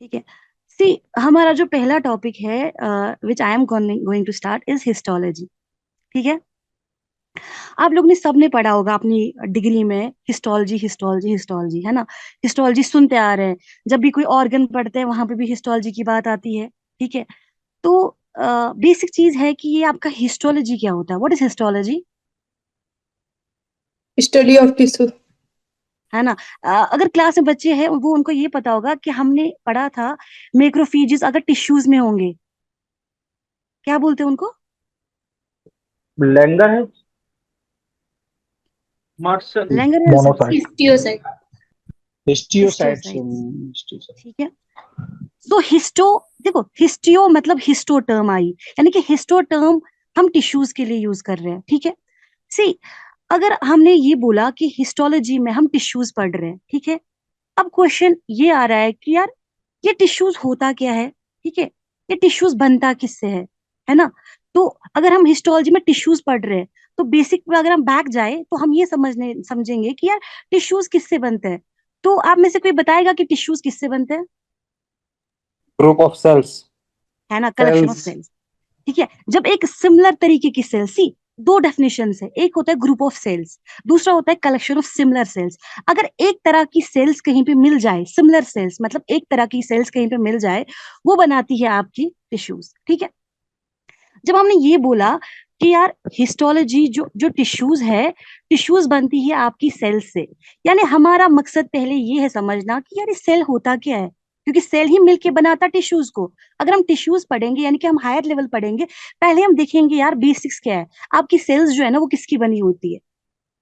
ठीक है। सी, हमारा जो पहला टॉपिक है which I am going to start is histology. ठीक है। आप लोग ने सबने पढ़ा होगा अपनी डिग्री में हिस्टोलॉजी हिस्टोलॉजी हिस्टोलॉजी, है ना। हिस्टोलॉजी सुनते आ रहे हैं, जब भी कोई ऑर्गन पढ़ते हैं वहां पे भी हिस्टोलॉजी की बात आती है। ठीक है। तो बेसिक चीज है कि ये आपका हिस्टोलॉजी क्या होता है, what is histology, study of tissue. है ना। अगर क्लास में बच्चे हैं वो उनको ये पता होगा कि हमने पढ़ा था मैक्रोफेजेस अगर टिश्यूज में होंगे, क्या बोलते हैं उनको। लैंगर है, Marshall, Langer, monocyte, histiocyte. Histiocytes. Histocytes. ठीक है। तो हिस्टो, देखो हिस्टियो मतलब हिस्टो टर्म आई, यानी कि हिस्टो टर्म हम टिश्यूज के लिए यूज कर रहे हैं। ठीक है। सी, अगर हमने ये बोला कि हिस्टोलॉजी में हम टिश्यूज पढ़ रहे हैं, ठीक है। अब क्वेश्चन ये आ रहा है कि यार ये टिश्यूज होता क्या है। ठीक है। ये टिश्यूज बनता किससे है ना। तो अगर हम हिस्टोलॉजी में टिश्यूज पढ़ रहे हैं तो बेसिक में अगर हम बैक जाए तो हम ये समझेंगे कि यार टिश्यूज किससे बनते हैं। तो आप में से कोई बताएगा कि टिश्यूज किससे बनते हैं, ग्रुप ऑफ सेल्स। है ना, कलेक्शन ऑफ सेल्स। सेल्स। ठीक है। जब एक सिमिलर तरीके की सेल, सी दो डेफिनेशन है, एक होता है ग्रुप ऑफ सेल्स, दूसरा होता है कलेक्शन ऑफ सिमिलर सेल्स। अगर एक तरह की सेल्स कहीं पे मिल जाए, सिमिलर सेल्स मतलब एक तरह की सेल्स कहीं पे मिल जाए, वो बनाती है आपकी टिश्यूज। ठीक है। जब हमने ये बोला कि यार हिस्टोलॉजी जो जो टिश्यूज है, टिश्यूज बनती है आपकी सेल से, यानी हमारा मकसद पहले ये है समझना कि यार ये सेल होता क्या है, क्योंकि सेल ही मिलके बनाता टिश्यूज को। अगर हम टिश्यूज पढ़ेंगे यानी कि हम हायर लेवल पढ़ेंगे, पहले हम देखेंगे यार बेसिक्स क्या है, आपकी सेल्स जो है ना वो किसकी बनी होती है।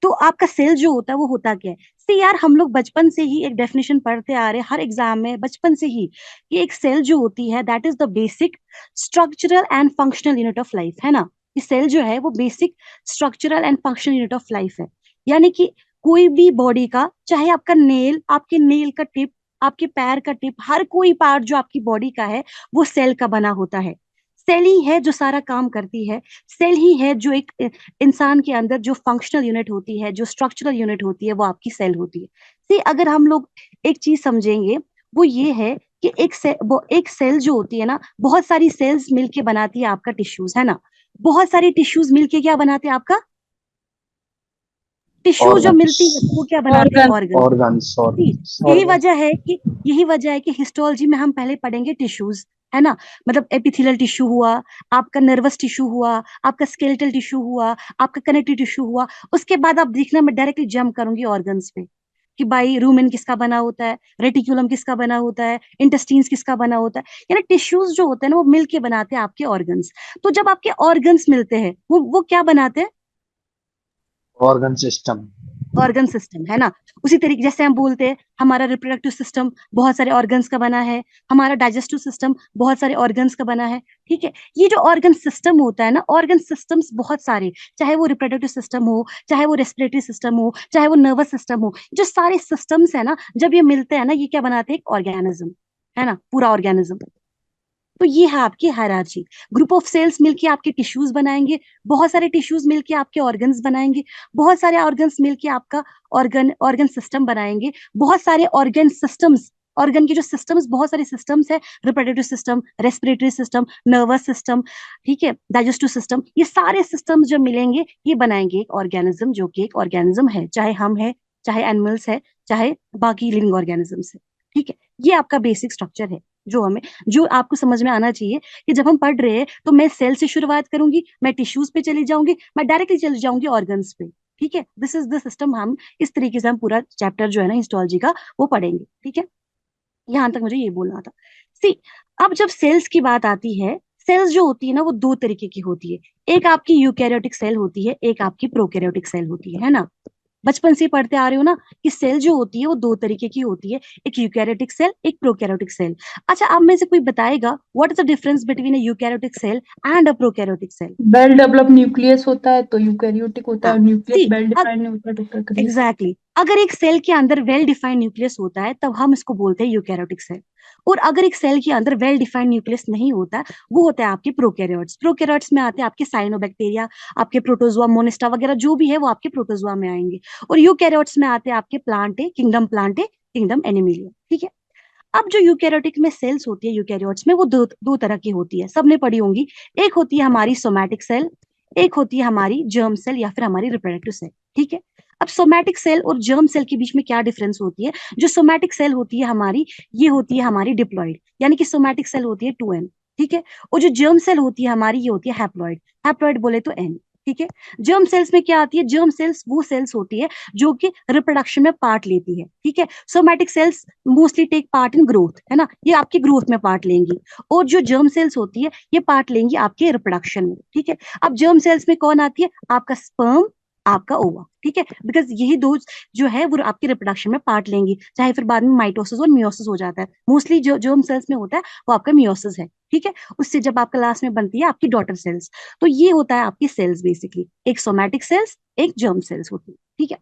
तो आपका सेल जो होता है वो होता क्या है। सी यार हम लोग बचपन से ही एक डेफिनेशन पढ़ते आ रहे हैं हर एग्जाम में बचपन से ही, कि एक सेल जो होती है that is the basic structural and functional unit of life, है ना। ये सेल जो है वो basic structural and functional unit of life है। यानी कि कोई भी बॉडी का, चाहे आपका नेल, आपके नेल का टिप, आपके पैर का टिप, हर कोई पार्ट जो आपकी बॉडी का है वो सेल का बना होता है। सेल ही है जो सारा काम करती है। सेल ही है जो एक इंसान के अंदर जो फंक्शनल यूनिट होती है, जो स्ट्रक्चरल यूनिट होती है, वो आपकी सेल होती है। सी, अगर हम लोग एक चीज समझेंगे वो ये है कि एक सेल जो होती है ना, बहुत सारी सेल्स मिलके बनाती है आपका टिश्यूज, है ना। बहुत सारी टिश्यूज मिलके क्या बनाते हैं आपका टिश्यू जो ऑर्गन्स। मिलती है तो वो क्या बनाते हैं ऑर्गन। ऑर्गन। ऑर्गन्स। ऑर्गन्स। यही ऑर्गन्स। वजह है कि यही वजह है कि हिस्टोलॉजी में हम पहले पढ़ेंगे टिश्यूज, है ना। मतलब एपिथेलियल टिश्यू हुआ, आपका नर्वस टिश्यू हुआ, आपका स्केलेटल टिश्यू हुआ, आपका कनेक्टिव टिश्यू हुआ। उसके बाद आप देखना मैं डायरेक्टली जंप करूंगी ऑर्गन्स पे, कि भाई रूमेन किसका बना होता है, रेटिकुलम किसका बना होता है, इंटेस्टाइन्स किसका बना होता है। यानी टिश्यूज जो होते हैं ना वो मिलके बनाते हैं आपके ऑर्गन्स। तो जब आपके ऑर्गन्स मिलते हैं वो क्या बनाते हैं, ऑर्गन सिस्टम। ऑर्गन सिस्टम, है ना। उसी तरीके जैसे हम बोलते हैं हमारा रिप्रोडक्टिव सिस्टम बहुत सारे ऑर्गन्स का बना है, हमारा डाइजेस्टिव सिस्टम बहुत सारे ऑर्गन्स का बना है। ठीक है। ये जो ऑर्गन सिस्टम होता है ना, ऑर्गन सिस्टम्स बहुत सारे, चाहे वो रिप्रोडक्टिव सिस्टम हो, चाहे वो रेस्पिरेटरी सिस्टम हो, चाहे वो नर्वस सिस्टम हो, जो सारे सिस्टम्स है ना जब ये मिलते हैं ना ये क्या बनाते हैं, एक ऑर्गेनिज्म, है ना, पूरा ऑर्गेनिज्म। तो ये है आपकी हायरार्ची। ग्रुप ऑफ सेल्स मिलके आपके टिश्यूज बनाएंगे, बहुत सारे टिश्यूज मिलके आपके ऑर्गन्स बनाएंगे, बहुत सारे ऑर्गन्स मिलके आपका ऑर्गन ऑर्गन सिस्टम बनाएंगे, बहुत सारे ऑर्गन सिस्टम्स, ऑर्गन के जो सिस्टम्स, बहुत सारे सिस्टम्स है, reproductive system, respiratory system, nervous system, ठीक है, डाइजेस्टिव सिस्टम, ये सारे सिस्टम्स जब मिलेंगे ये बनाएंगे एक ऑर्गेनिज्म, जो कि एक ऑर्गेनिज्म है, चाहे हम है, चाहे एनिमल्स है, चाहे बाकी लिविंग ऑर्गेनिजम्स है। ठीक है। ये आपका बेसिक स्ट्रक्चर है जो हमें, जो आपको समझ में आना चाहिए कि जब हम पढ़ रहे हैं तो मैं सेल से शुरुआत करूंगी, मैं टिश्यूज पे चली जाऊंगी, मैं डायरेक्टली चली जाऊंगी ऑर्गन्स पे। ठीक है। दिस इज द सिस्टम, हम इस तरीके से हम पूरा चैप्टर जो है ना हिस्टोलॉजी का वो पढ़ेंगे। ठीक है। यहां तक मुझे ये बोलना था। सी, अब जब सेल्स की बात आती है, सेल्स जो होती है ना वो दो तरीके की होती है, एक आपकी यूकैरियोटिक सेल होती है, एक आपकी प्रोकैरियोटिक सेल होती है ना। बचपन से ही पढ़ते आ रहे हो ना कि सेल जो होती है वो दो तरीके की होती है, एक यूकैरियोटिक सेल, एक प्रोकैरियोटिक सेल। अच्छा, आप में से कोई बताएगा what is the difference between a eukaryotic cell and a prokaryotic cell. Well develop nucleus होता है तो यूकैरियोटिक होता है, हाँ। और न्यूक्लियस सी, वेल डिफाइंड नहीं होता तो प्रोकैरियोटिक। एग्जैक्टली अगर एक सेल के अंदर वेल डिफाइंड न्यूक्लियस होता है तब हम इसको बोलते हैं यूकैरियोटिक सेल। और अगर एक सेल के अंदर वेल डिफाइंड न्यूक्लियस नहीं होता, वो होता है आपके प्रोकैरियोट्स। प्रोकैरियोट्स में आते हैं आपके साइनोबैक्टीरिया, आपके प्रोटोजोआ, मोनिस्टा वगैरह जो भी है वो आपके प्रोटोजोआ में आएंगे। और यूकैरियोट्स में आते हैं आपके plant, kingdom plant, kingdom Animalia. ठीक है। अब जो यूकैरियोटिक में सेल्स होती है, यूकैरियोट्स में, वो दो तरह की होती है, सबने पढ़ी होंगी। एक होती है हमारी सोमैटिक सेल, एक होती है हमारी जर्म सेल या फिर हमारी रिप्रोडक्टिव सेल, ठीक है। अब सोमैटिक सेल और जर्म सेल के बीच में क्या डिफरेंस होती है? जो सोमैटिक सेल होती है हमारी, ये होती है हमारी डिप्लॉइड, यानी कि सोमैटिक सेल होती है 2n, ठीक है। और जो जर्म सेल होती है हमारी, ये होती है हैप्लॉइड, हैप्लॉइड बोले तो n, ठीक है। जर्म सेल्स में क्या आती है? जर्म सेल्स वो सेल्स होती है जो कि रिप्रोडक्शन में पार्ट लेती है, ठीक है। Somatic cells mostly take part in growth, है ना, ये आपकी ग्रोथ में पार्ट लेंगी। और जो जर्म सेल्स होती है ये पार्ट लेंगी आपके रिप्रोडक्शन में, ठीक है। अब जर्म सेल्स में कौन आती है? आपका स्पर्म, आपका ओवा, ठीक है, बिकॉज यही दो जो है वो आपके रिप्रोडक्शन में पार्ट लेंगी, चाहे फिर बाद में माइटोसिस और मियोसिस हो जाता है। मोस्टली जो जर्म सेल्स में होता है वो आपका मियोसिस है, ठीक है। उससे जब आपका लास्ट में बनती है आपकी डॉटर सेल्स। तो ये होता है आपकी सेल्स बेसिकली, एक सोमैटिक सेल्स, एक जर्म सेल्स होती है, ठीक है।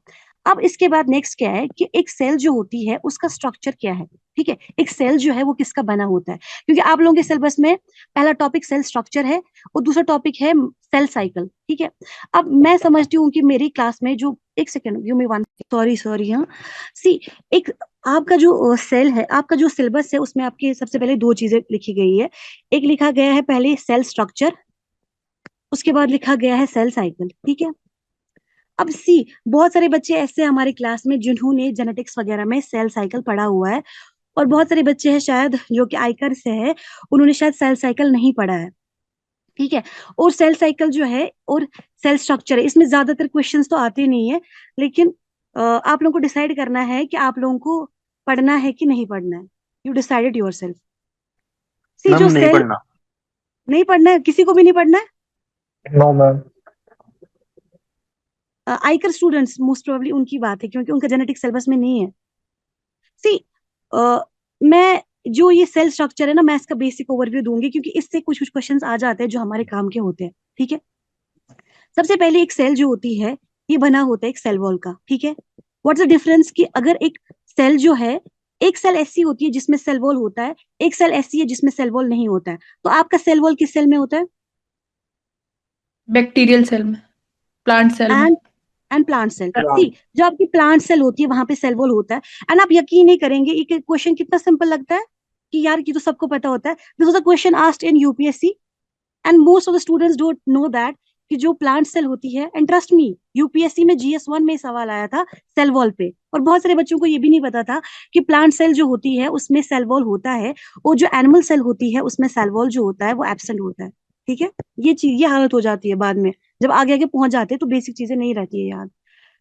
अब इसके बाद नेक्स्ट क्या है कि एक सेल जो होती है उसका स्ट्रक्चर क्या है, ठीक है। एक सेल जो है वो किसका बना होता है, क्योंकि आप लोगों के सिलेबस में पहला टॉपिक सेल स्ट्रक्चर है और दूसरा टॉपिक है सेल साइकिल, ठीक है। अब मैं समझती हूँ कि मेरी क्लास में जो, एक second, you may one, sorry हाँ, सी, एक आपका जो सेल है, आपका जो सिलेबस है, उसमें आपकी सबसे पहले दो चीजें लिखी गई है। एक लिखा गया है पहले सेल स्ट्रक्चर, उसके बाद लिखा गया है सेल साइकिल, ठीक है। अब सी, बहुत सारे बच्चे ऐसे हमारे क्लास में जिन्होंने जेनेटिक्स वगैरह में सेल साइकिल पढ़ा हुआ है, और बहुत सारे बच्चे हैं शायद जो कि आईकर से है, उन्होंने शायद सेल साइकिल नहीं पढ़ा है, ठीक है। और सेल साइकिल जो है और सेल स्ट्रक्चर है, इसमें ज्यादातर क्वेश्चंस तो आते नहीं है, लेकिन आप लोगों को डिसाइड करना है कि आप लोगों को पढ़ना है कि नहीं पढ़ना है। You decided your self. See, ma'am जो नहीं सेल, पढ़ना। नहीं पढ़ना है, किसी को भी नहीं पढ़ना है। No ma'am. आईकर स्टूडेंट्स मोस्ट प्रोबेबली उनकी बात है, क्योंकि उनका जेनेटिक सिलेबस में नहीं है। सी, मैं जो ये सेल स्ट्रक्चर है ना, मैं इसका बेसिक ओवरव्यू दूंगी, क्योंकि इससे कुछ कुछ क्वेश्चंस आ जाते हैं जो हमारे काम के होते हैं, ठीक है। सबसे पहले एक सेल जो होती है ये बना होता है एक सेल वॉल का, ठीक है। व्हाट्स द डिफरेंस कि अगर एक सेल जो है, एक सेल ऐसी होती है जिसमें सेल वॉल होता है, एक सेल ऐसी है जिसमें सेल वॉल नहीं होता है। तो आपका सेल वॉल किस सेल में होता है? बैक्टीरियल सेल में, प्लांट सेल में। एंड एंड प्लांट सेल, सी, जो आपकी प्लांट सेल होती है वहां पे सेल वॉल होता है। एंड आप यकीन नहीं करेंगे, ये क्वेश्चन कितना सिंपल लगता है कि यार ये तो सबको पता होता है। This was a question asked in UPSC and most of the students don't know that कि जो प्लांट सेल होती है, एंड ट्रस्ट मी, यूपीएससी में GS1 में सवाल आया था सेल वॉल पे, और बहुत सारे बच्चों को ये भी नहीं पता था कि प्लांट सेल जो होती है उसमें सेल वॉल होता है, और जो एनिमल सेल होती है उसमें सेल वॉल जो होता है वो एब्सेंट होता है, ठीक है। ये चीज, ये हालत हो जाती है बाद में, जब आगे आगे पहुंच जाते हैं तो बेसिक चीजें नहीं रहती है याद,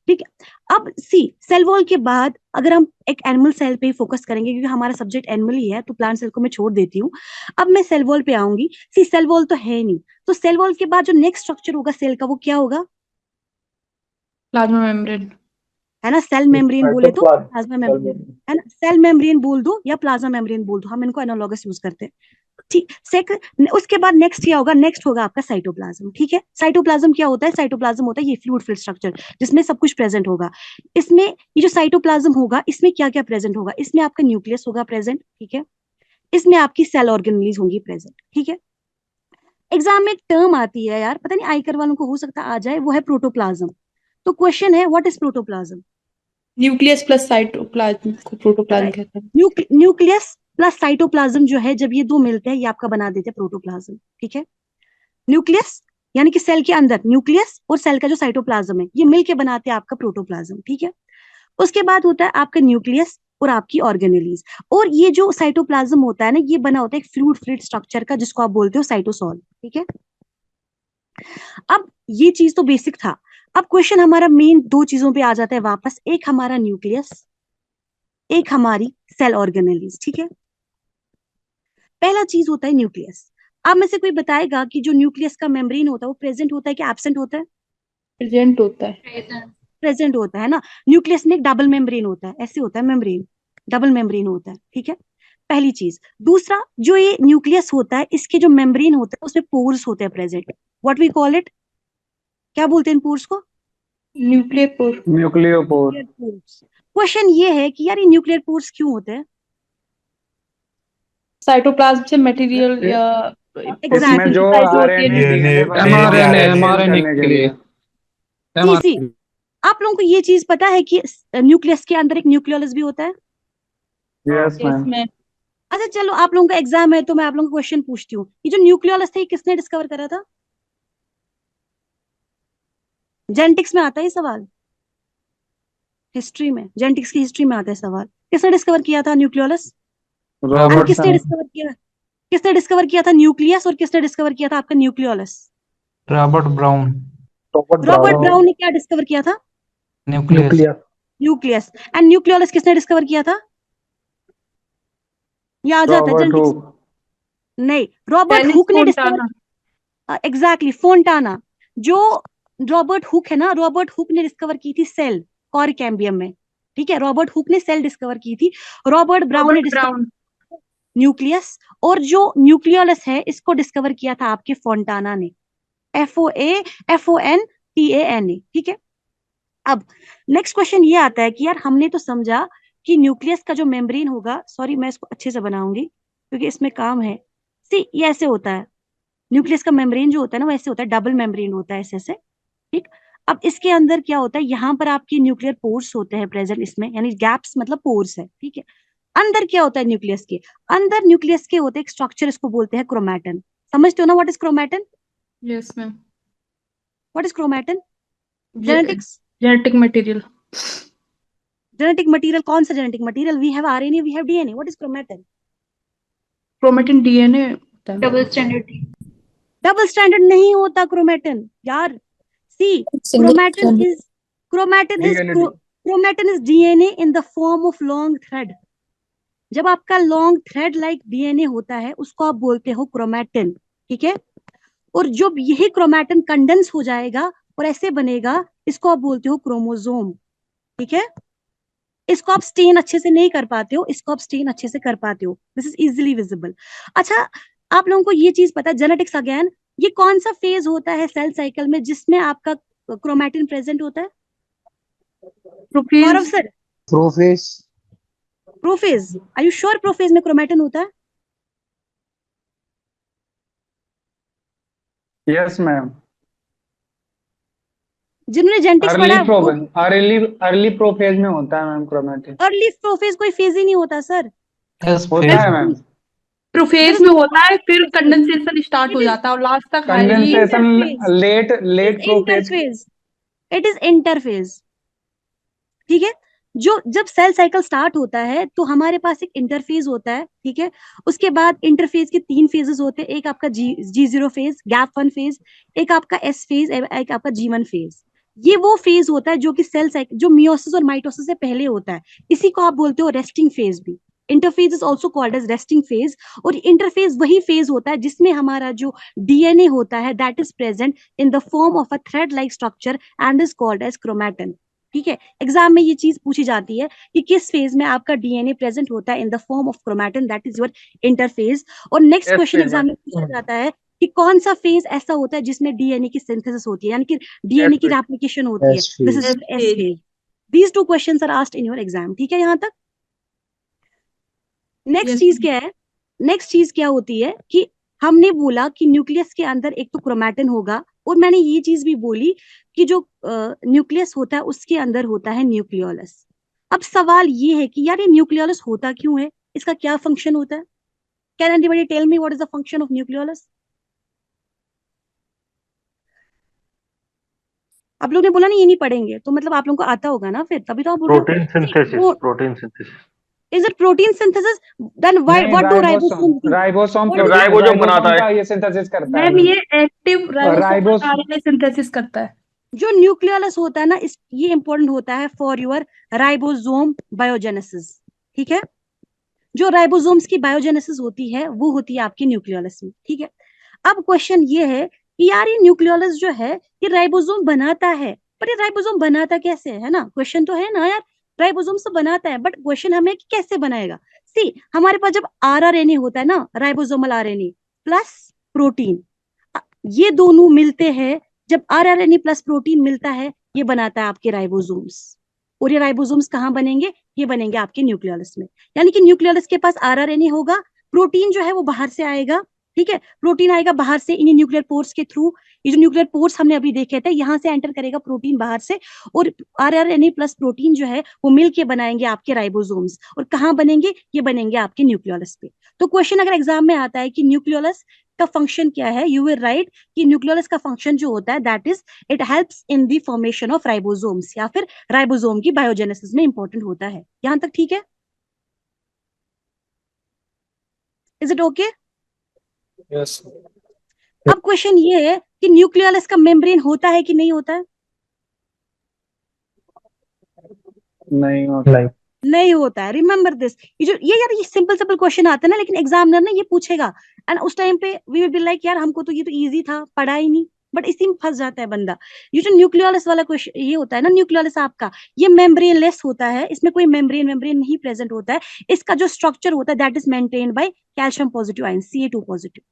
ठीक है। अब सी, सेल वॉल के बाद अगर हम एक एनिमल सेल पे ही फोकस करेंगे, क्योंकि हमारा सब्जेक्ट एनिमल ही है, तो प्लांट सेल को मैं छोड़ देती हूँ। अब मैं सेल वॉल पे आऊंगी। सी, सेल वॉल तो है नहीं, तो सेल वॉल के बाद जो नेक्स्ट स्ट्रक्चर होगा सेल का, वो क्या होगा? Plasma membrane. है ना, सेल मेम्ब्रेन बोले तो प्लाज्मा मेम्ब्रेन, है ना, सेल मेम्ब्रेन बोल दो या प्लाज्मा मेम्ब्रेन बोल दो, हम इनको एनालॉगस यूज करते हैं, ठीक। सेकंड, उसके बाद नेक्स्ट क्या होगा? नेक्स्ट होगा आपका साइटोप्लाज्म, ठीक है। साइटोप्लाज्म क्या होता है? साइटोप्लाज्म होता है ये फ्लूइड फिल्ड स्ट्रक्चर जिसमें सब कुछ प्रेजेंट होगा। इसमें ये जो साइटोप्लाज्म होगा, इसमें क्या क्या प्रेजेंट होगा? इसमें आपका न्यूक्लियस होगा प्रेजेंट, ठीक है। इसमें आपकी सेल ऑर्गेनेलीज होंगी प्रेजेंट, ठीक है। एग्जाम में एक टर्म आती है यार, पता नहीं आईकर वालों को हो सकता आ जाए, वो है प्रोटोप्लाज्म। तो क्वेश्चन है, what is protoplasm? Nucleus plus cytoplasm को प्रोटोप्लाज्म कहते हैं। न्यूक्लियस प्लस साइटोप्लाज्म जो है, जब ये दो मिलते हैं ये आपका बना देते हैं प्रोटोप्लाज्म, ठीक है। न्यूक्लियस यानी कि सेल के अंदर न्यूक्लियस और सेल का जो साइटोप्लाज्म है ये मिलके बनाते हैं आपका प्रोटोप्लाज्म, ठीक है। उसके बाद होता है आपका न्यूक्लियस और आपकी ऑर्गेनेलीज, और ये जो साइटोप्लाज्म होता है ना, ये बना होता है एक फ्लूइड फिल्ड स्ट्रक्चर का, जिसको आप बोलते हो साइटोसॉल, ठीक है। अब ये चीज तो बेसिक था। अब क्वेश्चन हमारा मेन दो चीजों पे आ जाता है वापस, एक हमारा न्यूक्लियस, एक हमारी सेल ऑर्गेनेलीज, ठीक है। पहला चीज होता है न्यूक्लियस। आप में से कोई बताएगा कि जो न्यूक्लियस का मेम्ब्रेन होता है वो प्रेजेंट होता है कि एब्सेंट होता है? प्रेजेंट होता है। प्रेजेंट होता है ना। न्यूक्लियस में एक डबल मेम्ब्रेन होता है, ऐसे होता है मेम्ब्रेन, डबल मेम्ब्रेन होता है, ठीक है। पहली चीज। दूसरा, जो ये न्यूक्लियस होता है इसके जो मेम्ब्रेन होता है उसमें पोर्स होते हैं present. What we call it? क्या बोलते हैं इन पोर्स को? Nuclear pore. न्यूक्लियोपोर। क्वेश्चन ये है कि यार ये न्यूक्लियर पोर्स क्यों होते हैं? साइटोप्लाज्म से मटेरियल या इसमें जो mRNA करने के लिए सी, आप लोगों को ये चीज पता है कि न्यूक्लियस के अंदर एक न्यूक्लियोलस भी होता है? Yes ma'am. इसमें अच्छा चलो, आप लोगों का एग्जाम है तो मैं आप लोगों को क्वेश्चन पूछती हूँ। ये जो न्यूक्लियोलस थे, ये किसने डिस्कवर करा था? जेनेटिक्स में आता है ये सवाल, हिस्ट्री में, जेनेटिक्स की हिस्ट्री में आता है सवाल। किसने डिस्कवर किया था न्यूक्लियोलस? एंड किसने रॉबर्टसन। डिस्कवर किया, किसने डिस्कवर किया था न्यूक्लियस, और किसने डिस्कवर किया था आपका nucleolus? Robert brown. Robert Robert brown. Brown ने क्या डिस्कवर किया था? Nucleus. Nucleus. Nucleus. And nucleolus किसने डिस्कवर किया था? ये आ जाता है रॉबर्ट जेनेटिक्स। हुक। नहीं, रॉबर्ट डेनिस हुक ने डिस्कवर, फोंटाना। Exactly, Fontana. जो रॉबर्ट हुक है ना, रॉबर्ट हुक ने डिस्कवर की थी सेल, कॉरिकैम्बियम में। ठीक है, रॉबर्ट हुक ने सेल डिस्कवर की थी। रॉबर्ट ब्राउन ने रॉबर्ट डिस्कवर ब्राउन। न्यूक्लियस। और जो न्यूक्लियोलस है, इसको डिस्कवर किया था आपके फोंटाना ने। FONTANA। ठीक है। अब नेक्स्ट क्वेश्चन ये आता है कि यार हमने तो समझा कि न्यूक्लियस का जो मेम्ब्रेन होगा, सॉरी मैं इसको अच्छे से बनाऊंगी क्योंकि इसमें काम है। सी, ये ऐसे होता है, न्यूक्लियस का मेम्ब्रेन जो होता है ना, वो ऐसे होता है, डबल मेम्ब्रेन होता है ऐसे ऐसे। ठीक। अब इसके अंदर क्या होता है, यहाँ पर आपके न्यूक्लियर पोर्स होते हैं प्रेजेंट इसमें, यानी गैप्स मतलब पोर्स है। ठीक है। अंदर क्या होता है न्यूक्लियस के? अंदर न्यूक्लियस के होते हैं एक स्ट्रक्चर, इसको बोलते हैं क्रोमैटन। समझते हो ना what is chromatin? Yes ma'am. What is chromatin? Genetics, genetic material. Genetic material. कौन सा genetic material? We have RNA, we have DNA। What is chromatin? Chromatin DNA होता है। Double standard. डबल स्टैंडर्ड नहीं होता क्रोमैटन यार। See, single chromatin standard. Is, chromatin is DNA. Chromatin is DNA in the form of long thread. जब आपका long thread like DNA होता है, उसको आप बोलते हो क्रोमैटिन। ठीक है। और जब यही क्रोमैटिन कंडेंस हो जाएगा और ऐसे बनेगा, इसको आप बोलते हो क्रोमोसोम। ठीक है। इसको आप स्टेन अच्छे से नहीं कर पाते हो, इसको आप स्टेन अच्छे से कर पाते हो। This is easily visible. अच्छा, आप लोगों को ये चीज पता है, जेनेटिक्स अगेन, ये कौन सा फेज होता है सेल साइकिल में जिसमें आपका क्रोमैटिन प्रेजेंट होता है? Gaurav prophase. Sir, prophase. Prophase. Are you sure prophase में क्रोमैटिन होता है? Yes ma'am. जिन्होंने जेनेटिक्स पढ़ा अर्ली है वो, प्रोफेज, अर्ली अर्ली प्रोफेज में होता है मैम क्रोमैटिन। अर्ली प्रोफेज कोई फेज ही नहीं होता सर। यस होता है मैम। प्रोफेज में होता है, फिर कंडेंसेशन स्टार्ट इट हो इज जाता है और लास्ट तक highly. Condensation interphase, late, it is late prophase. Interphase, it is interphase. ठीक है। जो जब सेल साइकिल स्टार्ट होता है तो हमारे पास एक इंटरफेज होता है। ठीक है। उसके बाद इंटरफेज के 3 फेजेस होते हैं, एक आपका G0 फेज, गैप 1 फेज, एक आपका S फेज, एक आपका G1 फेज। ये वो फेज होता है जो कि सेल साइकिल, जो मियोसिस और माइटोसिस से पहले होता है। इसी को आप बोलते हो रेस्टिंग फेज भी। Interphase is also called as resting phase. और इंटरफेज वही फेज होता है जिसमें हमारा जो DNA होता है, that is present in the form of a thread like structure and is called as chromatin. ठीक है। एग्जाम में ये चीज पूछी जाती है कि किस फेज में आपका DNA प्रेजेंट होता है in the form of chromatin, that is your interphase. और next as question phase exam में। में पूछा जाता है कि कौन सा फेज ऐसा होता है जिसमें DNA की सिंथेसिस होती है, यानी कि एस DNA की फेज। रेप्लिकेशन होती है। S this phase. Is S फेज। These 2 questions are asked in your exam. ठीक है यहाँ तक? Next yes. चीज क्या है, नेक्स्ट चीज क्या होती है कि हमने बोला कि न्यूक्लियस के अंदर एक तो क्रोमैटिन होगा, और मैंने ये चीज भी बोली कि जो न्यूक्लियस होता है उसके अंदर होता है न्यूक्लियोलस। अब सवाल ये है कि यार ये न्यूक्लियोलस होता क्यों है, इसका क्या फंक्शन होता है? Can anybody tell me what is the function of nucleolus? आप लोग ने बोला नहीं ये नहीं पढ़ेंगे, तो मतलब आप लोगों को आता होगा ना, फिर तभी तो आप बोल रहे हो। Protein synthesis, protein synthesis. Is it protein synthesis? Then नहीं, what do ribosome, ribosome do? Ribosome what do ribosome बनाता राइबोसोम है। का ये सिंथेसिस करता है मैम मैम। ये active ribosomal ribose RNA synthesis करता है। जो न्यूक्लियोलस होता है ना, इस ये इंपॉर्टेंट होता है फॉर योर राइबोसोम बायोजेनेसिस। ठीक है। जो राइबोसोम्स की बायोजेनेसिस होती है वो होती है आपकी न्यूक्लियोलस में। ठीक है। अब क्वेश्चन ये है कि यार ये न्यूक्लियोलस जो है, ये राइबोसोम बनाता है, पर ये राइबोसोम बनाता कैसे है ना? क्वेश्चन तो है ना यार, राइबोसोम तो बनाता है, बट क्वेश्चन हमें कि कैसे बनाएगा। सी, हमारे पास जब RNA होता है ना, राइबोसोमल RNA प्लस प्रोटीन, ये दोनों मिलते हैं, जब RNA प्लस प्रोटीन मिलता है, ये बनाता है आपके राइबोसोम्स। और ये राइबोसोम्स कहाँ बनेंगे? ये बनेंगे आपके न्यूक्लियोलस में। यानी कि न्यूक्लियोलस के पास RNA होगा, प्रोटीन जो है वो बाहर से आएगा, ठीक है, प्रोटीन आएगा बाहर से इन्हीं न्यूक्लियर पोर्स के थ्रू। ये जो न्यूक्लियर पोर्स हमने अभी देखे थे, यहाँ से एंटर करेगा प्रोटीन बाहर से, और आरआरएनए प्लस प्रोटीन जो है वो मिलके बनाएंगे आपके राइबोसोम्स। और कहाँ बनेंगे? ये बनेंगे आपके न्यूक्लियोलस पे। तो क्वेश्चन अगर एग्जाम में आता है कि न्यूक्लियोलस का फंक्शन क्या है, यू विल राइट कि न्यूक्लियोलस का फंक्शन जो होता है that is it helps in the formation of ribosomes, या फिर राइबोसोम की बायोजेनेसिस में इंपॉर्टेंट होता है। यहां तक ठीक है? Is it okay? यस अब क्वेश्चन ये है कि न्यूक्लियोलस का मेम्ब्रेन होता है कि नहीं होता है? नहीं होता है। नहीं होता है। Remember this. ये जो ये यार ये सिंपल सिंपल क्वेश्चन आते हैं ना, लेकिन एग्जामिनर ना ये पूछेगा एंड उस टाइम पे वी विल बी लाइक यार हमको तो ये तो इजी था, पढ़ा ही नहीं, बट इसी में फंस जाता है बंदा। ये जो न्यूक्लियोलस वाला क्वेश्चन ये होता है ना, न्यूक्लियोलस आपका ये मेम्ब्रेनलेस होता है, इसमें कोई मेम्ब्रेन नहीं प्रेजेंट होता है। इसका जो स्ट्रक्चर होता है that is maintained by calcium positive ion, Ca2 positive.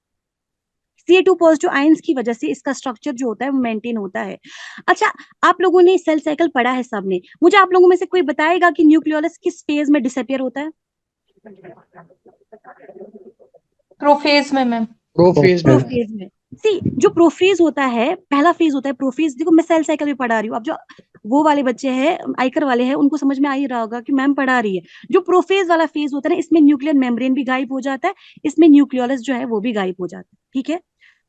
Ca2 positive ions की वजह से इसका स्ट्रक्चर जो होता है वो मेंटेन होता है। अच्छा, आप लोगों ने सेल साइकिल पढ़ा है सबने, मुझे आप लोगों में से कोई बताएगा कि न्यूक्लियोलस किस फेज में डिसअपियर होता है? प्रोफेज में मैम। प्रोफेज में। प्रोफेज में। सी जो प्रोफेज होता है, पहला फेज होता है प्रोफेज। देखो मैं सेल साइकिल भी पढ़ा रही हूँ, अब जो वो वाले बच्चे हैं आइकर वाले हैं उनको समझ में आ ही रहा होगा कि मैम पढ़ा रही है। जो प्रोफेज वाला फेज होता है ना, इसमें न्यूक्लियर मेम्ब्रेन भी गायब हो जाता है, इसमें न्यूक्लियोलस जो है वो भी गायब हो जाता है। ठीक है,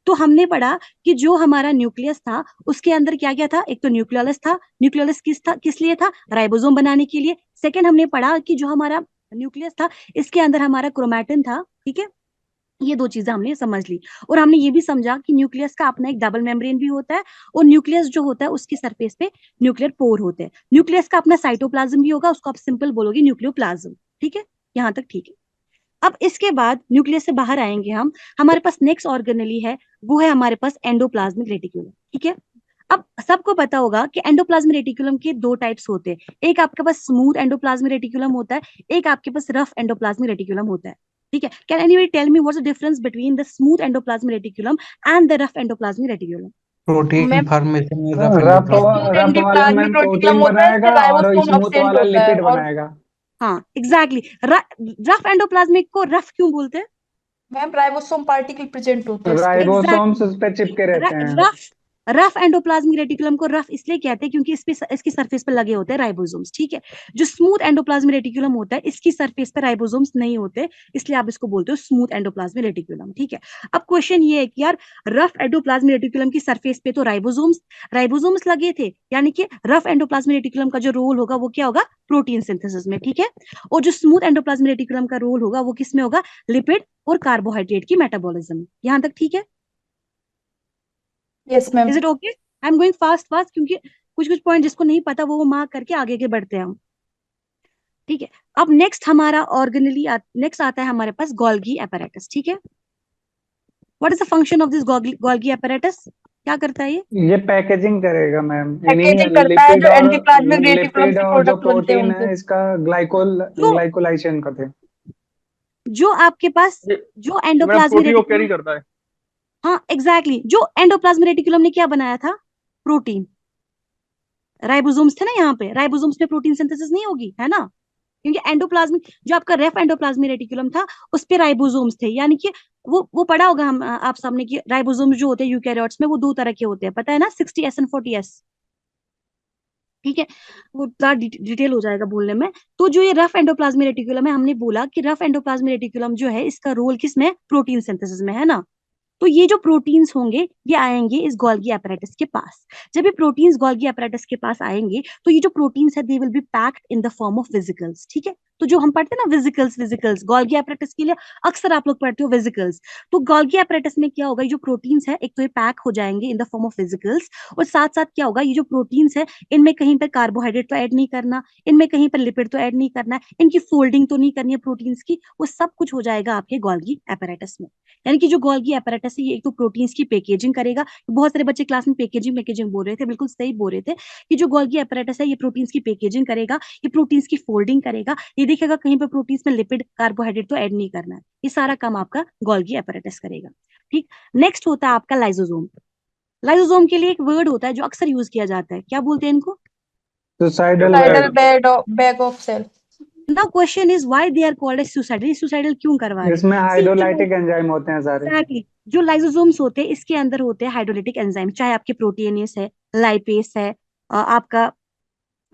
तो हमने पढ़ा कि जो हमारा न्यूक्लियस था उसके अंदर क्या क्या था? एक तो न्यूक्लियोलस था। न्यूक्लियोलस किस लिए था? राइबोसोम बनाने के लिए। सेकंड हमने पढ़ा कि जो हमारा न्यूक्लियस था इसके अंदर हमारा क्रोमैटिन था। ठीक है, ये दो चीजें हमने समझ ली। और हमने ये भी समझा कि न्यूक्लियस का अपना एक डबल मेम्ब्रेन भी होता है, और न्यूक्लियस जो होता है उसकी सरफेस पे न्यूक्लियर पोर होते हैं। न्यूक्लियस का अपना साइटोप्लाज्म भी होगा, उसको आप सिंपल बोलोगे न्यूक्लियोप्लाज्म। ठीक है, यहाँ तक ठीक है। अब इसके बाद न्यूक्लियस से बाहर आएंगे हम, हमारे पास नेक्स्ट ऑर्गेनेली है, वो है हमारे पास एंडोप्लाज्मिक रेटिकुलम। ठीक है, अब सबको पता होगा कि एंडोप्लाज्मिक रेटिकुलम के दो टाइप्स होते हैं। एक आपके पास स्मूथ एंडोप्लाज्मिक रेटिकुलम होता है, एक आपके पास रफ एंडोप्लाज्मिक रेटिकुलम होता है। ठीक है, can anybody tell me what's the difference between the smooth endoplasmic reticulum and the rough endoplasmic reticulum? Protein ma'am formation में रफ रफ रफ एंडोप्लाज्मिक। वाला मैम एंडोप्लाज्मिक रेटिकुलम प्रोटीन होता है, इसमें बनाएगा और राइबोसोम स्मूथ अब्सेंट वाला होता है। लिपिड और बनाएगा। हाँ एग्जैक्टली, रफ एंडोप्लाज्मिक को रफ क्यों बोलते हैं? मैम राइबोसोम पार्टिकल प्रेजेंट होते हैं इस पे। राइबोसोम्स उस पे चिपके रहते हैं। रफ रफ एंडोप्लाज्मिक रेटिकुलम को रफ इसलिए कहते हैं क्योंकि इस पे इसकी सरफेस पे लगे होते हैं राइबोसोम्स। ठीक है, जो स्मूथ एंडोप्लाज्मिक रेटिकुलम होता है इसकी सरफेस पे राइबोसोम्स नहीं होते, इसलिए आप इसको बोलते हो स्मूथ एंडोप्लाज्मिक रेटिकुलम। ठीक है, अब क्वेश्चन ये है कि यार रफ एंडोप्लाज्मिक रेटिकुलम की सरफेस पे तो राइबोसोम्स लगे थे, यानी कि रफ एंडोप्लाज्मिक रेटिकुलम का जो रोल होगा वो क्या होगा? प्रोटीन सिंथेसिस में। ठीक है, और जो स्मूथ एंडोप्लाज्मिक रेटिकुलम का रोल होगा वो किस में होगा? लिपिड और कार्बोहाइड्रेट की मेटाबॉलिज्म। यहाँ तक ठीक है? Yes ma'am. Is it okay? I am going fast क्योंकि कुछ कुछ पॉइंट जिसको नहीं पता वो मार्क करके आगे के बढ़ते हैं हम। ठीक है, अब नेक्स्ट हमारा ऑर्गेनली नेक्स्ट आता है हमारे पास गोल्गी एपैरेटस। ठीक है, what is the function of this Golgi apparatus? क्या करता है ये? पैकेजिंग करेगा मैम, पैकेजिंग करता है, जो एंडोप्लाज्मिक रेटिकुलम से और जो प्रोडक्ट बनते हैं प्रोटीन उनको। है इसका जो ग्लाइकोलाइशन करते हैं। जो आपके पास ये जो मैम एंडोप्लाज्मिक प्रोटीन को रेटिकुलम, कैरी करता है। हाँ एग्जैक्टली जो एंडोप्लाज्मिक रेटिकुलम ने क्या बनाया था? प्रोटीन। राइबोसोम्स थे ना, यहाँ पे राइबोसोम्स में प्रोटीन सिंथेसिस नहीं होगी, है ना? क्योंकि एंडोप्लाज्मिक जो आपका रेफ एंडोप्लाज्मिक रेटिकुलम था उस पे राइबोसोम्स थे, यानी कि वो पढ़ा होगा हम आप सामने कि राइबोसोम्स जो होते हैं यूकैरियोट्स में वो दो तरह के होते हैं, पता है ना? 60S and 40S। ठीक है, वो थोड़ा डिटेल हो जाएगा बोलने में। तो जो ये रफ एंडोप्लाज्मिक रेटिकुलम है, हमने बोला कि रफ एंडोप्लाज्मिक रेटिकुलम जो है इसका रोल किसमें? प्रोटीन सिंथेसिस में, है ना? तो ये जो प्रोटीन्स होंगे ये आएंगे इस गोल्गी एपैरेटस के पास। जब ये प्रोटीन्स गोल्गी एपैरेटस के पास आएंगे तो ये जो प्रोटीन्स है they will be packed in the form of vesicles. ठीक है, तो जो हम पढ़ते हैं ना वेसिकल्स गोल्गी एपैरेटस के लिए अक्सर आप लोग पढ़ते हो वेसिकल्स। तो गोल्गी एपैरेटस में क्या होगा? ये जो प्रोटीन्स है एक तो ये पैक हो जाएंगे इन द फॉर्म ऑफ वेसिकल्स, और साथ साथ क्या होगा? ये जो प्रोटीन्स है इनमें कहीं पर कार्बोहाइड्रेट तो ऐड नहीं करना, इनमें कहीं पर लिपिड तो ऐड नहीं करना, इनकी फोल्डिंग तो नहीं करनी है प्रोटीन्स की, वो सब कुछ हो जाएगा आपके गोल्गी एपैरेटस में। यानी कि जो गोल्गी एपैरेटस है ये एक तो प्रोटीन्स की पैकेजिंग करेगा। बहुत सारे बच्चे क्लास में पैकेजिंग बोल रहे थे, बिल्कुल सही बोल रहे थे कि जो गोल्गी एपैरेटस है ये प्रोटीन्स की पैकेजिंग करेगा, ये प्रोटीन्स की फोल्डिंग करेगा, ये देखेगा कहीं पर प्रोटीन्स में लिपिड कार्बोहाइड्रेट तो ऐड नहीं करना है, ये सारा काम आपका गोल्गी एपैरेटस करेगा। ठीक, नेक्स्ट होता है आपका लाइसोसोम। लाइसोसोम के लिए एक वर्ड होता है जो अक्सर यूज किया जाता है, क्या बोलते हैं इनको? Suicidal suicidal bag of cell. Now question is why they are called as suicidal, suicidal क्यों करवा रहे इसमें हैं? हाइड्रोलाइटिक एंजाइम होते हैं सारे। एग्जैक्टली, जो लाइसोसोम्स होते हैं इसके अंदर होते हैं हाइड्रोलिटिक एंजाइम, चाहे आपके प्रोटीनेस है, लाइपेस है, आपका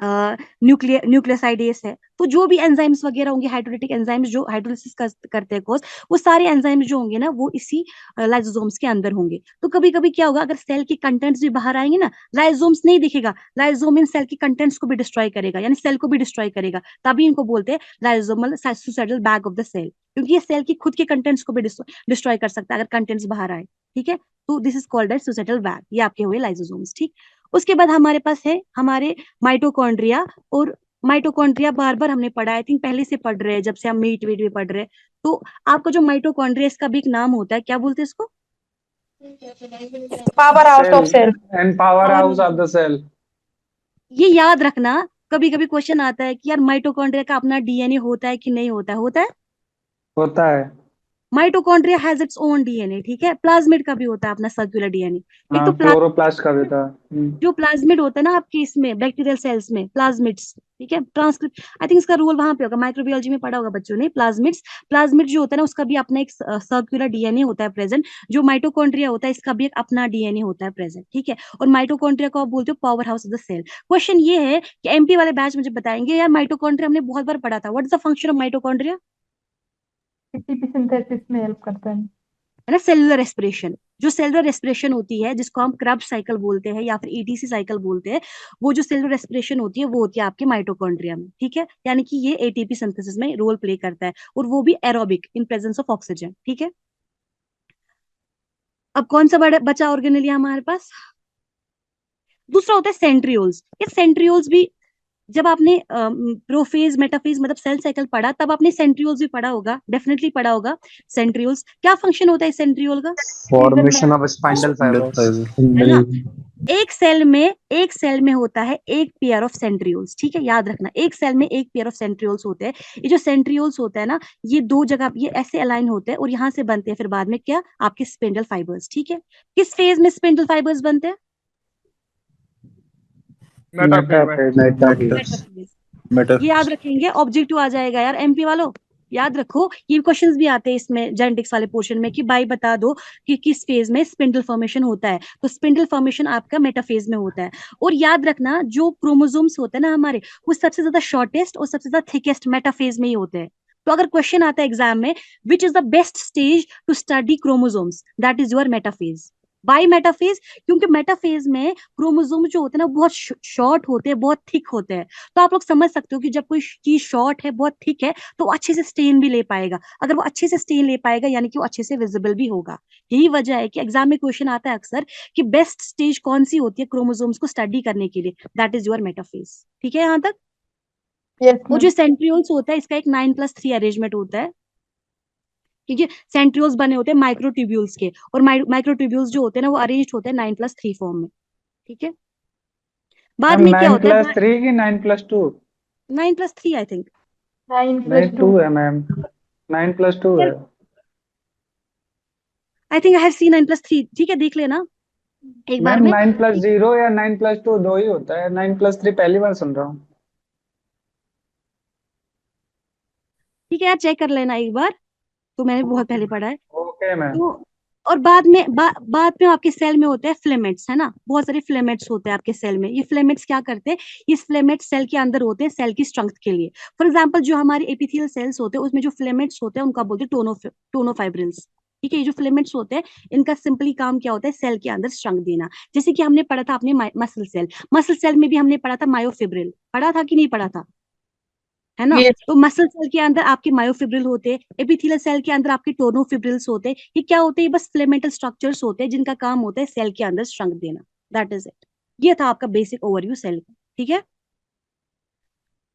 न्यूक्लियोसाइडेस है, तो जो भी एंजाइम्स वगैरह होंगे, हाइड्रोलिटिक एंजाइम्स जो हाइड्रोलिसिस करते हैं कोर्स, वो सारे एंजाइम्स जो होंगे ना वो इसी लाइसोसोम्स के अंदर होंगे। तो कभी कभी क्या होगा, अगर सेल के कंटेंट्स भी बाहर आएंगे ना, लाइसोसोम्स नहीं दिखेगा, लाइसोसोम इन सेल के कंटेंट्स को भी डिस्ट्रॉय करेगा, यानी सेल को भी डिस्ट्रॉय करेगा, तभी इनको बोलते हैं lysosomal suicidal bag of the cell, क्योंकि ये सेल की खुद के कंटेंट्स को भी डिस्ट्रॉय कर सकता है अगर कंटेंट्स बाहर आए। ठीक है, तो this is called as suicidal bag, ये आपके हुए लाइसोसोम्स। ठीक, उसके बाद हमारे पास है हमारे माइटोकॉन्ड्रिया। और माइटोकॉन्ड्रिया बार बार हमने पढ़ा, आई थिंक पहले से पढ़ रहे हैं, जब से हम मीट वीट भी पढ़ रहे हैं। तो आपका जो माइटोकॉन्ड्रिया, इसका भी एक नाम होता है, क्या बोलते हैं इसको? Power house of cell. And power house of the cell. ये याद रखना, कभी कभी क्वेश्चन आता है कि यार माइटोकॉन्ड्रिया का अपना डीएनए होता है कि नहीं होता है? होता है। होता है। Mitochondria has its own DNA. ठीक है, प्लाज्मिड का भी होता है अपना सर्कुलर डीएनए। एक हाँ, तो क्लोरोप्लास्ट का भी था। जो प्लाज्मिड होता है ना आपके इसमें बैक्टीरियल सेल्स में, प्लाज्मिड्स। ठीक है, ट्रांसक्रिप्ट, आई थिंक इसका रोल वहां पे होगा, माइक्रोबायोलॉजी में पढ़ा होगा बच्चों ने, प्लाज्मिड्स। प्लाज्मिड जो होता है ना, उसका भी अपना एक सर्कुलर डीएनए होता है प्रेजेंट। जो माइटोकॉन्ड्रिया होता है, इसका भी एक अपना डीएनए होता है प्रेजेंट। ठीक है, और माइटोकॉन्ड्रिया को आप बोलते हो power house of the cell. Question ये है कि एमपी वाले बैच मुझे बताएंगे, यार माइटोकॉन्ड्रिया हमने बहुत बार पढ़ा था, what is the function of mitochondria? ATP synthesis में हेल्प करता है। है ना, सेलुलर रेस्पिरेशन। जो सेलुलर रेस्पिरेशन होती है, जिसको हम क्रब साइकिल बोलते हैं या फिर ईटीसी साइकिल बोलते हैं, वो जो सेलुलर रेस्पिरेशन होती है वो होती है आपके माइटोकॉन्ड्रिया में। ठीक है, यानी कि ये एटीपी सिंथेसिस में रोल प्ले करता है, और वो भी aerobic, in presence of oxygen. ठीक है, अब कौन सा बचा ऑर्गेनेलिया हमारे पास? दूसरा होता है सेंट्रियोल्स। ये सेंट्रियोल्स भी, जब आपने प्रोफेज मेटाफेज मतलब सेल साइकिल पढ़ा, तब आपने सेंट्रियोल्स भी पढ़ा होगा, डेफिनेटली पढ़ा होगा। सेंट्रियोल्स, क्या फंक्शन होता है सेंट्रियोल का? Formation of spindle fibres. है ना, एक सेल में होता है एक पेयर ऑफ सेंट्रियोल्स। ठीक है, याद रखना, एक सेल में एक पेयर ऑफ सेंट्रियोल्स होते हैं। ये जो सेंट्रियोल्स होता है ना, ये दो जगह ये ऐसे अलाइन होते हैं, और यहाँ से बनते हैं फिर बाद में क्या, आपके स्पिंडल फाइबर्स। ठीक है, किस फेज में स्पिंडल फाइबर्स बनते हैं? मेटाफेज। ये याद रखेंगे, ऑब्जेक्टिव आ जाएगा यार एमपी वालों, याद रखो। ये क्वेश्चंस भी आते हैं इसमें जेनेटिक्स वाले पोर्शन में कि भाई बता दो कि किस फेज में स्पिंडल फॉर्मेशन होता है। तो स्पिंडल फॉर्मेशन आपका मेटाफेज में होता है। और याद रखना, जो क्रोमोसोम्स होते हैं ना हमारे, वो सबसे ज्यादा शॉर्टेस्ट और सबसे ज्यादा थिकेस्ट मेटाफेज में ही होते हैं। तो अगर क्वेश्चन आता है एग्जाम में, which is the best stage to study chromosomes, that is your metaphase. By metaphase, क्योंकि मेटाफेज में क्रोमोसोम जो होते हैं ना बहुत शॉर्ट होते हैं, बहुत थिक होते हैं। तो आप लोग समझ सकते हो कि जब कोई चीज शॉर्ट है, बहुत थिक है, तो वो अच्छे से स्टेन भी ले पाएगा। अगर वो अच्छे से स्टेन ले पाएगा, यानी कि वो अच्छे से विजिबल भी होगा। यही वजह है कि एग्जाम में क्वेश्चन आता है अक्सर कि बेस्ट स्टेज कौन सी होती है क्रोमोसोम्स को स्टडी करने के लिए, दैट इज योर मेटाफेज। ठीक है यहाँ तक? वो जो सेंट्रियोल्स होता है, इसका एक 9+3 अरेंजमेंट होता है, क्योंकि सेंट्रियोल्स बने होते हैं माइक्रोट्यूब्यूल्स के, और माइक्रोट्यूब्यूल्स जो होते हैं ना, वो अरेंज्ड होते हैं 9+3 फॉर्म में। ठीक है, बाद में क्या होता है? 9+3 की 9+2? 9+3 आई थिंक। 9+2 है मैम, 9+2 है। आई थिंक आई हैव सी 9+3। ठीक है, देख लेना एक बार मैम में। 9+0 या 9+2 दो ही होता है, 9+3 पहली बार सुन रहा हूँ। ठीक है यार, चेक कर लेना एक बार, तो मैंने बहुत पहले पढ़ा है। Okay ma'am. तो और बाद में आपके सेल में होते हैं फिलामेंट्स, है ना, बहुत सारे फिलामेंट्स होते हैं आपके सेल में। ये फिलामेंट्स क्या करते हैं? ये फिलामेंट्स सेल के अंदर होते हैं सेल की स्ट्रेंथ के लिए। फॉर एग्जांपल, जो हमारे एपिथेलियल सेल्स होते हैं, उसमें जो फिलामेंट्स होते हैं उनका बोलते हैं टोनोफाइब्रिल्स। ठीक है, ये जो फिलामेंट्स होते हैं, इनका सिंपली काम क्या होता है? सेल के अंदर स्ट्रेंथ देना। जैसे कि हमने पढ़ा था अपने मसल सेल में भी हमने पढ़ा था मायोफिब्रिल, पढ़ा था कि नहीं पढ़ा था? है ना, तो मसल सेल के अंदर आपके मायोफिब्रिल होते हैं, एपिथेलियल सेल के अंदर आपके टोनोफिब्रिल्स होते हैं। ये क्या होते हैं? बस फिलामेंटल स्ट्रक्चर्स होते हैं, जिनका काम होता है सेल के अंदर स्ट्रेंथ देना। That is it. ये था आपका बेसिक ओवरव्यू सेल का। ठीक है,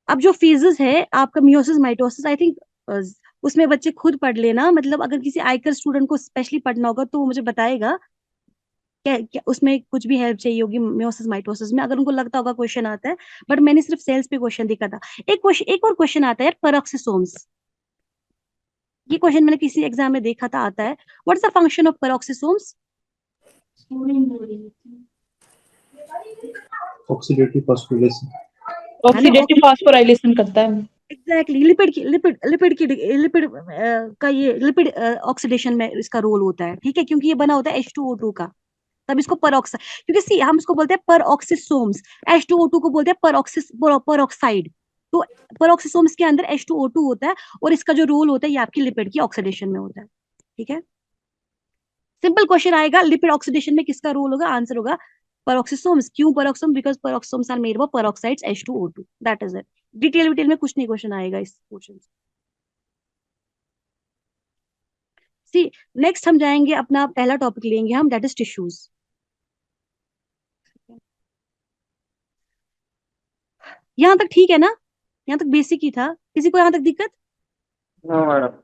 अब जो फेजेस है आपका, मियोसिस, माइटोसिस, आई थिंक उसमें बच्चे खुद पढ़ लेना। मतलब अगर किसी आईकर स्टूडेंट को स्पेशली पढ़ना होगा तो वो मुझे बताएगा क्या उसमें कुछ भी हेल्प चाहिए होगी मियोसिस माइटोसिस में, अगर उनको लगता होगा क्वेश्चन आता है। बट मैंने सिर्फ सेल्स पे क्वेश्चन देखा था। एक और क्वेश्चन आता है यार, पेरोक्सिसोम्स। ये क्वेश्चन मैंने किसी एग्जाम में देखा था, आता है, what is the function of peroxisomes? Oxidative phosphorylation. Oxidative phosphorylation करता है। एग्जैक्टली लिपिड का ये लिपिड ऑक्सीडेशन में इसका रोल होता है, ठीक है, क्योंकि ये बना होता है H2O2 का, तब इसको परऑक्साइड, क्योंकि सी हम इसको बोलते हैं परऑक्सिसोम्स, H2O2 को बोलते हैं परऑक्साइड। तो परऑक्सिसोम्स के अंदर H2O2 होता है और इसका जो रोल होता है ये आपकी लिपिड की ऑक्सीडेशन में होता है, ठीक है। सिंपल क्वेश्चन आएगा, लिपिड ऑक्सीडेशन में किसका रोल होगा, आंसर होगा peroxisomes। क्यों peroxisome? Because peroxisomes are made of peroxides H2O2, that is it. Detail में कुछ नहीं क्वेश्चन आएगा इस क्वेश्चन से। सी नेक्स्ट हम जाएंगे, अपना पहला टॉपिक लेंगे हम, दैट इज टिश्यूज। यहाँ तक ठीक है ना? यहाँ तक बेसिक ही था, किसी को यहाँ तक दिक्कत? No madam.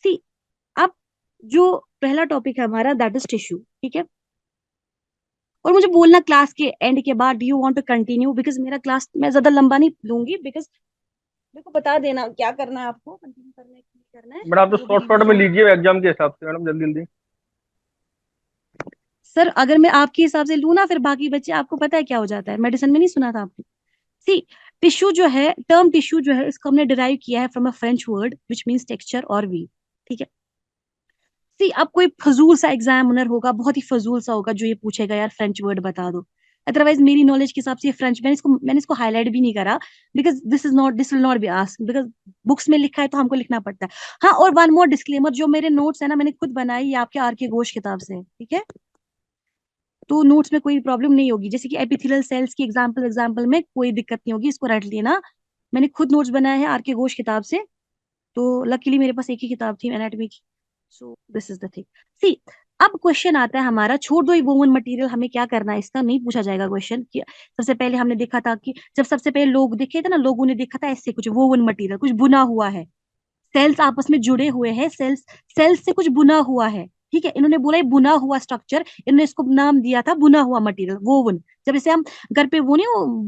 सी अब जो पहला टॉपिक है हमारा दैट इज टिश्यू, ठीक है। और मुझे बोलना क्लास के एंड के बाद, do you want to continue, because मेरा क्लास मैं ज्यादा लंबा नहीं लूंगी, बिकॉज मेरे को बता देना क्या करना है, आपको कंटिन्यू करना है कि नहीं करना है। बट आप तो वो भी शॉर्ट शॉर्ट में लीजिए लीजिए एग्जाम के हिसाब से मैडम, जल्दी जल्दी। सर, अगर मैं आपके हिसाब से लूँ ना, फिर बाकी बच्चे, आपको पता है क्या हो जाता है, मेडिसिन में नहीं सुना था आपने? सी टिश्यू जो है, टर्म टिश्यू जो है, इसको हमने डिराइव किया है from a French word which means texture और वी, ठीक है। सी अब कोई फजूल सा एग्जामिनर होगा, बहुत ही फजूल सा होगा, जो ये पूछेगा यार फ्रेंच वर्ड बता दो। अदरवाइज मेरी नॉलेज के हिसाब से ये फ्रेंच, मैंने इसको हाईलाइट भी नहीं करा, because this will not be asked, because books में लिखा है तो हमको लिखना पड़ता है। हाँ, और वन मोर डिस्क्लेमर, जो मेरे नोट्स है ना, मैंने खुद बनाई, ये आपके आर के घोष किताब से है, ठीक है। तो नोट्स में कोई प्रॉब्लम नहीं होगी, जैसे कि एपिथेलियल सेल्स की एग्जाम्पल में कोई दिक्कत नहीं होगी, इसको रट लेना। मैंने खुद नोट्स बनाए हैं आर के घोष किताब से, तो लकीली मेरे पास एक ही किताब थी एनाटॉमी की। So this is the thing. See अब क्वेश्चन आता है हमारा, छोड़ दो ये वोवन मटेरियल, हमें क्या करना है, इसका नहीं पूछा जाएगा क्वेश्चन कि सबसे पहले हमने देखा था कि जब सबसे पहले लोग देखे थे ना, लोगों ने देखा था ऐसे कुछ वोवन मटेरियल, कुछ बुना हुआ है, सेल्स आपस में जुड़े हुए हैं, सेल्स सेल्स से कुछ बुना हुआ है, ठीक है। इन्होंने बोला ये बुना हुआ स्ट्रक्चर, इन्होंने इसको नाम दिया था बुना हुआ मटेरियल, वोवन। जब इसे हम घर पे वो नहीं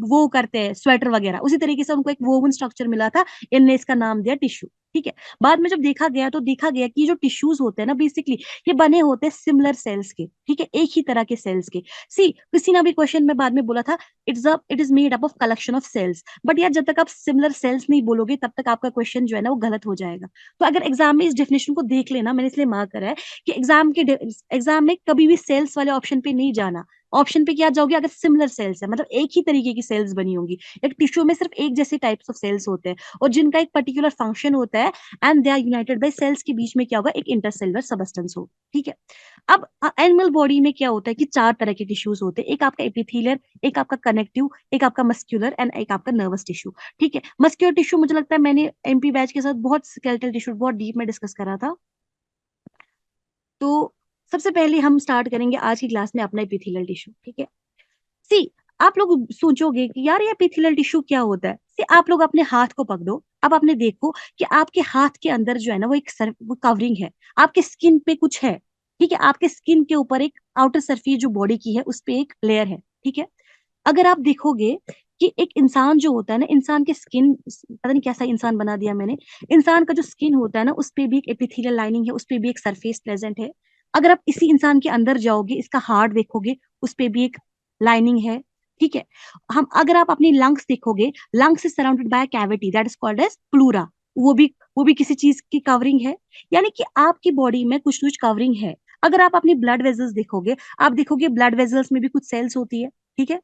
वो करते हैं स्वेटर वगैरह, उसी तरीके से उनको एक वोवन स्ट्रक्चर मिला था, इनने इसका नाम दिया टिश्यू, ठीक है। बाद में जब देखा गया तो देखा गया कि जो टिश्यूज होते हैं ना, बेसिकली ये बने होते हैं सिमिलर सेल्स के, ठीक है, एक ही तरह के सेल्स के। सी किसी ने भी क्वेश्चन में बाद में बोला था, it is made up of collection of cells, but यार जब तक आप सिमिलर सेल्स नहीं बोलोगे तब तक आपका क्वेश्चन जो है ना वो गलत हो जाएगा। तो अगर एग्जाम में इस डेफिनेशन को देख लेना, मैंने इसलिए मार्क करा है कि एग्जाम में कभी भी सेल्स वाले ऑप्शन पे नहीं जाना। ऑप्शन पे क्या जाओगे, अगर सिमिलर सेल्स है, मतलब एक ही तरीके की सेल्स बनी होंगी। एक टिश्यू में सिर्फ एक जैसे टाइप्स ऑफ सेल्स होते हैं और जिनका एक पर्टिकुलर फंक्शन होता है, and they are united by cells के बीच में क्या होगा, एक इंटरसेलुलर सबस्टेंस हो, ठीक है। अब एनिमल बॉडी में क्या होता है कि 4 तरह के टिश्यूज होते हैं, एक आपका एपिथेलियल, एक आपका कनेक्टिव, एक आपका मस्क्यूलर एंड एक आपका नर्वस टिश्यू, ठीक है। मस्क्यूलर टिश्यू मुझे लगता है मैंने एमपी बैच के साथ बहुत स्केलेटल टिश्यू बहुत डीप में डिस्कस करा था। तो सबसे पहले हम स्टार्ट करेंगे आज की क्लास में अपना एपिथेलियल टिश्यू, ठीक है। सी आप लोग सोचोगे कि यार ये एपिथेलियल टिश्यू क्या होता है। सी आप लोग अपने हाथ को पकड़ो, अब आपने देखो कि आपके हाथ के अंदर जो है ना वो एक वो कवरिंग है, आपके स्किन पे कुछ है, ठीक है। आपके स्किन के ऊपर एक आउटर सरफेस जो बॉडी की है उस पे एक लेयर है, ठीक है। अगर आप देखोगे कि एक इंसान जो होता है ना, इंसान के स्किन, पता नहीं कैसा इंसान बना दिया मैंने, इंसान का जो स्किन होता है ना उस पे भी एक एपिथेलियल लाइनिंग है, उस पे भी एक सरफेस प्रेजेंट है। अगर आप इसी इंसान के अंदर जाओगे, इसका हार्ट देखोगे, उस पे भी एक लाइनिंग है, ठीक है। हम अगर आप अपनी लंग्स देखोगे, lungs is surrounded by cavity that is called as pleura, वो भी किसी चीज की कवरिंग है, यानी कि आपकी बॉडी में कुछ कुछ कवरिंग है। अगर आप अपनी ब्लड वेजल्स देखोगे, आप देखोगे ब्लड वेजल्स में भी कुछ सेल्स होती है, ठीक है।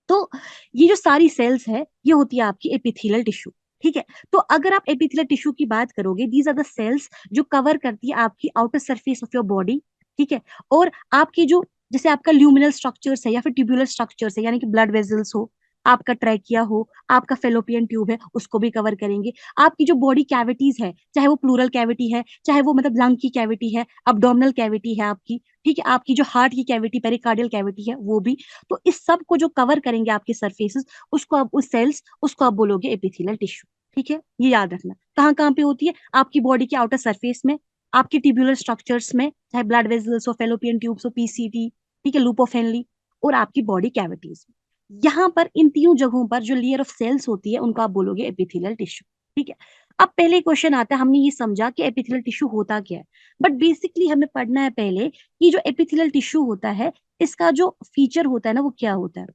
तो ये जो सारी सेल्स है ये होती है आपकी एपिथेलियल टिश्यू, ठीक है। तो अगर आप एपिथेलियल टिश्यू की बात करोगे, दीज आर द सेल्स जो कवर करती है आपकी outer surface of your body, ठीक है। और आपकी जो, जैसे आपका ल्यूमिनल स्ट्रक्चर्स है या फिर ट्यूबुलर स्ट्रक्चर्स है, यानी कि ब्लड वेजल्स हो, आपका ट्रैकिया हो, आपका फेलोपियन ट्यूब है, उसको भी कवर करेंगे। आपकी जो बॉडी कैविटीज है, चाहे वो प्लूरल कैविटी है, चाहे वो मतलब लंग की कैविटी है, अब्डोमिनल कैविटी है आपकी, ठीक है, आपकी जो हार्ट की कैविटी, पेरिकार्डियल कैविटी है वो भी, तो इस सब को जो कवर करेंगे आपके सरफेसेस, उसको आप, उस सेल्स, उसको आप बोलोगे एपिथेलियल टिश्यू, ठीक है। ये याद रखना कहाँ कहाँ पे होती है, आपकी बॉडी के आउटर सरफेस में, आपके ट्यूबुलर स्ट्रक्चर्स में, चाहे ब्लड वेसल्स हो, फेलोपियन ट्यूब्स हो, पीसीटी, ठीक है, लूप ऑफ हेनली, और आपकी बॉडी कैविटीज में। यहाँ पर इन तीनों जगहों पर जो लेयर ऑफ सेल्स होती है उनको आप बोलोगे एपिथेलियल टिश्यू, ठीक है। अब पहले क्वेश्चन आता है, हमने ये समझा कि एपिथेलियल टिश्यू होता क्या है, बट बेसिकली हमें पढ़ना है पहले कि जो एपिथेलियल टिश्यू होता है इसका जो फीचर होता है ना वो क्या होता है,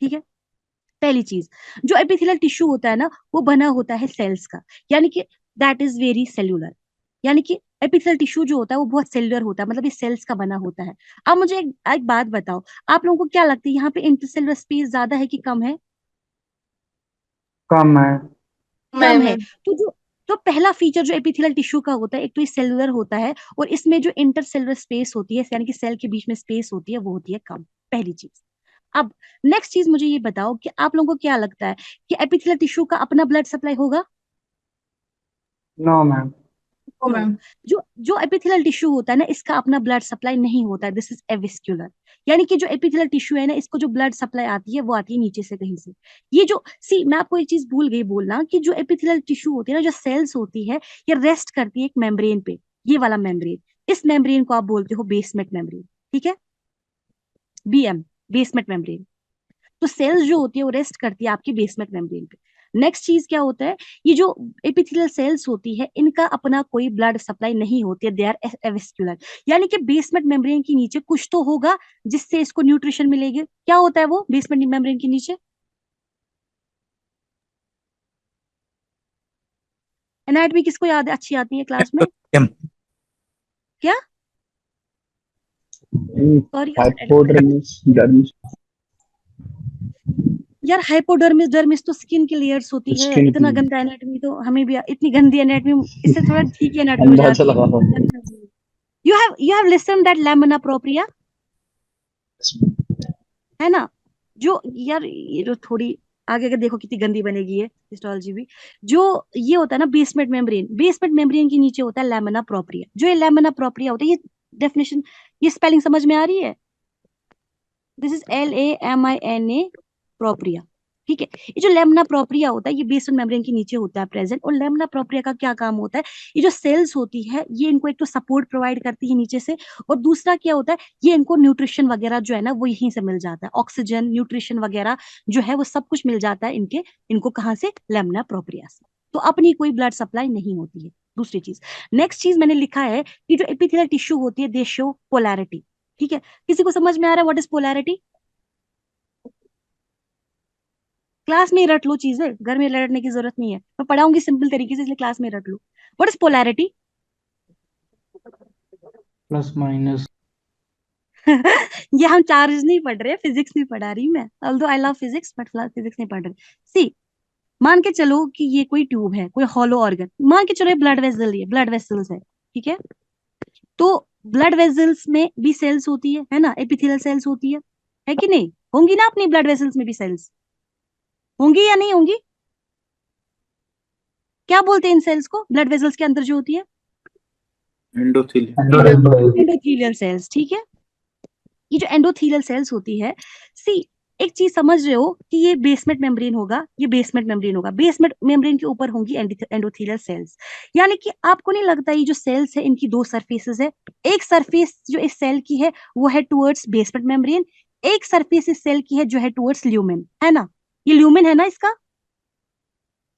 ठीक है। पहली चीज। जो एपिथेलियल टिश्यू होता है ना वो बना होता है सेल्स का, यानी कि दैट इज वेरी सेल्यूलर, यानी कि एपिथेलियल टिश्यू जो होता है वो बहुत सेल्यूलर होता है, मतलब ये सेल्स का बना होता है। अब मुझे एक बात बताओ, आप लोगों को क्या लगता है यहाँ पे इंटरसेलुलर स्पेस ज्यादा है कि कम है? कम है। कम है। मैम तो जो पहला फीचर जो एपिथेलियल टिश्यू का होता है, एक तो ये सेलुलर होता है और इसमें जो इंटरसेलुलर स्पेस होती है यानी कि सेल के बीच में स्पेस होती है वो होती है कम, पहली चीज। अब नेक्स्ट चीज मुझे ये बताओ कि आप लोगों को क्या लगता है कि एपिथेलियल टिश्यू का अपना ब्लड सप्लाई होगा? No ma'am. Oh no. Ma'am जो एपिथेलियल टिश्यू होता है ना इसका अपना ब्लड सप्लाई नहीं होता है, दिस इज एविस्क्यूलर। यानी कि जो एपिथेलियल टिश्यू है ना इसको जो ब्लड सप्लाई आती है वो आती है नीचे से कहीं से। ये जो सी मैं आपको एक चीज भूल गई बोलना कि जो एपिथेलियल टिश्यू होती है ना, जो सेल्स होती है, ये रेस्ट करती है एक मेम्ब्रेन पे, ये वाला मेम्ब्रेन। इस मेम्ब्रेन को आप बोलते हो बेसमेंट मेम्ब्रेन, ठीक है, बीएम, बेसमेंट मेम्ब्रेन। तो सेल्स जो होती है वो रेस्ट करती है आपकी बेसमेंट मेम्ब्रेन पे। नेक्स्ट चीज क्या होता है, ये जो एपिथेलियल सेल्स होती है इनका अपना कोई ब्लड सप्लाई नहीं होती है, दे आर एविस्क्यूलर। यानी कि बेसमेंट मेम्ब्रेन के नीचे कुछ तो होगा जिससे इसको न्यूट्रिशन मिलेगी। क्या होता है वो बेसमेंट मेम्ब्रेन के नीचे? एनाटॉमी किसको याद है, अच्छी आती है क्लास में? क्या? सॉरी Hypodermis, dermis, यार, हाइपोडर्मिस डर्मिस तो स्किन की लेयर्स होती है। skin इतना की गंदा एनाटॉमी तो हमें भी, इतनी गंदी एनाटॉमी इससे थोड़ा ठीक है एनाटॉमी हो अंदाजा जाती है। लगा लो। You have listened that lamina propria, है ना? जो यार ये जो थोड़ी आगे अगर देखो कितनी गंदी बनेगी ये हिस्टोलॉजी भी। जो ये होता है ना बेसमेंट मेम्ब्रेन, बेसमेंट मेम्ब्रेन के नीचे होता है लैमिना प्रोप्रिया। जो ये लैमिना प्रोप्रिया होता है, ये डेफिनेशन, ये स्पेलिंग समझ में आ रही है? दिस इज LAMINA प्रोप्रिया, ठीक है। ये जो लेमना प्रोप्रिया होता है ये बेसमेंट मेम्ब्रेन के नीचे होता है प्रेजेंट। और लेमना प्रोप्रिया का क्या काम होता है, ये जो सेल्स होती है ये इनको एक तो सपोर्ट प्रोवाइड करती है नीचे से, और दूसरा क्या होता है, ये इनको न्यूट्रिशन वगैरह जो है ना वो यहीं से मिल जाता है, ऑक्सीजन न्यूट्रिशन वगैरह जो है वो सब कुछ मिल जाता है इनको कहाँ से, लेमना प्रोप्रिया से। तो अपनी कोई ब्लड सप्लाई नहीं होती है। दूसरी चीज, नेक्स्ट चीज मैंने लिखा है कि जो एपिथेलियल टिश्यू होती है दे शो पोलैरिटी, ठीक है। किसी को समझ में आ रहा है व्हाट इज पोलैरिटी? क्लास में ही रट लो चीजें, घर में रटने की जरूरत नहीं है, मैं पढ़ाऊंगी सिंपल तरीके से, इसलिए क्लास में रट लो। What is polarity? Plus minus. ये हम चार्ज नहीं पढ़ रहे, फिजिक्स नहीं पढ़ा रही मैं, although I love physics but फिलहाल फिजिक्स नहीं पढ़ रही। सी, मान के चलो कि ये कोई ट्यूब है, कोई हॉलो ऑर्गन, मान के चलो ये ब्लड वेसल, ये ब्लड वेसल्स है, ठीक है। तो ब्लड वेसल्स में भी सेल्स होती है ना, एपिथेलियल सेल्स होती है कि नहीं? होंगी ना अपनी ब्लड वेसल्स में भी सेल्स, होंगी या नहीं होंगी? क्या बोलते हैं इन सेल्स को ब्लड वेसल्स के अंदर जो होती है? एंडोथेलियम। एंडोथेलियल सेल्स, ठीक है। ये जो एंडोथेलियल सेल्स होती है, सी, एक चीज समझ रहे हो कि ये बेसमेंट मेम्ब्रेन होगा, ये बेसमेंट मेम्ब्रेन होगा, बेसमेंट मेम्ब्रेन के ऊपर होंगी एंडोथेलियल सेल्स। यानी कि आपको नहीं लगता ये जो सेल्स है इनकी दो सरफेसेस है? एक सरफेस जो इस सेल की है वो है टुवर्ड्स बेसमेंट मेम्ब्रेन, एक सरफेस इस सेल की है जो है टुवर्ड्स ल्यूमेन, है ना? ये ल्यूमेन है ना इसका।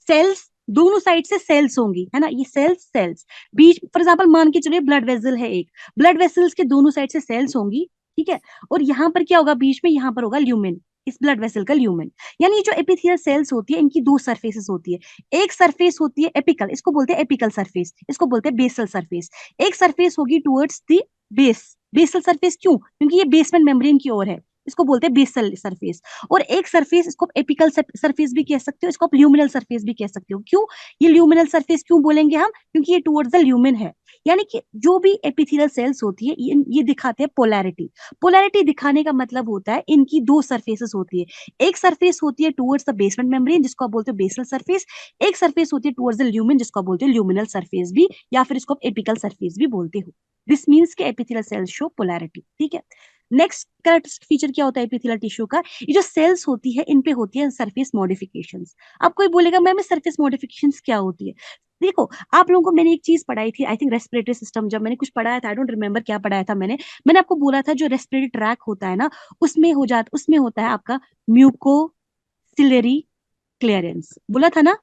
सेल्स दोनों साइड से सेल्स होंगी, है ना, ये सेल्स सेल्स बीच, फॉर एग्जाम्पल मान के चलिए ब्लड वेसल है एक, ब्लड वेसल्स के दोनों साइड से सेल्स होंगी, ठीक है। और यहाँ पर क्या होगा, बीच में यहाँ पर होगा ल्यूमेन, इस ब्लड वेसल का ल्यूमेन। यानी जो एपिथेलियल सेल्स होती है इनकी दो सरफेसेस होती है। एक सरफेस होती है एपिकल, इसको बोलते हैं एपिकल सरफेस, इसको बोलते हैं बेसल सरफेस। एक सरफेस होगी towards the base, basal surface क्यों, क्योंकि ये बेसमेंट मेम्ब्रेन की ओर है, इसको बोलते हैं बेसल सरफेस। और एक सरफेस, इसको एपिकल सरफेस भी कह सकते हो, इसको आप ल्यूमिनल सरफेस भी कह सकते हो। क्यों ये ल्यूमिनल सरफेस क्यों बोलेंगे हम, क्योंकि ये टुवर्ड्स द ल्यूमिन है। यानी कि जो भी एपिथेलियल सेल्स होती है ये दिखाते हैं पोलैरिटी। पोलैरिटी दिखाने का मतलब होता है इनकी दो सरफेसेस होती है, एक सरफेस होती है टुवर्ड्स द बेसमेंट मेम्ब्रेन जिसको आप बोलते हो बेसल सरफेस, एक सरफेस होती है टुवर्ड्स द ल्यूमिन जिसको आप बोलते हो ल्यूमिनल सरफेस भी, या फिर इसको आप एपिकल सरफेस भी बोलते हो। दिस मीन्स के एपिथेलियल सेल्स शो पोलैरिटी, ठीक है। नेक्स्ट कैरेक्टरिस्टिक फीचर क्या होता है एपिथेलियल टिश्यू का, ये जो सेल्स होती है इन पे होती है सरफेस मॉडिफिकेशंस। अब कोई बोलेगा मैम सरफेस मॉडिफिकेशंस क्या होती है? देखो, आप लोगों को मैंने एक चीज पढ़ाई थी, आई थिंक रेस्पिरेटरी सिस्टम, जब मैंने कुछ पढ़ाया था, आई डोंट रिमेम्बर क्या पढ़ाया था मैंने आपको बोला था जो रेस्पिरेटरी ट्रैक होता है ना उसमें होता है आपका म्यूकोसिलरी क्लियरेंस, बोला था ना?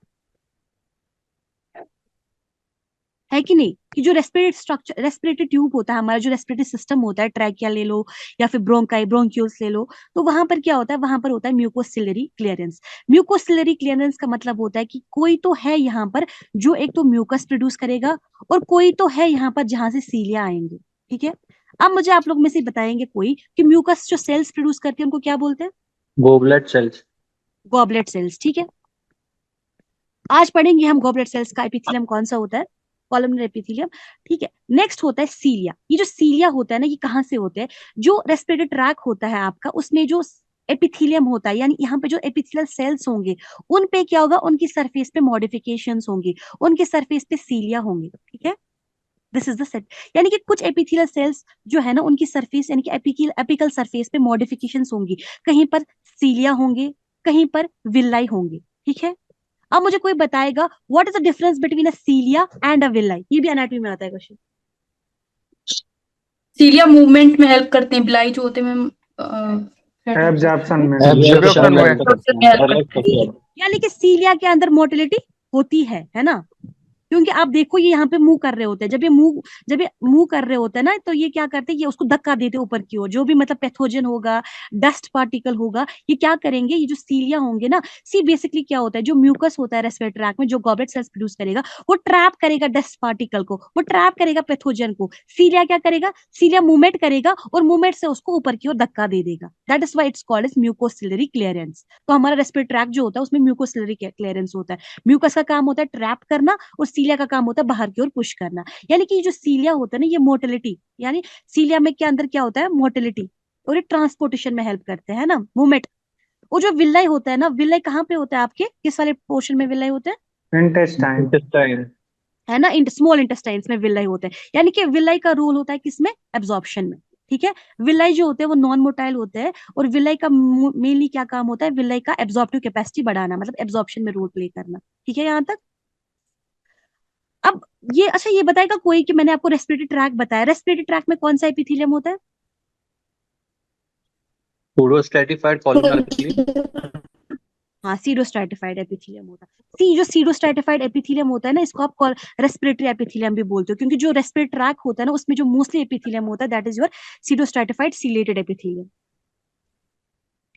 है कि नहीं, कि जो रेस्पिरेटरी स्ट्रक्चर, रेस्पिरेटरी ट्यूब होता है हमारा, जो रेस्पिरेटरी सिस्टम होता है, ट्रैकिया ले लो या फिर ब्रोंकाई, ब्रोंक्यूल्स ले लो, तो वहां पर क्या होता है, वहां पर होता है म्यूकोसिलरी क्लियरेंस। म्यूकोसिलरी क्लियरेंस का मतलब होता है कि कोई तो है यहाँ पर जो एक तो म्यूकस प्रोड्यूस करेगा, और कोई तो है यहाँ पर जहां से सीलिया आएंगे। ठीक है, अब मुझे आप लोग में से बताएंगे कोई कि म्यूकस जो सेल्स प्रोड्यूस करते हैं उनको क्या बोलते हैं? Goblet cells. Goblet cells. ठीक है, आज पढ़ेंगे हम गॉबलेट सेल्स का एपिथेलियम कौन सा होता है, कॉलमनर एपिथेलियम। ठीक है, नेक्स्ट होता है सीलिया। ये जो सीलिया होता है ना, ये कहाँ से होते हैं? जो रेस्पिरेटरी ट्रैक होता है आपका, उसमें जो एपिथेलियम होता है, यानी यहाँ पे जो एपिथेलियल सेल्स होंगे, उन पे क्या होगा, उनकी सरफेस पे मॉडिफिकेशंस होंगी, उनके सरफेस पे सीलिया होंगे। ठीक है, दिस इज द सेट। यानी कि कुछ एपिथेलियल सेल्स जो है ना, उनकी सरफेस यानी कि एपिकल सरफेस पे मॉडिफिकेशंस होंगी, कहीं पर सीलिया होंगे, कहीं पर विलाई होंगे। ठीक है, अब मुझे कोई बताएगा what is the difference between a cilia and a villi? ये भी एनाटॉमी में आता है क्वेश्चन। सीलिया मूवमेंट में हेल्प करते हैं, बिलाई जो होते हैं मैम एब्जॉर्प्शन में। एब्जॉर्प्शन में। यानी कि सीलिया के अंदर मोटिलिटी होती है ना, क्योंकि आप देखो ये यहाँ पे मूव कर रहे होते हैं, जब ये मूव कर रहे होते हैं ना, तो ये क्या करते हैं, ये उसको धक्का देते हैं ऊपर की ओर, जो भी मतलब पैथोजन होगा, डस्ट पार्टिकल होगा, ये क्या करेंगे, ये जो सीलिया होंगे ना, सी बेसिकली क्या होता है, जो म्यूकस होता है रेस्पिरेटरी ट्रैक में, जो गॉबलेट सेल्स प्रोड्यूस करेगा, वो ट्रैप करेगा डस्ट पार्टिकल को, वो ट्रैप करेगा पैथोजन को। सीलिया क्या करेगा, सीलिया मूवमेंट करेगा और मूवमेंट से उसको ऊपर की ओर धक्का दे देगा। That is why it's called as mucociliary clearance. तो हमारा रेस्पिरेटरी ट्रैक जो होता है उसमें म्यूकोसिलरी क्लियरेंस होता है। म्यूकस का काम होता है ट्रैप करना, और सीलिया का काम होता है बाहर की ओर पुश करना। यानी कि जो सीलिया होता है ना, ये मोटिलिटी, यानी सीलिया में के अंदर क्या होता है, मोटिलिटी, और ये ट्रांसपोर्टेशन में हेल्प करते हैं ना, मूवमेंट। वो जो विलाई होता है ना, विलाई कहाँ पे होता है आपके, किस वाले पोर्शन में विलाई होता है? इंटेस्टाइन। है ना, स्मॉल इंटेस्टाइन्स में विलाई होते हैं। यानी कि विलाई का रोल होता है किसमें, एब्जॉर्प्शन में। ठीक है, विलाई जो होते हैं वो नॉन मोटाइल होते हैं, और विलाई का मेनली क्या काम होता है, विलाई का एब्जॉर्प्टिव कैपेसिटी बढ़ाना, मतलब एब्जॉर्प्शन में रोल प्ले करना। ठीक है यहाँ तक। अब ये अच्छा, ये बताएगा कोई कि मैंने आपको रेस्पिरेटरी ट्रैक बताया, रेस्पिरेटरी ट्रैक में कौन सा एपिथेलियम होता है? Pseudostratified columnar epithelium। हाँ, सीडोस्ट्रैटिफाइड एपिथेलियम होता है। सी जो सीडोस्ट्रैटिफाइड एपिथेलियम होता है ना, इसको आप कॉल रेस्पिरेटरी एपिथेलियम भी बोलते हो, क्योंकि जो रेस्पिरेटरी ट्रैक होता है ना, उसमें जो मोस्टली एपिथेलियम होता है, that is your pseudostratified ciliated epithelium.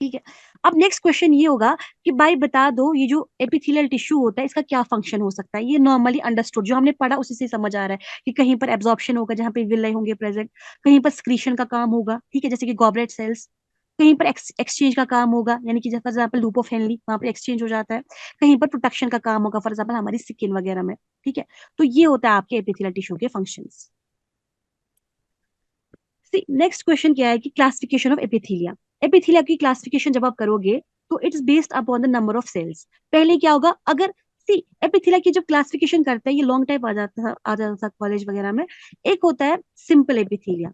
ठीक है, अब नेक्स्ट क्वेश्चन ये होगा कि भाई बता दो, ये जो एपिथेलियल टिश्यू होता है इसका क्या फंक्शन हो सकता है? ये नॉर्मली अंडरस्टूड, जो हमने पढ़ा उसी से समझ आ रहा है कि कहीं पर एब्जॉर्प्शन होगा जहाँ पे विलाई होंगे प्रेजेंट, कहीं पर स्क्रीशन का काम होगा, ठीक है, जैसे कि गॉबलेट सेल्स, कहीं पर एक्सचेंज का काम होगा, यानी कि for example loop of Henley, वहां पर एक्सचेंज हो जाता है, कहीं पर प्रोटेक्शन का काम होगा, फॉर एग्जाम्पल हमारी स्किन वगैरह में। ठीक है, तो ये होता है आपके एपिथेलियल टिश्यू के फंक्शंस। नेक्स्ट क्वेश्चन क्या है कि क्लासिफिकेशन ऑफ एपिथेलिया। एपिथेलिया की क्लासिफिकेशन जब आप करोगे तो it's based upon the number of cells. पहले क्या होगा, अगर सी एपिथेलिया की जब क्लासिफिकेशन करते हैं, ये लॉन्ग टाइप आ जाता था कॉलेज वगैरह में। एक होता है सिंपल एपिथेलिया,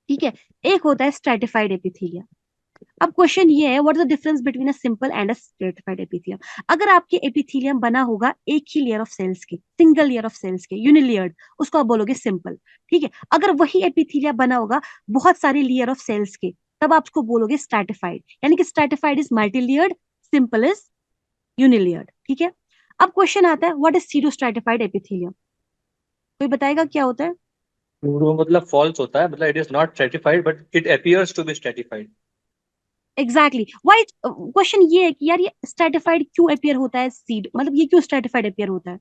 ठीक है, एक होता है स्ट्रेटिफाइड एपिथेलिया। अब क्वेश्चन ये है, what is the difference between a simple and a stratified epithelium? अगर आपके एपिथेलियम बना होगा एक ही लेयर ऑफ सेल्स के, सिंगल लेयर ऑफ सेल्स के, यूनिलेयर्ड, उसको आप बोलोगे सिंपल। ठीक है, अगर वही एपिथेलिया बना होगा बहुत सारे लेयर ऑफ सेल्स के, तब आप उसको बोलोगे स्ट्रेटिफाइड। यानी कि stratified is multi layered, simple is unilayered. ठीक है, अब क्वेश्चन आता है, what is pseudo stratified epithelium? कोई बताएगा क्या होता है? वो मतलब फॉल्स होता है, मतलब it is not stratified but it appears to be stratified. Exactly why, question ये है कि यार ये स्ट्रेटिफाइड क्यों अपियर होता है, सीड मतलब ये क्यों स्ट्रेटिफाइड अपियर होता है?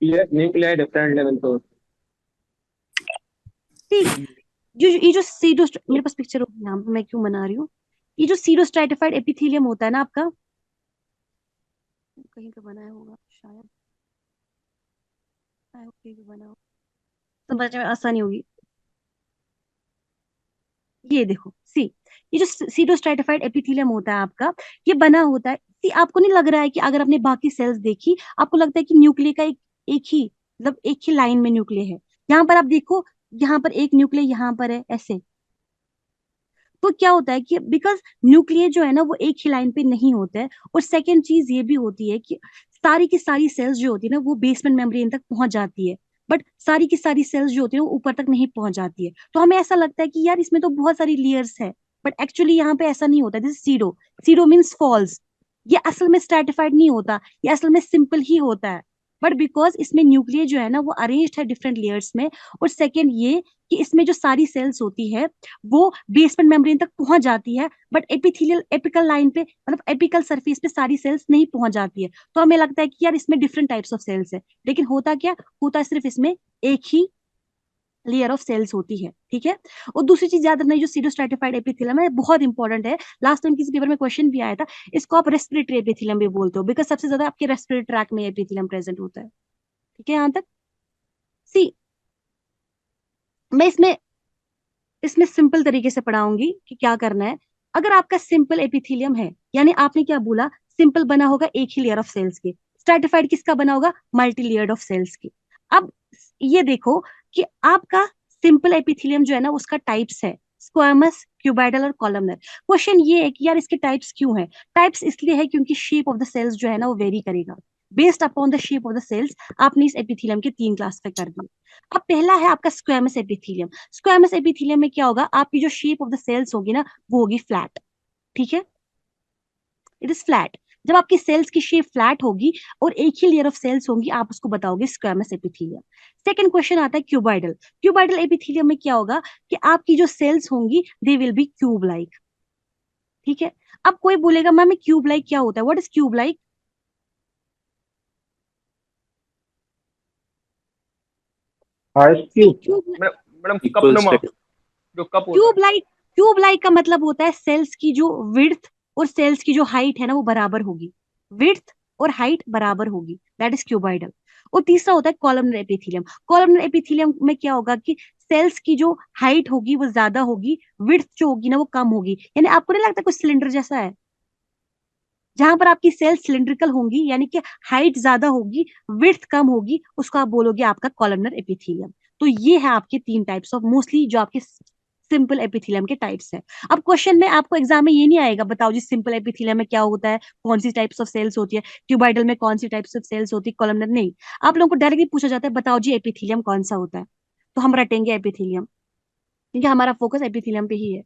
ये न्यूक्लियाई डिफरेंट लेवल पे होता ठीक, ये जो सीडो, मेरे पास पिक्चर होगी यहाँ पे, मैं क्यों बना रही हूँ, ये जो सीडो स्ट्रेटिफाइड एपिथेलियम होता है ना आपका, कहीं पे बनाया होगा शायद, कहीं पे बना हो, समझने में आसानी होगी। ये देखो सी, ये जो सीडो स्ट्रेटिफाइड एपिथेलियम होता है आपका, ये बना होता है, सी आपको नहीं लग रहा है कि अगर आपने बाकी सेल्स देखी, आपको लगता है कि न्यूक्लिय का एक ही मतलब एक ही लाइन में न्यूक्लिय है? यहाँ पर आप देखो, यहाँ पर एक न्यूक्लिय यहाँ पर है ऐसे। तो क्या होता है कि बिकॉज न्यूक्लिय जो है ना वो एक ही लाइन पे नहीं होता है, और सेकेंड चीज ये भी होती है कि सारी की सारी सेल्स जो होती है ना वो बेसमेंट मेम्ब्रेन तक पहुंच जाती है, बट सारी की सारी सेल्स जो होती है वो ऊपर तक नहीं पहुंच जाती है। तो हमें ऐसा लगता है कि यार इसमें तो बहुत सारी लेयर्स है, बट एक्चुअली यहाँ पे ऐसा नहीं होता। This pseudo, pseudo means false, ये असल में स्ट्रेटिफाइड नहीं होता, ये असल में सिंपल ही होता है। बट बिकॉज इसमें न्यूक्लियस जो है ना वो अरेंज्ड है डिफरेंट लेयर्स में, और सेकेंड ये कि इसमें जो सारी सेल्स होती है वो बेसमेंट मेम्ब्रेन तक पहुंच जाती है, बट एपिथेलियल एपिकल लाइन पे मतलब एपिकल सरफेस पे सारी सेल्स नहीं पहुंच जाती है। तो हमें लगता है कि यार इसमें डिफरेंट टाइप्स ऑफ सेल्स है, लेकिन होता क्या, होता सिर्फ इसमें एक ही लेयर ऑफ सेल्स होती है, ठीक है। और दूसरी चीज याद रखना, जो सीडोस्ट्रेटिफाइड एपिथेलियम है बहुत इंपॉर्टेंट है, लास्ट टाइम किसी पेपर में क्वेश्चन भी आया था, इसको आप रेस्पिरेटरी एपिथेलियम भी बोलते हो, बिकॉज सबसे ज्यादा आपके रेस्पिरेटरी ट्रैक में एपिथेलियम प्रेजेंट होता है, ठीक है। यहाँ तक सी मैं इसमें इसमें सिंपल तरीके से पढ़ाऊंगी कि क्या करना है। अगर आपका सिंपल एपिथेलियम है, यानी आपने क्या बोला, सिंपल बना होगा एक ही लेयर ऑफ सेल्स के, स्ट्रैटिफाइड किसका बना होगा, मल्टी लेयर्ड ऑफ सेल्स की। अब ये देखो कि आपका सिंपल एपिथेलियम जो है ना उसका टाइप्स है स्क्वामस, क्यूबाइडल और कॉलमनर। क्वेश्चन ये है कि यार इसके टाइप्स क्यों है, टाइप्स इसलिए है क्योंकि शेप ऑफ द सेल्स जो है ना वो वेरी करेगा based upon the shape of the cells. आपने इस एपिथेलियम के 3 क्लासिफाई कर दिए। अब पहला है आपका स्क्वामस एपिथेलियम। स्क्वामस एपिथेलियम में क्या होगा, आपकी जो शेप ऑफ द सेल्स होगी ना वो होगी फ्लैट, ठीक है, इट इज फ्लैट। जब आपकी सेल्स की शेप फ्लैट होगी और एक ही लेयर ऑफ सेल्स होंगी, आप उसको बताओगे स्क्वामस एपिथेलियम। सेकंड क्वेश्चन आता है क्यूबाइडल। क्यूबाइडल एपिथेलियम में क्या होगा कि आपकी जो सेल्स होंगी they will be cube like, ठीक है। अब कोई बोलेगा मैम क्यूब लाइक क्या होता है, what is cube like? Cube cube madam cup Equal नुमा, step. जो कप होता क्यूब लाइक क्यूब लाइक का मतलब होता है सेल्स की जो विड्थ और सेल्स की जो हाइट है ना वो बराबर होगी, विड्थ और हाइट बराबर होगी, दैट इज क्यूबाइडल। और तीसरा होता है कॉलमनर एपिथेलियम। कॉलमनर एपिथेलियम में क्या होगा कि सेल्स की जो हाइट होगी वो ज्यादा होगी, विड्थ जो होगी ना वो कम होगी। यानी आपको नहीं लगता कुछ सिलेंडर जैसा है, जहां पर आपकी सेल सिलिंड्रिकल होंगी यानी कि हाइट ज्यादा होगी, विड्थ कम होगी, उसको आप बोलोगे आपका कॉलमनर एपिथेलियम। तो ये है आपके 3 टाइप्स ऑफ मोस्टली जो आपके सिंपल एपिथेलियम के टाइप्स है। अब क्वेश्चन में आपको एग्जाम में ये नहीं आएगा बताओ जी सिंपल एपिथेलियम में क्या होता है, कौन सी टाइप्स ऑफ सेल्स होती है, क्यूबाइडल में कौन सी टाइप्स ऑफ सेल्स होती है, कॉलमनर नहीं। आप लोगों को डायरेक्टली पूछा जाता है बताओ जी एपिथेलियम कौन सा होता है, तो हम रटेंगे एपिथेलियम, क्योंकि हमारा फोकस एपिथेलियम पे ही है।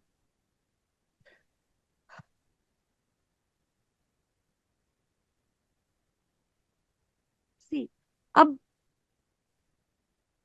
सी अब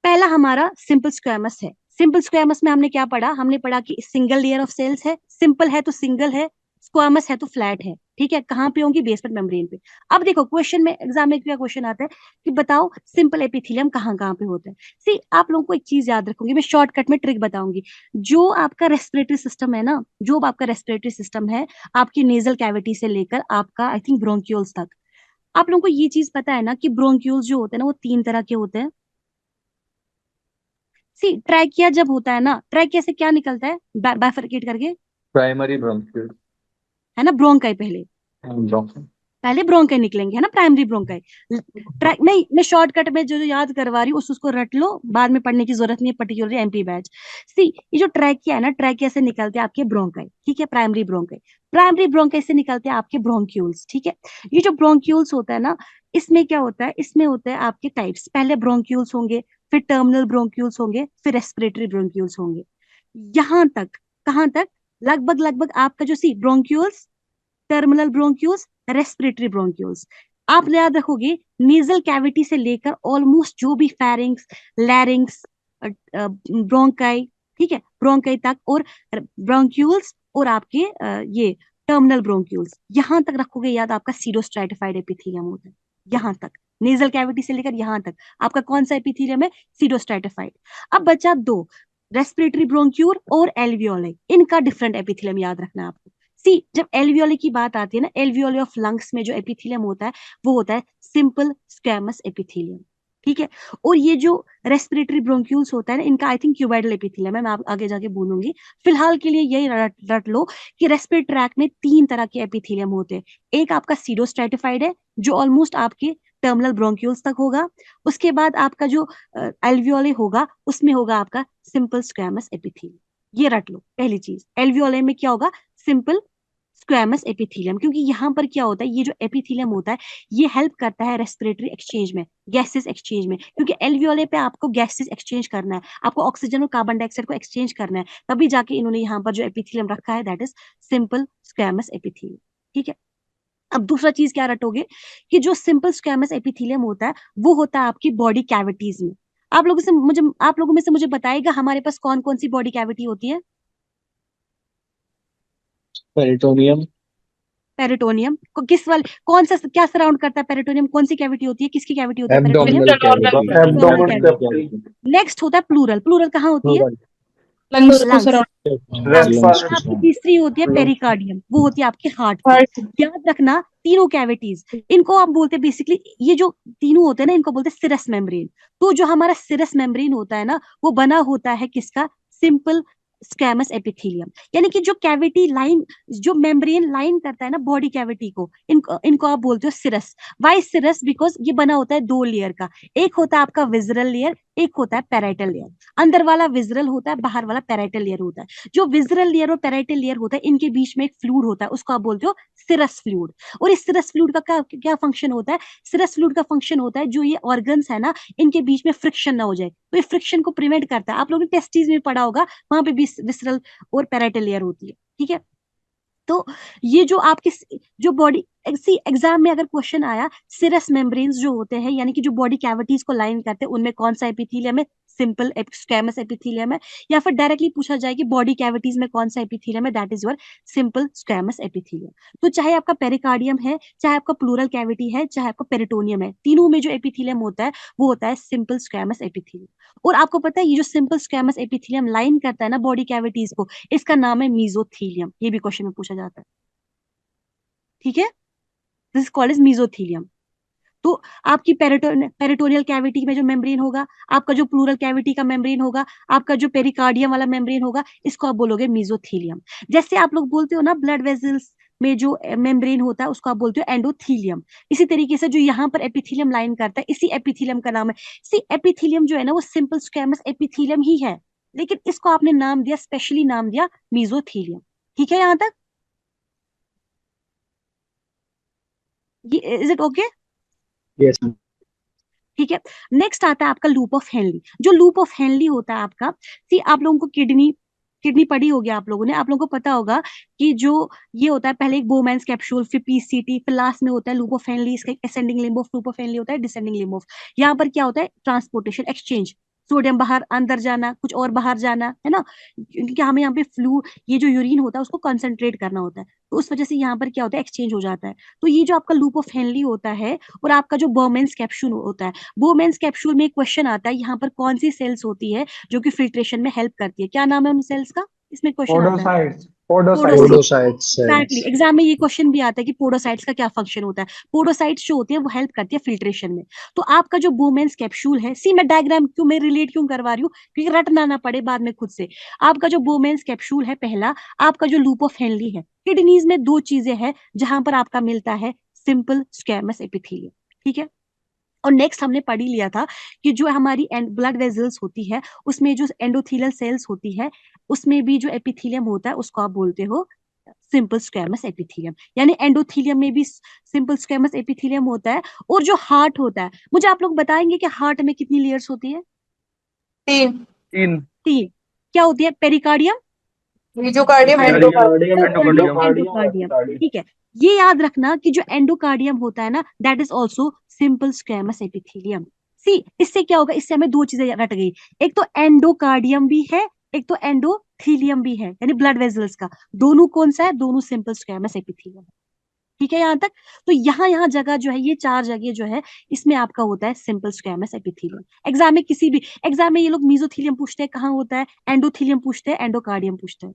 पहला हमारा सिंपल स्क्वेमस है। सिंपल स्क्वेमस में हमने क्या पढ़ा, हमने पढ़ा कि सिंगल लेयर ऑफ सेल्स है, सिंपल है तो सिंगल है, स्क्वेमस है तो फ्लैट है, ठीक है। कहाँ पे होंगी, बेसमेंट मेम्ब्रेन पे। अब देखो क्वेश्चन में एग्जाम में क्या क्वेश्चन आता है कि बताओ सिंपल एपिथेलियम कहाँ कहाँ पे होता है। सी आप लोगों को एक चीज याद रखूंगी, मैं शॉर्टकट में ट्रिक बताऊंगी। जो आपका रेस्पिरेटरी सिस्टम है ना, जो आपका रेस्पिरेटरी सिस्टम है, आपकी नेजल कैविटी से लेकर आपका आई थिंक ब्रोंक्यूल्स तक, आप लोगों को ये चीज पता है ना कि ब्रोंक्यूल्स जो होते हैं ना वो 3 तरह के होते हैं। सी ट्रैकिया जब होता है ना, ट्रैकिया से क्या निकलता है बाइफरकेट करके, Primary bronchial. है ना, ब्रोंकाई पहले, Bronchial. पहले ब्रोंकाई निकलेंगे, है ना, प्राइमरी ब्रोंकाई। ट्रैक नहीं, मैं शॉर्टकट में जो जो याद करवा रही हूँ उसको रट लो, बाद में पढ़ने की जरूरत नहीं है, पर्टिकुलरली एमपी बैच। सी ये जो ट्रैकिया है ना, ट्रैकिया से निकलते हैं आपके ब्रोंकाई, ठीक है, प्राइमरी ब्रोंकाई। प्राइमरी ब्रोंकाई से निकलते हैं आपके ब्रोंक्यूल्स, ठीक है। ये जो ब्रोंक्यूल्स होता है ना, इसमें क्या होता है, इसमें होता है आपके टाइप्स, पहले ब्रोंक्यूल्स होंगे, फिर टर्मिनल ब्रोंक्यूल्स होंगे, फिर रेस्पिरेटरी ब्रोंक्यूल्स होंगे। यहाँ तक, कहाँ तक, लगभग लगभग आपका जो see bronchioles, terminal bronchioles, respiratory bronchioles. आप याद रखोगे नेजल कैविटी से लेकर ऑलमोस्ट जो भी फेरिंग्स, लैरिंग्स, ब्रोंकाई, ठीक है, ब्रोंकाई तक, और ब्रोंक्यूल्स और आपके ये टर्मिनल ब्रोंक्यूल्स, यहां तक रखोगे याद, आपका सीडोस्ट्रैटिफाइड एपिथेलियम होता है। यहां तक नेजल कैविटी से लेकर यहां तक आपका कौन सा एपिथेलियम है, सीडोस्ट्रैटिफाइड। अब बचा 2, रेस्पिरेटरी ब्रोंक्यूल और एल्वियोलाई, इनका डिफरेंट एपिथेलियम याद रखना है आपको। सी जब एल्वियोली की बात आती है ना, एल्वियोली ऑफ लंग्स में जो एपिथेलियम होता है वो होता है सिंपल स्क्वैमस एपिथेलियम, ठीक है। और ये जो रेस्पिरेटरी ब्रोंक्यूल्स होता है ना, इनका आई थिंक क्यूबाइडल एपिथेलियम है, मैं आगे जाके बोलूंगी। फिलहाल के लिए यही रट लो कि रेस्पिरेटरी ट्रैक में 3 तरह के एपिथेलियम होते हैं। एक आपका सीडोस्ट्रैटिफाइड है जो ऑलमोस्ट आपके टर्मिनल ब्रोंक्यूल्स तक होगा। उसके बाद आपका जो एल्वियोली होगा उसमें होगा आपका सिंपल स्क्वैमस एपिथेलियम। ये रट लो पहली चीज, एल्वियोली में क्या होगा, सिंपल स्क्वैमस एपिथेलियम। क्योंकि यहाँ पर क्या होता है, ये जो एपिथेलियम होता है ये हेल्प करता है रेस्पिरेटरी एक्सचेंज में, गैसेस एक्सचेंज में, क्योंकि एल्वियोले पे आपको गैसेस एक्सचेंज करना है, आपको ऑक्सीजन और कार्बन डाइऑक्साइड को एक्सचेंज करना है, तभी जाके इन्होंने यहाँ पर जो एपिथेलियम रखा है that is simple squamous epithelium, ठीक है। अब दूसरा चीज क्या रटोगे कि जो सिंपल स्क्वैमस एपिथेलियम होता है वो होता है आपकी बॉडी कैविटीज में। आप लोगों में से मुझे बताएगा हमारे पास कौन कौन सी बॉडी कैविटी होती है? पेरिटोनियम, पेरिटोनियम को किस वाले कौन सा क्या सराउंड करता है? पेरिटोनियम कौन सी कैविटी होती है? किसकी कैविटी होती है पेरिटोनियम? एब्डोमिनल कैविटी, नेक्स्ट होता है प्लूरल। प्लूरल कहाँ होती है? लंग्स को लंग्स। सराउंड रेस्पिरेशन, और आपकी तीसरी होती है पेरिकार्डियम, वो होती है आपके हार्ट। हार्ट। याद रखना तीनों कैविटीज, इनको आप बोलते हैं बेसिकली, ये जो तीनों होते हैं ना इनको बोलते हैं सिरस मेम्ब्रेन। तो जो हमारा सिरस मेम्ब्रेन होता है ना वो बना होता है किसका? Simple squamous epithelium. यानी कि जो कैविटी लाइन, जो मेम्ब्रेन लाइन करता है ना बॉडी कैविटी को, इनको आप बोलते हो सिरस। Y Sirsa? बिकॉज ये बना होता है दो लेयर का, एक होता है आपका विजरल लेयर, एक होता है पैराइटल लेयर। अंदर वाला विजरल होता है, बाहर वाला पैराइटल लेयर होता है। जो विजरल लेयर और पैराइटल लेयर होता है इनके बीच में एक फ्लूइड होता है, उसको आप बोलते हो सिरस फ्लूइड। और इस सिरस फ्लूइड का क्या क्या फंक्शन होता है? सिरस फ्लूइड का फंक्शन होता है जो ये ऑर्गन्स है ना इनके बीच में फ्रिक्शन ना हो जाए, तो ये फ्रिक्शन को प्रिवेंट करता है। आप लोगों ने टेस्टिस में पढ़ा होगा, वहां पे भी विसरल और पैराइटल लेयर होती है, ठीक है। तो ये जो आपके जो बॉडी एग्जाम में अगर क्वेश्चन आया सिरस मेम्ब्रेन्स जो होते हैं यानी कि जो बॉडी कैविटीज को लाइन करते हैं उनमें कौन सा एपिथेलियम है? सिंपल स्क्वैमस एपिथेलियम है। या फिर डायरेक्टली पूछा जाए कि बॉडी कैविटीज में कौन सा एपिथेलियम है, that is your simple squamous epithelium. तो चाहे आपका पेरिकार्डियम है, चाहे आपका प्लूरल कैविटी है, चाहे आपका पेरिटोनियम है, तीनों में जो एपिथेलियम होता है वो होता है सिंपल स्क्वैमस एपिथेलियम। और आपको पता है ये जो सिंपल स्क्वैमस एपिथेलियम लाइन करता है ना बॉडी कैविटीज को, इसका नाम है मीजोथीलियम। ये भी क्वेश्चन में पूछा जाता है, ठीक है। This called is mesothelium. तो आपकी पेरिटोनियल कैविटी में जो मेम्ब्रेन होगा, आपका जो प्लूरल कैविटी का मेम्ब्रेन होगा, आपका जो पेरिकार्डियम वाला मेम्ब्रेन होगा, इसको आप बोलोगे मीजोथीलियम। जैसे आप लोग बोलते हो ना ब्लड वेसल्स में जो मेम्ब्रेन होता है उसको आप बोलते हो एंडोथीलियम। इसी तरीके से जो यहाँ पर एपिथेलियम लाइन करता है इसी एपिथेलियम का नाम है। सी एपिथेलियम जो है ना वो सिंपल स्क्वैमस एपिथेलियम ही है, लेकिन इसको आपने नाम दिया, स्पेशली नाम दिया मीजोथीलियम। ठीक है यहाँ तक? ये इज इट ओके? यस ठीक है। नेक्स्ट आता है आपका लूप ऑफ हेनली। जो लूप ऑफ हेनली होता है आपका, सी आप लोगों को किडनी किडनी पढ़ी होगी आप लोगों ने, आप लोगों को पता होगा कि जो ये होता है पहले एक बोमेंस कैप्सूल, फिर पीसीटी, फिर लास्ट में होता है लूप ऑफ हेनली। इसका ascending limb of loop of Henley होता है, डिसेंडिंग लिम्ब ऑफ। यहाँ पर क्या होता है? ट्रांसपोर्टेशन, एक्सचेंज, सोडियम बाहर अंदर जाना, कुछ और बाहर जाना, है ना। क्योंकि हमें यहाँ पे फ्लू, ये जो यूरिन होता है उसको कंसंट्रेट करना होता है, तो उस वजह से यहाँ पर क्या होता है? एक्सचेंज हो जाता है। तो ये जो आपका लूप ऑफ हेनली होता है और आपका जो बोमेंस कैप्सूल होता है, बोमेंस कैप्सूल में एक क्वेश्चन आता है यहाँ पर कौन सी सेल्स होती है जो कि फिल्ट्रेशन में हेल्प करती है? क्या नाम है उन सेल्स का? इसमें क्वेश्चन आता है पोडोसाइट्स पोडोसाइट्स। एग्जैक्टली, एग्जाम में ये क्वेश्चन भी आता है कि पोडोसाइट्स का क्या फंक्शन होता है। पोडोसाइट्स जो होती है वो हेल्प करती है फिल्ट्रेशन में। तो आपका जो बोमेंस कैप्सूल है, सी मैं डायग्राम क्यों मैं रिलेट क्यों करवा रही हूँ, क्योंकि रटना ना पड़े बाद में खुद से। आपका जो बोमेंस कैप्सूल है पहला, आपका जो लूप ऑफ हेनली है, किडनीज में दो चीजें हैं जहां पर आपका मिलता है सिंपल स्क्वैमस एपिथेलियम, ठीक है। और नेक्स्ट हमने पढ़ ही लिया था कि जो हमारी ब्लड वेजल्स होती है उसमें जो एंडोथेलियल सेल्स होती है उसमें भी जो एपिथेलियम होता है उसको आप बोलते हो सिंपल स्क्वैमस एपिथेलियम। यानी एंडोथेलियम में भी सिंपल स्क्वैमस एपिथेलियम होता है। और जो हार्ट होता है, मुझे आप लोग बताएंगे कि हार्ट में कितनी लेयर्स होती है? 3 तीन। तीन। क्या होती है? Pericardium, मीजोकार्डियम endocardium. एंडोकार्डियम, ठीक है। ये याद रखना कि जो एंडोकार्डियम होता है ना that is also simple squamous epithelium. See इससे क्या होगा? इससे हमें दो चीजें रट गई, एक तो एंडोकार्डियम भी है, एक तो एंडोथीलियम भी है, यानी ब्लड वेजल्स का। दोनों कौन सा है? दोनों सिंपल स्क्वैमस एपिथेलियम, ठीक है यहाँ तक। तो यहाँ यहाँ जगह जो है, ये चार जगह जो है इसमें आपका होता है सिंपल स्क्वैमस एपिथेलियम। एग्जाम में किसी भी एग्जाम में ये लोग मीजोथीलियम पूछते हैं, कहाँ होता है? एंडोथीलियम पूछते हैं, एंडोकार्डियम पूछते हैं।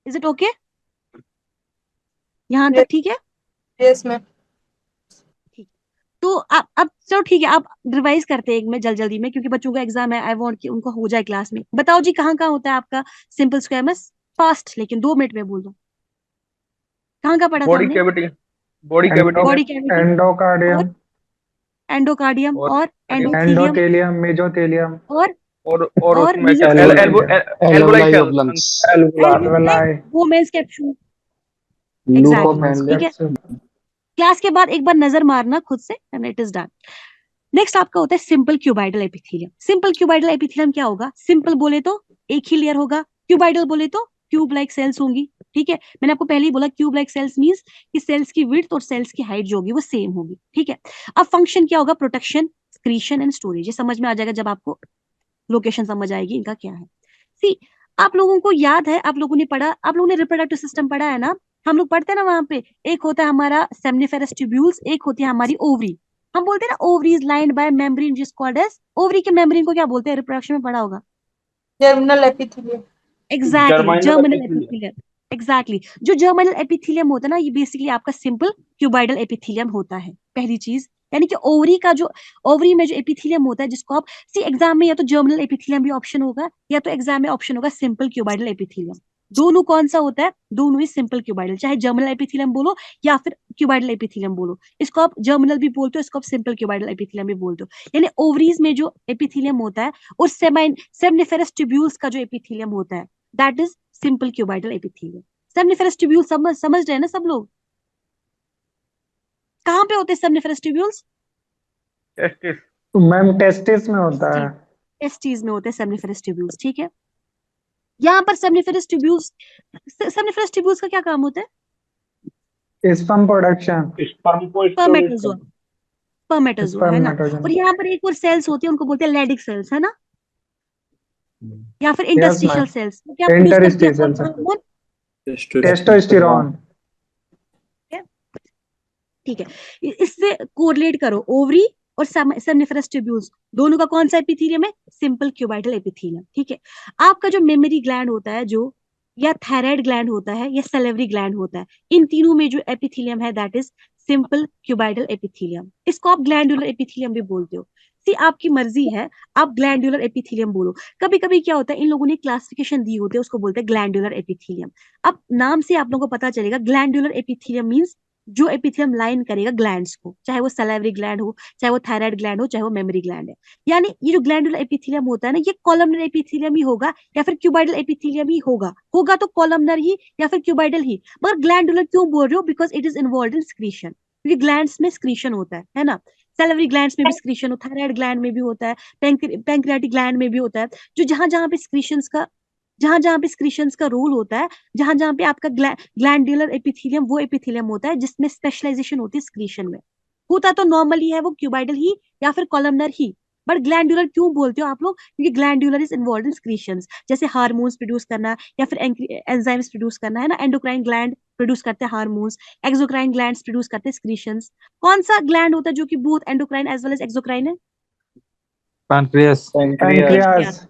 Is it okay? यहाँ तक ठीक है? Yes ma'am. ठीक। तो अब चलो ठीक है, आप रिवाइज करते हैं एक में जल्दी में, क्योंकि बच्चों का एग्जाम है, आई वांट कि उनको हो जाए क्लास में। बताओ जी कहाँ कहाँ होता है आपका सिंपल स्क्वैमस? फास्ट, लेकिन 2 मिनट में बोल दो। कहाँ कहाँ पढ़ा था बॉडी हमने? Cavity, body cavity body cavity, endocardium, endocardium, और और एंडोथीलियम, एंडोथेलियम, मेजोथेलियम, और और उसमें क्या mesothelium, alveoli alveoli of cell, lungs, alveoli, Bowman's capsule. Loop of exactly, ठीक है। हेनली। क्लास के बाद एक बार नजर मारना खुद से, and it is done. Next आपका होता है simple cuboidal epithelium. Simple cuboidal epithelium क्या होगा? सिंपल बोले तो एक ही लेयर होगा, क्यूबाइडल बोले तो क्यूब लाइक सेल्स होंगी, ठीक है। मैंने आपको पहले ही बोला क्यूब लाइक सेल्स मींस कि सेल्स की विड्थ और सेल्स की हाइट जो होगी वो सेम होगी, ठीक है। अब फंक्शन क्या होगा, प्रोटेक्शन, एक्सक्रीशन एंड स्टोरेज। ये समझ में आ जाएगा जब आपको लोकेशन समझ आएगी इनका क्या है। सी, आप लोगों को याद है, आप लोगों ने पढ़ा, आप लोगों ने रिप्रोडक्टिव सिस्टम पढ़ा है ना, हम लोग पढ़ते हैं ना वहां पे, एक होता है हमारा सेमनिफेरस ट्यूब्यूल्स, एक होती है हमारी ओवरी। हम बोलते हैं ना ovary is lined by membrane जिस कॉल्ड एज, ओवरी के मेम्ब्रेन को क्या बोलते हैं, रिप्रोडक्शन में पढ़ा होगा। Germinal epithelium. Exactly, Germinal germinal epithelium. Epithelium. Exactly, जो जर्मिनल एपिथेलियम होता है ना, ये बेसिकली आपका सिंपल क्यूबाइडल एपिथेलियम होता है, पहली चीज। यानी कि ओवरी का जो, ओवरी में जो एपिथेलियम होता है जिसको आप सी एग्जाम में या तो जर्मिनल एपिथेलियम भी ऑप्शन होगा या तो एग्जाम में ऑप्शन होगा सिंपल क्यूबाइडल एपिथेलियम। दोनों कौन सा होता है, दोनों ही सिंपल क्यूबाइडल, चाहे जर्मिनल एपिथेलियम बोलो या फिर क्यूबाइडल एपिथेलियम बोलो, इसको आप जर्मिनल भी बोलते हो, इसको आप सिंपल क्यूबाइडल एपिथेलियम भी बोलते हो। यानी ओवरीज में जो एपिथेलियम होता है और सेमनिफेरस ट्यूब्यूल्स का जो एपिथेलियम होता है that is simple cuboidal epithelium. सेमनिफेरस tubule समझ रहे हैं ना सब लोग, कहाँ पे होते हैं सेमनिफेरस ट्यूब्यूल्स? Testis. मैम टेस्टिस में होता है। टेस्टिस में होते हैं सेमनिफेरस ट्यूब्यूल्स, ठीक है। यहाँ पर सेमनिफेरस ट्यूब्यूल्स का क्या काम होता है? स्पर्म प्रोडक्शन, Sperm को storage स्पर्मेटोजोआ, करना. स्पर्मेटोजोआ है ना। स्पर्मेटोजन। और यहाँ पर एक और सेल्स होती है, उनको बोलते हैं लैडिक सेल्स, है ना, या फिर यस इंटरस्टिशियल मैम, सेल्स। क्या प्रोड्यूस करती है इंटरस्टिशियल सेल, हार्मोन, टेस्टोस्टेरोन। ठीक है। इससे कोरिलेट करो ओवरी और सेमनिफेरस ट्यूब्यूल्स, दोनों का कौन सा एपिथेलियम है, सिंपल क्यूबाइडल एपिथेलियम, ठीक है। आपका जो मेमोरी ग्लैंड होता है, जो या थायराइड ग्लैंड होता है या सलेवरी ग्लैंड होता है, इन तीनों में जो एपिथेलियम है that is simple cuboidal epithelium. इसको आप ग्लैंडुलर एपिथेलियम भी बोलते हो। सी, आपकी मर्जी है, आप ग्लैंडुलर एपिथेलियम बोलो। कभी कभी क्या होता है, इन लोगों ने क्लासिफिकेशन दी होती है, उसको बोलते हैं ग्लैंडुलर एपिथेलियम। अब नाम से आप लोगों को पता चलेगा, ग्लैंडुलर एपिथेलियम मींस जो एपिथेलियम लाइन करेगा ग्लैंड्स को, चाहे वो सलाइवरी ग्लैंड हो, चाहे वो थायराइड ग्लैंड हो, चाहे वो मेमोरी ग्लैंड है। यानी ये जो ग्लैंडुलर एपिथेलियम होता है ना, ये कॉलमनर एपिथेलियम ही होगा या फिर क्यूबाइडल एपिथेलियम ही होगा, होगा तो कॉलमनर ही या फिर क्यूबाइडल ही। मगर ग्लैंडुलर क्यों बोल रहे हो, because it is involve in secretion, क्योंकि ग्लैंड्स में स्क्रीशन होता है ना। सैलवरी ग्लैंड्स में भी स्क्रीशन हो, थायराइड ग्लैंड में भी होता है, पैंक्रियाटिक ग्लैंड में भी होता है। जो जहां जहां पे स्क्रीशंस का, जहां जहां पे स्क्रीशंस का रोल होता है, जहां जहां पे आपका ग्लैंडुलर एपिथेलियम वो एपिथेलियम होता है जिसमें स्पेशलाइजेशन होती है स्क्रीशन में। होता तो नॉर्मली है वो क्यूबाइडल ही या फिर कॉलमनर ही, बट ग्लैंडुलर क्यों बोलते हो आप लोग, क्योंकि ग्लैंडुलर इज इन्वॉल्व इन स्क्रीशंस, जैसे हार्मोन्स प्रोड्यूस करना या फिर एंजाइम्स प्रोड्यूस करना, है ना। एंडोक्राइन ग्लैंड प्रोड्यूस करते हैं हार्मोन्स, एक्सोक्राइन ग्लैंड्स प्रोड्यूस करते हैं स्क्रीशंस। कौन सा ग्लैंड होता है जो कि both endocrine as well as exocrine है? Pancreas, Pancreas. पैंक्रियास।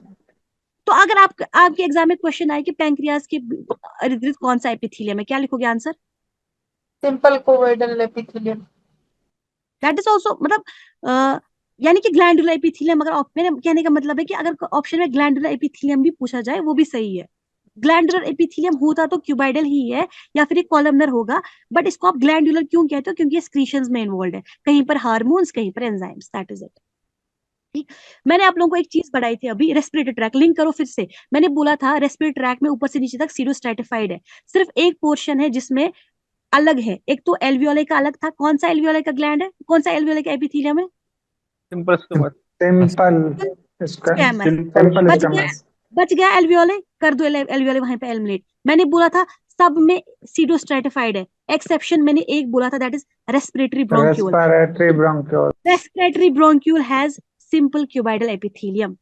तो अगर आपके एग्जाम में क्वेश्चन आए कि पैंक्रियास के इर्द गिर्द कौन सा एपिथेलियम है, क्या लिखोगे answer? Simple cuboidal epithelium. That is also, मतलब यानी कि ग्लैंडुलर एपिथेलियम, अगर मेरे कहने का मतलब है कि अगर ऑप्शन में ग्लैंडुलर एपिथेलियम भी पूछा जाए वो भी सही है। ग्लैंडुलर एपिथेलियम होता तो क्यूबाइडल ही है या फिर एक कॉलमनर होगा, बट इसको आप ग्लैंडुलर क्यों कहते हो, क्योंकि ये स्क्रीशंस में इन्वॉल्व है, कहीं पर हार्मोन्स, कहीं पर एंजाइम्स, दैट इज इट, ठीक। मैंने आप लोगों को एक चीज पढ़ाई थी अभी, रेस्पिरेटरी ट्रैक, लिंक करो फिर से। मैंने बोला था रेस्पिरेटरी ट्रैक में ऊपर से नीचे तक सीडो स्ट्रैटिफाइड है, सिर्फ एक पोर्शन है जिसमें अलग है, एक तो एल्वियोलाई का अलग था। कौन सा एल्वियोलाई का ग्लैंड है, कौन सा एल्वियोलाई का एपिथेलियम है? Simple stomach. Simple squamous. Simple बच गया, स्टमक। बच गया एल्वियोलाई, कर दो एल्वियोलाई वहां पे एलिमिनेट। मैंने बोला था सब में सीडो स्ट्रैटिफाइड है, एक्सेप्शन मैंने एक बोला था that is respiratory bronchiole. Respiratory bronchiole. Respiratory bronchiole has simple cuboidal epithelium.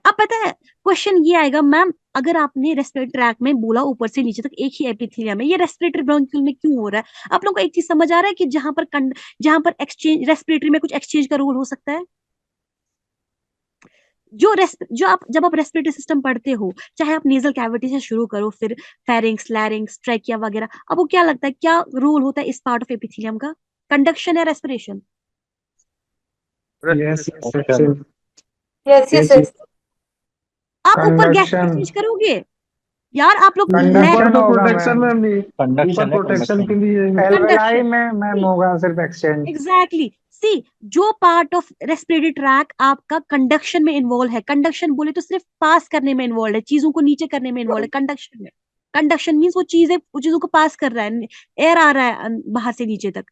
अब पता है क्वेश्चन ये आएगा, मैम अगर आपने रेस्पिरेटरी ट्रैक में बोला ऊपर से नीचे तक एक ही एपिथेलियम है, ये रेस्पिरेटरी ब्रोंक्यूल में क्यों हो रहा है? आप लोगों को एक चीज समझ आ रहा है कि जहां पर एक्सचेंज, रेस्पिरेटरी में कुछ एक्सचेंज का रोल हो सकता है। जो आप जब आप रेस्पिरेटरी सिस्टम पढ़ते हो, चाहे आप नेजल कैविटी से शुरू करो, फिर फेरिंग्स, लैरिंग्स, ट्रैकिया वगैरह, अब वो क्या लगता है, क्या रोल होता है इस पार्ट ऑफ एपिथेलियम का, कंडक्शन या respiration? Yes Respiration. Yes yes yes. आप ऊपर गैस कंडक्शन। एक्सचेंज करोगे यार, आप लोग कंडक्शन होगा प्रोटेक्शन मैम। में नहीं, कंडक्शन ऊपर है, प्रोटेक्शन के कंडक्शन। लिए एल्वेलाई में मैम होगा सिर्फ एक्सचेंज। एग्जैक्टली, सी जो पार्ट ऑफ रेस्पिरेटरी ट्रैक आपका कंडक्शन में इन्वॉल्व है, कंडक्शन बोले तो सिर्फ पास करने में इन्वॉल्व है, चीजों को नीचे करने में इन्वॉल्व है कंडक्शन में। कंडक्शन मीन्स वो चीजों को पास कर रहा है, एयर आ रहा है बाहर से नीचे तक,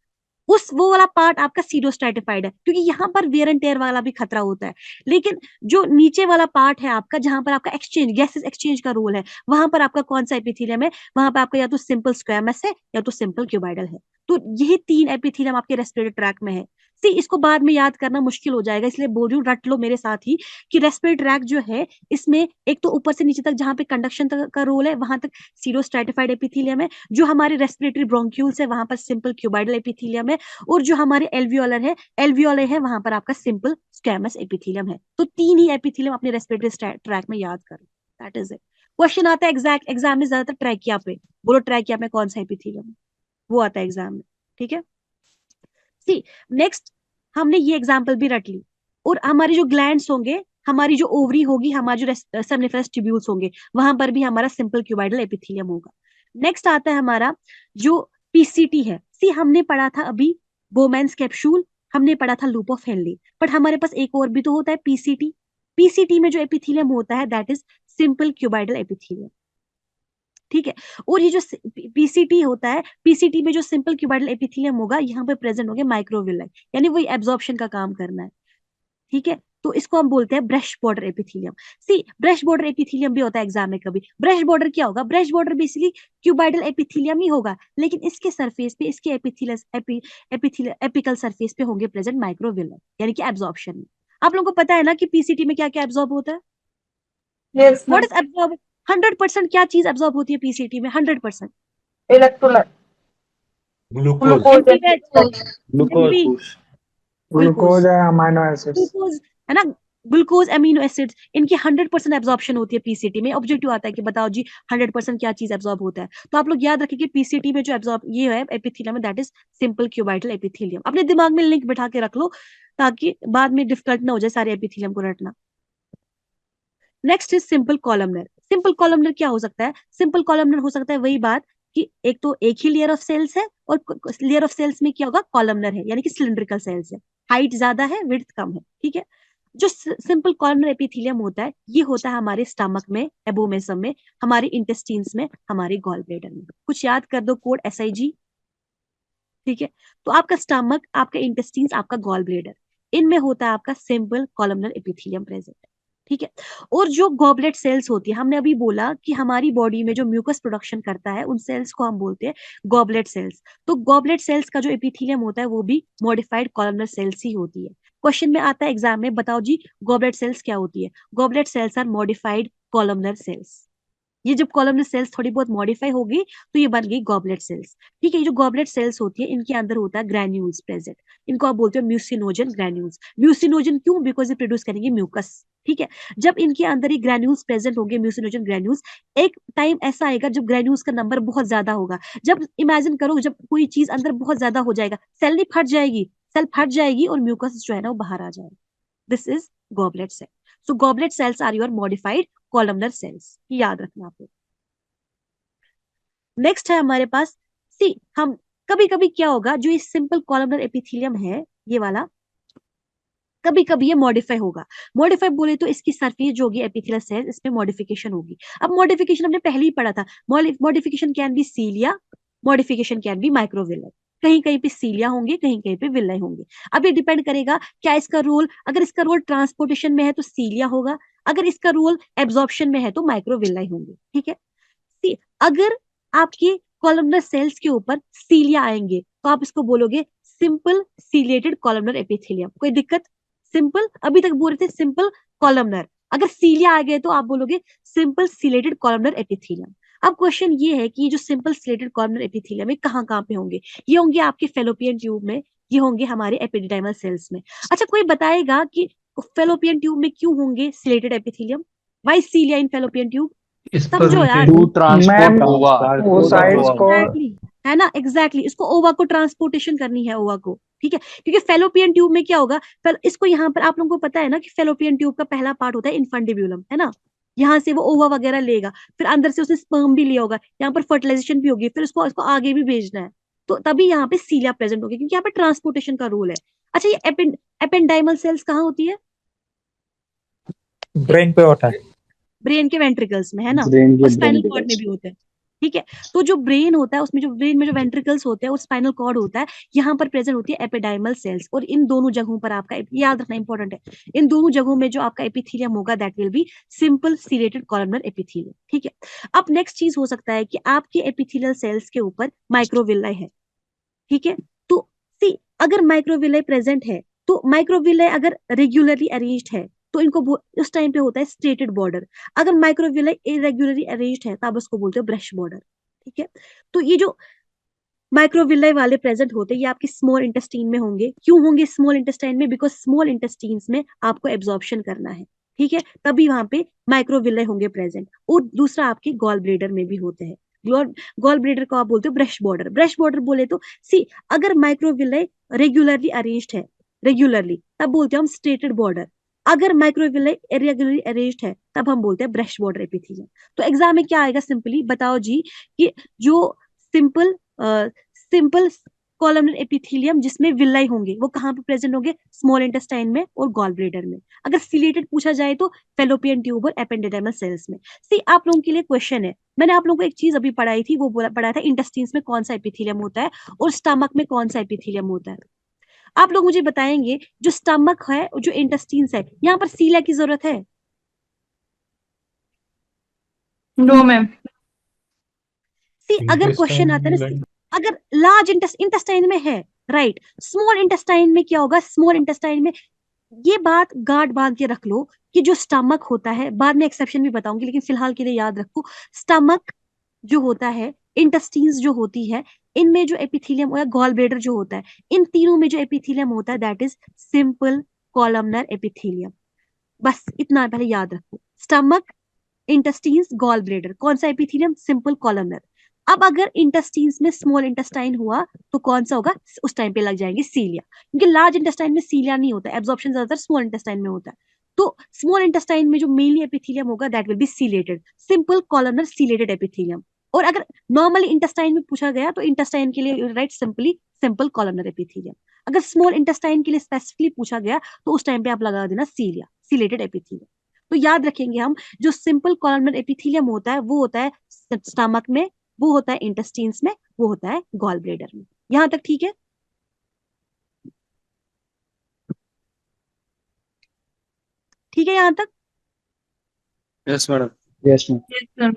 वो वाला पार्ट आपका सीडो स्ट्रेटिफाइड है, क्योंकि यहाँ पर वेयर एंड टेयर वाला भी खतरा होता है। लेकिन जो नीचे वाला पार्ट है आपका, जहां पर आपका एक्सचेंज गैसेस एक्सचेंज का रोल है, वहां पर आपका कौन सा एपिथेलियम है? वहां पर आपका या तो सिंपल स्क्वैमस है या तो सिंपल क्यूबाइडल है। तो यही 3 एपिथेलियम आपके रेस्पिरेटरी ट्रैक में है। सी, इसको बाद में याद करना मुश्किल हो जाएगा, इसलिए बोल रही हूँ रट लो मेरे साथ ही कि रेस्पिरेटरी ट्रैक जो है इसमें एक तो ऊपर से नीचे तक जहां पे कंडक्शन का रोल है वहां तक सीडो स्ट्रेटिफाइड एपिथेलियम है, जो हमारे रेस्पिरेटरी ब्रोंक्यूल्स है वहां पर सिंपल क्यूबाइडल एपिथेलियम है, और जो हमारे एल्वियोलर है वहां पर आपका सिंपल स्क्वैमस एपिथेलियम है। तो 3 ही एपिथेलियम अपने रेस्पिरेटरी ट्रैक में याद करो। That is it. क्वेश्चन आता है एग्जैक्ट एग्जाम में ज्यादातर ट्रैकिया पे, बोलो ट्रैकिया में कौन सा एपिथेलियम है, वो आता है एग्जाम में। ठीक है, सी नेक्स्ट हमने ये एग्जाम्पल भी रट ली, और हमारे जो ग्लैंड्स होंगे, हमारी जो ओवरी होगी, हमारे जो सेमिनिफरस ट्यूब्यूल्स होंगे, वहां पर भी हमारा सिंपल क्यूबाइडल एपिथेलियम होगा। नेक्स्ट आता है हमारा जो पीसीटी है। सी, हमने पढ़ा था अभी बोमैन्स कैप्सूल, हमने पढ़ा था लूप ऑफ हेनली, बट हमारे पास एक और भी तो होता है पीसीटी। पीसीटी में जो एपिथेलियम होता है that is simple cuboidal epithelium. ठीक है, और ये जो पीसीटी होता है, पीसीटी में जो सिंपल क्यूबाइडल एपिथेलियम होगा, यहाँ पे प्रेजेंट होंगे माइक्रोविलाई, यानी वही एब्जॉर्प्शन का काम करना है। ठीक है, तो इसको हम बोलते हैं ब्रश बॉर्डर एपिथेलियम। सी, ब्रश बॉर्डर एपिथेलियम भी होता है एग्जाम में कभी। ब्रश बॉर्डर क्या होगा? Brush border basically cuboidal epithelium ही होगा, लेकिन इसके सरफेस पे, इसके एपिकल सरफेस पे होंगे प्रेजेंट माइक्रोविलाई, यानी कि एब्जॉर्प्शन में। आप लोगों को पता है ना कि पीसीटी में क्या क्या एब्जॉर्ब होता है? Yes, what is absorb? 100% क्या चीज एब्जॉर्ब होती है पीसीटी में? 100% electrolyte. ग्लूकोज ग्लूकोज ग्लूकोज है, अमाइनो एसिड्स। ग्लूकोज है ना, ग्लूकोज एमिनो एसिड्स, इनकी 100% एब्जॉर्प्शन होती है पीसीटी में। ऑब्जेक्टिव आता है कि बताओ जी 100% क्या चीज एब्जॉर्ब होता है, तो आप लोग याद रखिए कि पीसीटी में जो एब्जॉर्ब ये है एपिथेलियम है that is simple cuboidal epithelium. अपने दिमाग में लिंक बिठा के रख लो ताकि बाद में डिफिकल्ट ना हो जाए सारे एपिथेलियम को रटना। Next is simple columnar. Simple columnar क्या हो सकता है? सिंपल कॉलमनर हो सकता है वही बात कि एक तो एक ही लेयर ऑफ सेल्स है, और लेयर ऑफ सेल्स में क्या होगा? कॉलमनर है, यानी कि सिलिंड्रिकल सेल्स है, हाइट ज्यादा है, विड्थ कम है। ठीक है, जो सिंपल कॉलमनर एपिथेलियम होता है ये होता है हमारे स्टमक में, एबोमेसम में, हमारे इंटेस्टाइन्स में, हमारे गॉल ब्लैडर में। कुछ याद कर दो कोड एसआईजी। ठीक है, तो आपका स्टमक, आपका इंटेस्टाइन्स, आपका गॉल ब्लैडर, इनमें होता है आपका सिंपल कॉलमनर एपिथेलियम प्रेजेंट। ठीक है, और जो गॉबलेट सेल्स होती है, हमने अभी बोला कि हमारी बॉडी में जो म्यूकस प्रोडक्शन करता है उन सेल्स को हम बोलते हैं गॉबलेट सेल्स। तो गॉबलेट सेल्स का जो एपिथेलियम होता है वो भी मॉडिफाइड कॉलमनर सेल्स ही होती है। क्वेश्चन में आता है एग्जाम में, बताओ जी गॉबलेट सेल्स क्या होती है? Goblet cells are modified columnar cells. ये जब कॉलमनर सेल्स थोड़ी बहुत मॉडिफाई होगी तो ये बन गई गॉबलेट सेल्स। ठीक है, ये जो गॉबलेट सेल्स होती है इनके अंदर होता है ग्रैन्यूल्स प्रेजेंट, इनको आप बोलते हो म्यूसिनोजन ग्रैन्यूल्स। म्यूसिनोजन क्यों? बिकॉज ये प्रोड्यूस करेंगे म्यूकस। ठीक है, जब इनके अंदर ये ग्रैन्यूल्स प्रेजेंट होंगे, म्यूसिनोजन ग्रैन्यूल्स, एक टाइम ऐसा आएगा जब ग्रैन्यूल्स का नंबर बहुत ज्यादा होगा। जब इमेजिन करो, जब कोई चीज अंदर बहुत ज्यादा हो जाएगा, सेल नहीं फट जाएगी, सेल फट जाएगी और म्यूकस जो है ना वो बाहर आ जाएगा। This is goblet cell. So goblet cells are your modified columnar cells, याद रखना आप लोग। नेक्स्ट है हमारे पास, सी, हम कभी कभी क्या होगा, जो ये सिंपल कॉलमनर एपिथेलियम है ये वाला, कभी कभी ये मॉडिफाई होगा। मॉडिफाई बोले तो इसकी सरफेस जो होगी एपिथेलियल सेल, इसमें मॉडिफिकेशन होगी। अब मॉडिफिकेशन हमने पहले ही पढ़ा था, modification can be cilia, modification can be microvilli. कहीं कहीं पे सीलिया होंगे, कहीं कहीं पे विलाई होंगे। अब ये डिपेंड करेगा क्या इसका रोल, अगर इसका रोल ट्रांसपोर्टेशन में है तो सीलिया होगा, अगर इसका रोल एब्जॉर्प्शन में है तो माइक्रोविलाई होंगे। ठीक है, अगर आपके कॉलमनर सेल्स के ऊपर सीलिया आएंगे तो आप इसको बोलोगे सिंपल सीलिएटेड कॉलमनर एपिथेलियम। कोई दिक्कत? सिंपल, अभी तक बोल रहे थे सिंपल कॉलमनर, अगर सीलिया आ गए तो आप बोलोगे सिंपल सीलेटेड कॉलमनर एपिथेलियम। अब क्वेश्चन ये है कि ये जो सिंपल सीलेटेड कॉलमनर एपिथेलियम है कहाँ कहाँ पे होंगे? ये होंगे आपके फेलोपियन ट्यूब में, ये होंगे हमारे एपिडिडाइमल सेल्स में। अच्छा, कोई बताएगा कि फेलोपियन ट्यूब में क्यों होंगे ciliated epithelium? Why cilia in Fallopian tube? समझो यार। मैम, ओवा, वो साइड्स को एग्जैक्टली, है ना, एग्जैक्टली, इसको ओवा को ट्रांसपोर्टेशन करनी है, ओवा को। ठीक है, क्योंकि फेलोपियन ट्यूब में क्या होगा, इसको यहाँ पर आप लोगों को पता है ना कि फेलोपियन ट्यूब का पहला पार्ट होता है इन्फंडिब्यूलम, है ना, यहाँ से वो ओवा वगैरह लेगा, फिर अंदर से उसने स्पर्म भी लिया होगा, यहाँ पर फर्टिलाइजेशन भी होगी, फिर उसको आगे भी भेजना है, तो तभी यहाँ पे सीलिया प्रेजेंट होगी, क्योंकि यहाँ पे ट्रांसपोर्टेशन का रोल है। अच्छा, ये एपेंडाइमल सेल्स कहाँ होती है? ब्रेन पे होता है। ब्रेन के वेंट्रिकल्स में, है ना, ब्रेन और के स्पाइनल कॉर्ड में भी होते हैं। ठीक है। तो जो ब्रेन होता है उसमें जो ब्रेन में जो वेंट्रिकल्स होते हैं और स्पाइनल कॉर्ड होता है, यहाँ पर प्रेजेंट होती है एपिडाइमल सेल्स, और इन दोनों जगहों पर आपका याद रखना इंपॉर्टेंट है, इन दोनों जगहों में जो आपका एपिथेलियम होगा that will be simple serrated columnar epithelium. ठीक है। अब नेक्स्ट चीज हो सकता है कि आपके एपिथेलियल सेल्स के ऊपर माइक्रोविलाई है। ठीक है। तो सी अगर माइक्रोविलाई प्रेजेंट है, तो माइक्रोविलाई अगर रेगुलरली अरेंज्ड है तो इनको उस टाइम पे होता है स्ट्रेटेड बॉर्डर। अगर माइक्रोविलाई इरेगुलरली अरेंज्ड है तब उसको बोलते हैं ब्रश बॉर्डर। ठीक है। तो ये जो माइक्रोविलाई वाले प्रेजेंट होते हैं ये आपके स्मॉल इंटेस्टाइन में होंगे। क्यों होंगे स्मॉल इंटेस्टाइन में? बिकॉज स्मॉल इंटेस्टाइन्स में आपको एब्जॉर्प्शन करना है। ठीक है। तभी वहां पे माइक्रोविलाई होंगे प्रेजेंट। और दूसरा आपके गॉल ब्लेडर में भी होते हैं। गॉल ब्लेडर को आप बोलते हो ब्रश बॉर्डर। ब्रश बॉर्डर बोले तो सी अगर माइक्रोविलाई रेगुलरली अरेंज्ड है, रेगुलरली, तब बोलते हैं हम स्ट्रेटेड बॉर्डर। अगर माइक्रोविलाई इरेगुलरली अरेंज्ड है तब हम बोलते हैं ब्रश बॉर्डर एपिथेलियम। तो एग्जाम में क्या आएगा सिंपली बताओ जी, कि जो सिंपल सिंपल कॉलमनर एपिथेलियम जिसमें विलाई होंगे वो कहाँ पे प्रेजेंट होंगे? स्मॉल इंटेस्टाइन में और गॉल ब्लेडर में। अगर सिलेटेड पूछा जाए तो फेलोपियन ट्यूब और एपेंडिडाइमल सेल्स में। सी आप लोगों के लिए क्वेश्चन है, मैंने आप लोगों को एक चीज अभी पढ़ाई थी, वो पढ़ाया था इंटेस्टाइन्स में कौन सा एपिथेलियम होता है और स्टमक में कौन सा एपिथेलियम होता है। आप लोग मुझे बताएंगे जो स्टमक है और जो इंटेस्टाइन्स है यहाँ पर सीलिया की जरूरत है? No ma'am. सी अगर क्वेश्चन आता है ना, अगर लार्ज इंटेस्टाइन में है, राइट, स्मॉल इंटेस्टाइन में क्या होगा? स्मॉल इंटेस्टाइन में ये बात गार्ड बांध के रख लो कि जो स्टमक होता है, बाद में एक्सेप्शन भी बताऊंगी लेकिन फिलहाल के लिए याद रखो, स्टमक जो होता है, इंटेस्टाइन्स जो होती है, इनमें जो एपिथेलियम या गॉल ब्लेडर जो होता है, इन तीनों में जो एपिथेलियम होता है that is simple columnar epithelium. बस इतना पहले याद रखो, स्टमक, इंटेस्टाइन्स, गॉल ब्लेडर, कौन सा एपिथेलियम? Simple columnar. अब अगर इंटेस्टाइन्स में स्मॉल इंटेस्टाइन हुआ तो कौन सा होगा? उस टाइम पे लग जाएंगे सीलिया, क्योंकि लार्ज इंटेस्टाइन में सीलिया नहीं होता, एब्जॉर्प्शन ज्यादातर स्मॉल इंटेस्टाइन में होता है। तो स्मॉल इंटेस्टाइन में जो मेनली एपिथेलियम होगा that will B ciliated, simple columnar ciliated epithelium. और अगर नॉर्मली इंटेस्टाइन में पूछा गया तो इंटेस्टाइन के लिए right simply simple columnar epithelium. अगर स्मॉल इंटेस्टाइन के लिए स्पेसिफिकली पूछा गया तो उस टाइम पे आप लगा देना सीलिया, सीलेटेड एपिथेलियम। तो याद रखेंगे हम, जो सिंपल कॉलमनर एपिथेलियम होता है वो होता है स्टमक में, वो होता है इंटेस्टाइन्स में, वो होता है गॉल ब्लेडर में। यहां तक ठीक है? ठीक है यहां तक? Yes, madam. Yes ma'am. Yes ma'am.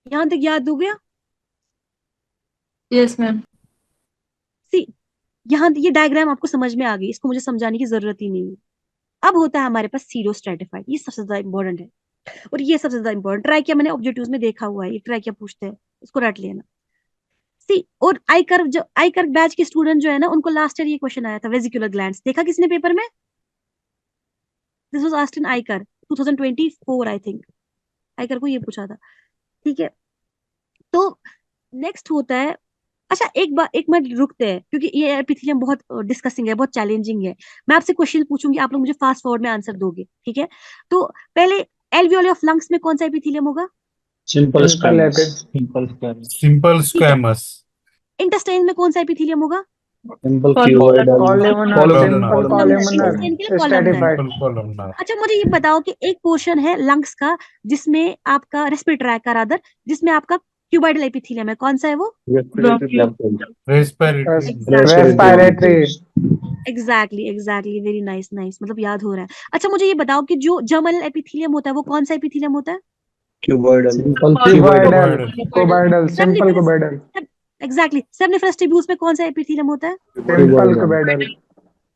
यहां तक याद हो गया? Yes ma'am. सी यहाँ ये डायग्राम आपको समझ में आ गई, इसको मुझे समझाने की जरूरत ही नहीं है। अब होता है हमारे पास सीरो स्ट्रेटिफाइड, ये सबसे ज्यादा इंपॉर्टेंट है और ये सबसे ज्यादा इंपॉर्टेंट। ट्राइकिया मैंने ऑब्जेक्टिव्स में देखा हुआ है, ये ट्राइकिया पूछते हैं, इसको रट लेना। सी और आई कर्व, जो आई कर्व बैच के स्टूडेंट जो है ना, उनको लास्ट ईयर ये क्वेश्चन आया था, वेजिकुलर ग्लैंड्स देखा किसने पेपर में? This was asked in I curve 2024 I think, I curve को ये पूछा था। ठीक है। तो नेक्स्ट होता है, अच्छा एक मिनट रुकते हैं क्योंकि ये एपिथेलियम बहुत डिस्कसिंग है, बहुत चैलेंजिंग है। मैं आपसे क्वेश्चन पूछूंगी, आप लोग मुझे फास्ट फॉरवर्ड में आंसर दोगे, ठीक है? तो पहले एल्वियोली ऑफ लंग्स में कौन सा एपिथेलियम होगा? Simple squamous. Simple simple squamous. Intestine में कौन सा एपिथेलियम होगा? Simple cuboidal. Columnar, simple columnar intestine के लिए स्ट्रेटिफाइड। Simple columnar. अच्छा मुझे ये बताओ कि एक पोर्शन है लंग्स का जिसमें आपका रेस्पिरेटरी ट्रैक का रादर, जिसमें आपका क्यूबाइडल एपिथेलियम है, कौन सा है वो? Respiratory. Respiratory. Exactly very nice nice, मतलब याद हो रहा है। अच्छा मुझे ये बताओ कि जो जर्मिनल एपिथेलियम होता है वो कौन सा एपिथेलियम होता है? Cuboidal. Simple cuboidal, cuboidal, simple cuboidal. Exactly seminiferous tubules में कौन सा एपिथेलियम होता है? Simple cuboidal.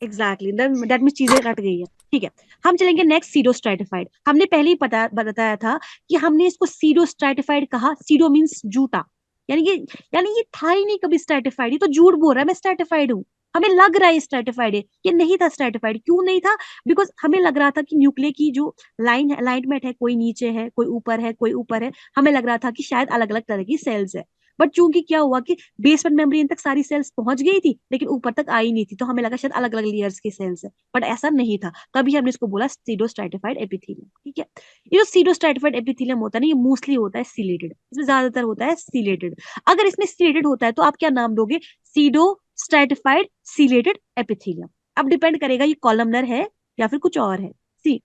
Exactly that means चीजें रट गई है। ठीक है, हम चलेंगे नेक्स्ट सीडो स्ट्रैटिफाइड। हमने पहले ही बताया था कि हमने इसको सीडो स्ट्रैटिफाइड कहा। सीडो मींस झूठा, यानी ये था ही नहीं कभी स्ट्रैटिफाइड, ये तो झूठ बोल रहा है मैं स्ट्रैटिफाइड हूँ। हमें लग रहा है स्ट्रैटिफाइड है, ये नहीं था स्ट्रैटिफाइड। क्यों नहीं था? बिकॉज हमें लग रहा था कि न्यूक्लियर की जो लाइन है, अलाइनमेंट है, कोई नीचे है, कोई ऊपर है, कोई ऊपर है। हमें लग रहा था कि शायद अलग अलग तरह की सेल्स है। बट चूंकि क्या हुआ कि बेसमेंट मेम्ब्रेन तक सारी सेल्स पहुंच गई थी लेकिन ऊपर तक आई नहीं थी, तो हमें लगा शायद अलग अलग लेयर्स की सेल्स है, बट ऐसा नहीं था। तभी हमने इसको बोला सीडो स्ट्रैटिफाइड एपिथेलियम। ठीक है, ये जो सीडो स्ट्रैटिफाइड एपिथेलियम होता है ना, ये मोस्टली होता है सीलेटेड, इसमें ज्यादातर होता है सीलेटेड। अगर इसमें सीलेटेड होता है तो आप क्या नाम दोगे? Pseudo stratified ciliated epithelium. अब डिपेंड करेगा ये कॉलमनर है या फिर कुछ और है। सी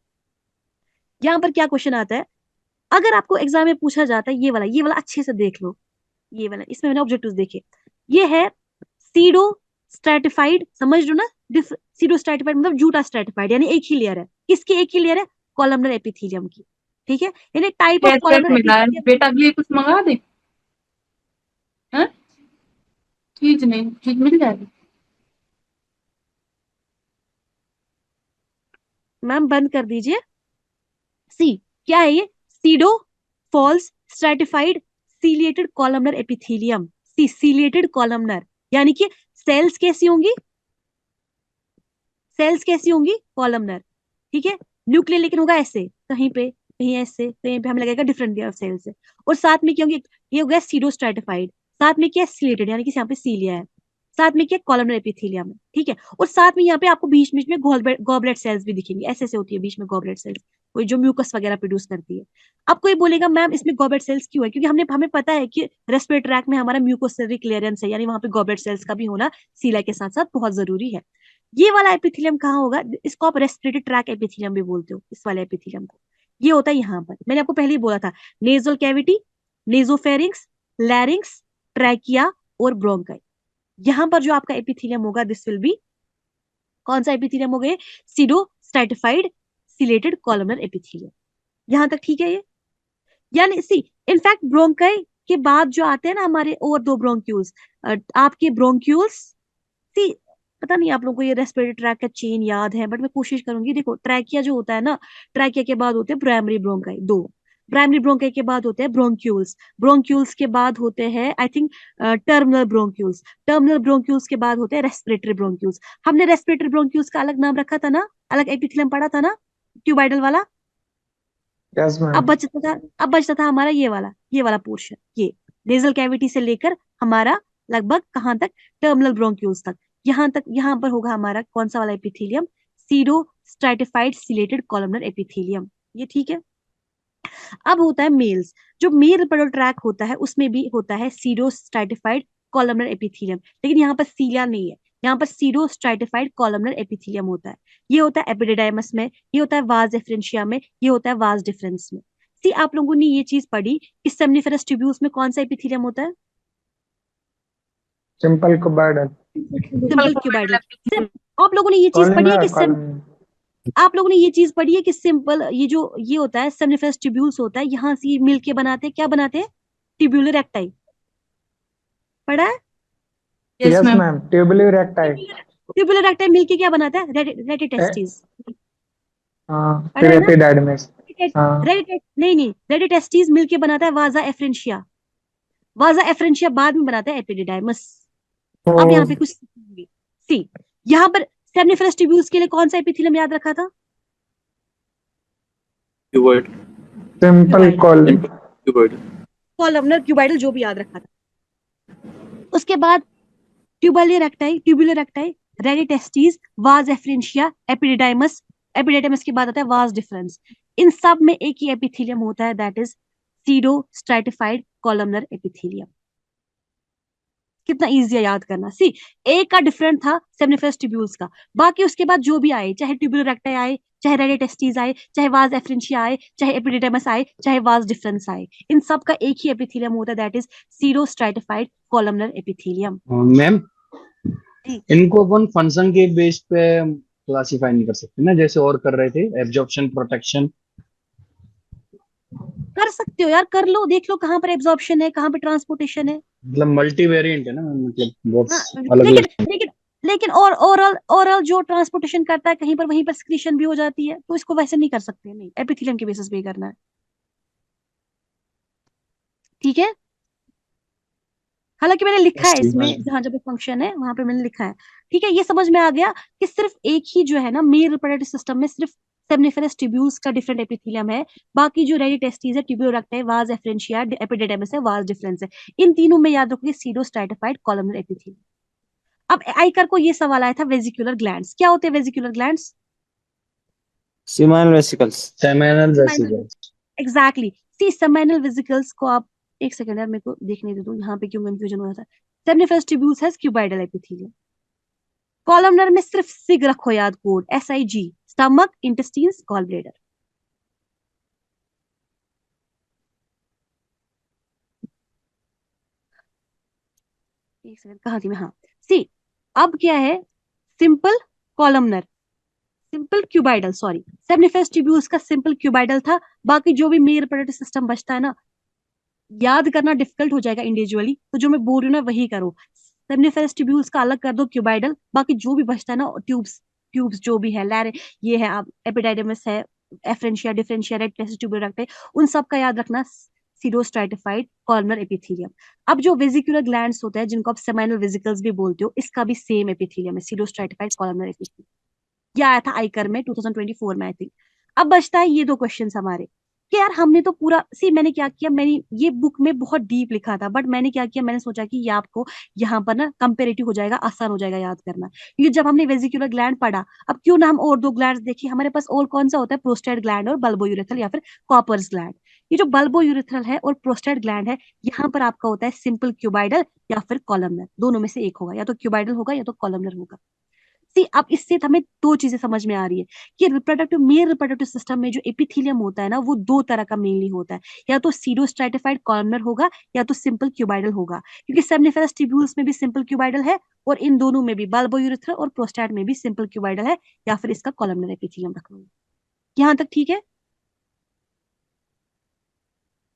यहाँ पर क्या क्वेश्चन आता है, अगर आपको एग्जाम में पूछा जाता है ये वाला अच्छे से देख लो, ये वाला, इसमें मैंने ऑब्जेक्टिव्स देखे। ये है सीडो स्ट्रेटिफाइड, समझ लो ना, सीडो स्ट्रेटिफाइड मतलब झूठा स्ट्रेटिफाइड, यानी एक ही लेयर है। किसकी एक ही लेयर है? कॉलमनर एपिथेलियम की। ठीक है, यानी type of hair pack columnar मिला है एपिथेलियम। बेटा, के लिए कुछ मंगा दे। हैं? चीज नहीं, चीज मिल जाएगी। मैम बंद कर दीजिए। सी क्या है ये? Pseudo false stratified ciliated columnar epithelium. See ciliated columnar, यानी कि सेल्स कैसी होंगी? सेल्स कैसी होंगी? कॉलमनर। ठीक है, न्यूक्लियर लेकिन होगा ऐसे, कहीं पे कहीं ऐसे, कहीं पे हमें लगेगा डिफरेंट लेयर ऑफ सेल्स है। और साथ में क्या होंगे? ये हो गया सीडो स्ट्रेटिफाइड, साथ में क्या? सिलेटेड, यानी कि यहाँ पे सीलिया है, साथ में क्या? कॉलमनर एपिथेलियम है। ठीक है, और साथ में यहाँ पे आपको बीच बीच में गॉबलेट सेल्स भी दिखेंगी, ऐसे ऐसे होती है बीच में गॉबलेट सेल्स, कोई जो म्यूकस वगैरह प्रोड्यूस करती है। अब कोई बोलेगा मैम इसमें गॉबलेट सेल्स क्यों है? क्योंकि हमें पता है कि रेस्पिरेटरी ट्रैक में हमारा म्यूकोसेलरी क्लियरेंस है, यानी वहां पे गॉबलेट सेल्स का भी होना सीला के साथ साथ बहुत जरूरी है। ये वाला एपिथेलियम कहाँ होगा? इसको आप रेस्पिरेटरी ट्रैक एपिथेलियम भी बोलते हो, इस वाले एपिथेलियम को। ये होता है यहाँ पर, मैंने आपको पहले ही बोला था, नेजल कैविटी, नेजोफेरिंक्स, लैरिंक्स, ट्रैकिया और ब्रोंकाई। यहाँ पर जो आपका एपिथेलियम होगा दिस विल बी कौन सा एपिथेलियम हो गए? Pseudo stratified ciliated columnar epithelium. यहाँ तक ठीक है ये? यानी सी इनफैक्ट ब्रोंकाई के बाद जो आते हैं ना हमारे और दो ब्रोंक्यूल्स, आपके ब्रोंक्यूल्स, सी पता नहीं आप लोगों को ये रेस्पिरेटरी ट्रैक का चेन याद है, बट मैं कोशिश करूंगी। देखो ट्रैकिया जो होता है ना, ट्रैकिया के बाद होते हैं प्राइमरी ब्रोंकाई, दो प्राइमरी ब्रोंकाई के बाद होते हैं ब्रोंक्यूल्स, ब्रोंक्यूल्स के बाद होते हैं I think terminal bronchioles, terminal bronchioles के बाद होते हैं रेस्पिरेटरी ब्रोंक्यूल्स। हमने रेस्पिरेटरी ब्रोंक्यूल्स का अलग नाम रखा था ना, अलग एपिथेलियम पढ़ा था ना, ट्यूबाइडल वाला। यस अब मैम। बचता था हमारा ये वाला पोर्शन, ये नेजल कैविटी से लेकर हमारा लगभग कहाँ तक? टर्मिनल ब्रोंक्यूल्स तक। यहाँ पर होगा हमारा कौन सा वाला epithelium? Pseudo stratified ciliated columnar epithelium. ये ठीक है। अब होता है मेल्स, जो मेल रिप्रोडक्टिव ट्रैक होता है उसमें भी होता है सीडो स्ट्रेटिफाइड कॉलमनर एपिथेलियम, लेकिन यहाँ पर सीलिया नहीं है, यहाँ पर सीडो स्ट्रेटिफाइड कॉलमनर एपिथेलियम होता है। ये होता है एपिडिडाइमस में, ये होता है वास एफरेंशिया में, ये होता है वास डिफरेंस में। सी आप लोगों ने ये चीज पढ़ी कि सेमनिफेरस ट्यूब्यूल्स में कौन सा एपिथेलियम होता है? Simple cuboidal. Simple cuboidal. आप लोगों ने ये चीज पढ़ी है कॉलमनर कि कॉलम। आप लोगों ने ये चीज पढ़ी है कि सिंपल ये जो ये होता है सेमनिफेरस ट्यूब्यूल्स होता है, यहाँ से ये मिलके बनाते हैं, क्या बनाते हैं? Tubular recti. पढ़ा है? Yes yes ma'am. Ma'am, tubular recti. Tubular recti मिलके क्या बनाता है? रेडिटेस्टिस। हाँ, पढ़ा फिर है ना? एपिडाइडमिस। हाँ। नहीं, रेडिटेस्टिस मिलके बनाता है वाजा एफरेंशिया, वाजा एफरेंशिया बाद में बनाता है एपिडिडाइमस। तो अब यहाँ पे कुछ सी, यहाँ पर सेमनिफेरस ट्यूब्यूल्स के लिए कौन सा एपिथेलियम याद रखा था? Cuboid. सिंपल कॉल। Cuboid. कॉलमनर क्यूबाइडल, जो भी याद रखा था। उसके बाद tubular recti, rete testis, vas efferentia, epididymis, epididymis के बाद आता है वाज डिफरेंस। इन सब में एक ही एपिथेलियम होता है, that is pseudo stratified columnar epithelium. कितना इजी है याद करना। सी एक का डिफरेंट था सेमनिफेरस ट्यूब्यूल्स का, बाकी उसके बाद जो भी आए, चाहे ट्यूबुलर रेक्टाई आए, चाहे रेडिटेस्टिस आए, चाहे वाज एफरेंशिया आए, चाहे एपिडिडाइमस आए, चाहे वाज डिफरेंस आए, इन सब का एक ही एपिथेलियम होता है, that is pseudo stratified columnar epithelium. Ma'am जी इनको अपन फंक्शन के बेस पे क्लासिफाई नहीं कर सकते ना, जैसे और कर रहे थे एब्जॉर्प्शन प्रोटेक्शन। कर सकते हो यार, कर लो, देख लो कहाँ पर एब्जॉर्प्शन है, कहाँ पर ट्रांसपोर्टेशन है। मतलब मल्टी वेरिएंट है ना, मतलब बहुत हाँ, अलग लेकिन अलग। लेकिन लेकिन और ओरल जो ट्रांसपोर्टेशन करता है कहीं पर, वहीं पर सिक्रीशन भी हो जाती है, तो इसको वैसे नहीं कर सकते, नहीं एपिथेलियम के बेसिस पे ही करना है। ठीक है, हालांकि मैंने लिखा है इसमें, जहां जब फंक्शन है वहां पे मैंने लिखा है। ठीक है, ये समझ में आ गया कि सिर्फ एक ही जो है ना मेल रिप्रोडक्टिव सिस्टम में सिर्फ सेमनिफेरस ट्यूब्यूल्स का डिफरेंट एपिथेलियम है, बाकी जो रेडिटेस्टिस है, tubular recti, was efferentia, epididymis है, वाज डिफरेंस है। इन तीनों में याद रखोगे सीडो स्ट्रेटिफाइड कॉलमनर एपिथेलियम। अब आइकर को ये सवाल आया था, वेजिकुलर ग्लैंड्स क्या होते हैं? Vesicular glands Seminal vesicles. Seminal vesicles. Exactly. See seminal vesicles को आप एक सेकंड यार मेरे को देखने दे दो, यहाँ पे क्यों कंफ्यूजन हो रहा था। Seminiferous tubules has cuboidal epithelium. Columnar में सिर्फ सिग रखो याद, code SIG, stomach, intestines, gall bladder. एक सेकंड, कहाँ थी मैं? हाँ, सी अब क्या है, simple columnar, simple cuboidal, sorry, seminiferous tubules का सिंपल क्यूबाइडल था। बाकी जो भी मेन रिप्रोडक्टिव सिस्टम बचता है ना, याद करना डिफिकल्ट हो जाएगा इंडिविजुअली, तो जो मैं बोल रही हूँ ना वही करो। सेमनिफेरस ट्यूब्यूल्स का अलग कर दो क्यूबाइडल, बाकी जो भी बचता है ना ट्यूब्स, ट्यूब्स जो भी है, लैर ये है, आप एपिडाइडमस है, एफरेंशिया, डिफरेंशिया, रेड प्लेसिस ट्यूबरक्ट, उन सब का याद रखना। सीरोस्ट्राटिफाइड कॉलमनर एपिथेलियम। अब जो वेजिकुलर ग्लैंड्स होते हैं जिनको आप सेमाइनल वेसिकल्स भी बोलते हो, इसका भी सेम एपिथेलियम है, सीरोस्ट्राटिफाइड कॉलमनर एपिथेलियम। ये आया था आइकर में 2024 में, आई थिंक। अब बचता है ये दो क्वेश्चंस हमारे, कि यार हमने तो पूरा सी, मैंने क्या किया, मैंने ये बुक में बहुत डीप लिखा था, बट मैंने क्या किया, मैंने सोचा कि ये आपको यहाँ पर ना कंपेरेटिव हो जाएगा, आसान हो जाएगा याद करना। ये जब हमने वेजिकुलर ग्लैंड पढ़ा, अब क्यों ना हम और दो ग्लैंड देखिए, हमारे पास और कौन सा होता है, प्रोस्टेट ग्लैंड और बल्बो यूरेथ्रल या फिर कॉपर्स ग्लैंड। ये जो बल्बो यूरेथ्रल है और प्रोस्टेट ग्लैंड है, यहाँ पर आपका होता है सिंपल क्यूबाइडल या फिर कॉलमनर, दोनों में से एक होगा, या तो क्यूबाइडल होगा या तो कॉलमनर होगा। सी अब इससे हमें दो चीजें समझ में आ रही है कि रिप्रोडक्टिव, मेल रिप्रोडक्टिव सिस्टम में जो एपिथेलियम होता है ना, वो दो तरह का मेनली होता है, या तो सीडोस्ट्राटिफाइड कॉलमनर होगा या तो सिंपल क्यूबाइडल होगा, क्योंकि सेमनिफेरस ट्यूब्यूल्स में भी सिंपल क्यूबाइडल है और इन दोनों में भी, बल्बो यूरेथ्रल और प्रोस्टेट में भी सिंपल क्यूबाइडल है, या फिर इसका कॉलमनर एपिथेलियम रख लो। यहाँ तक ठीक है?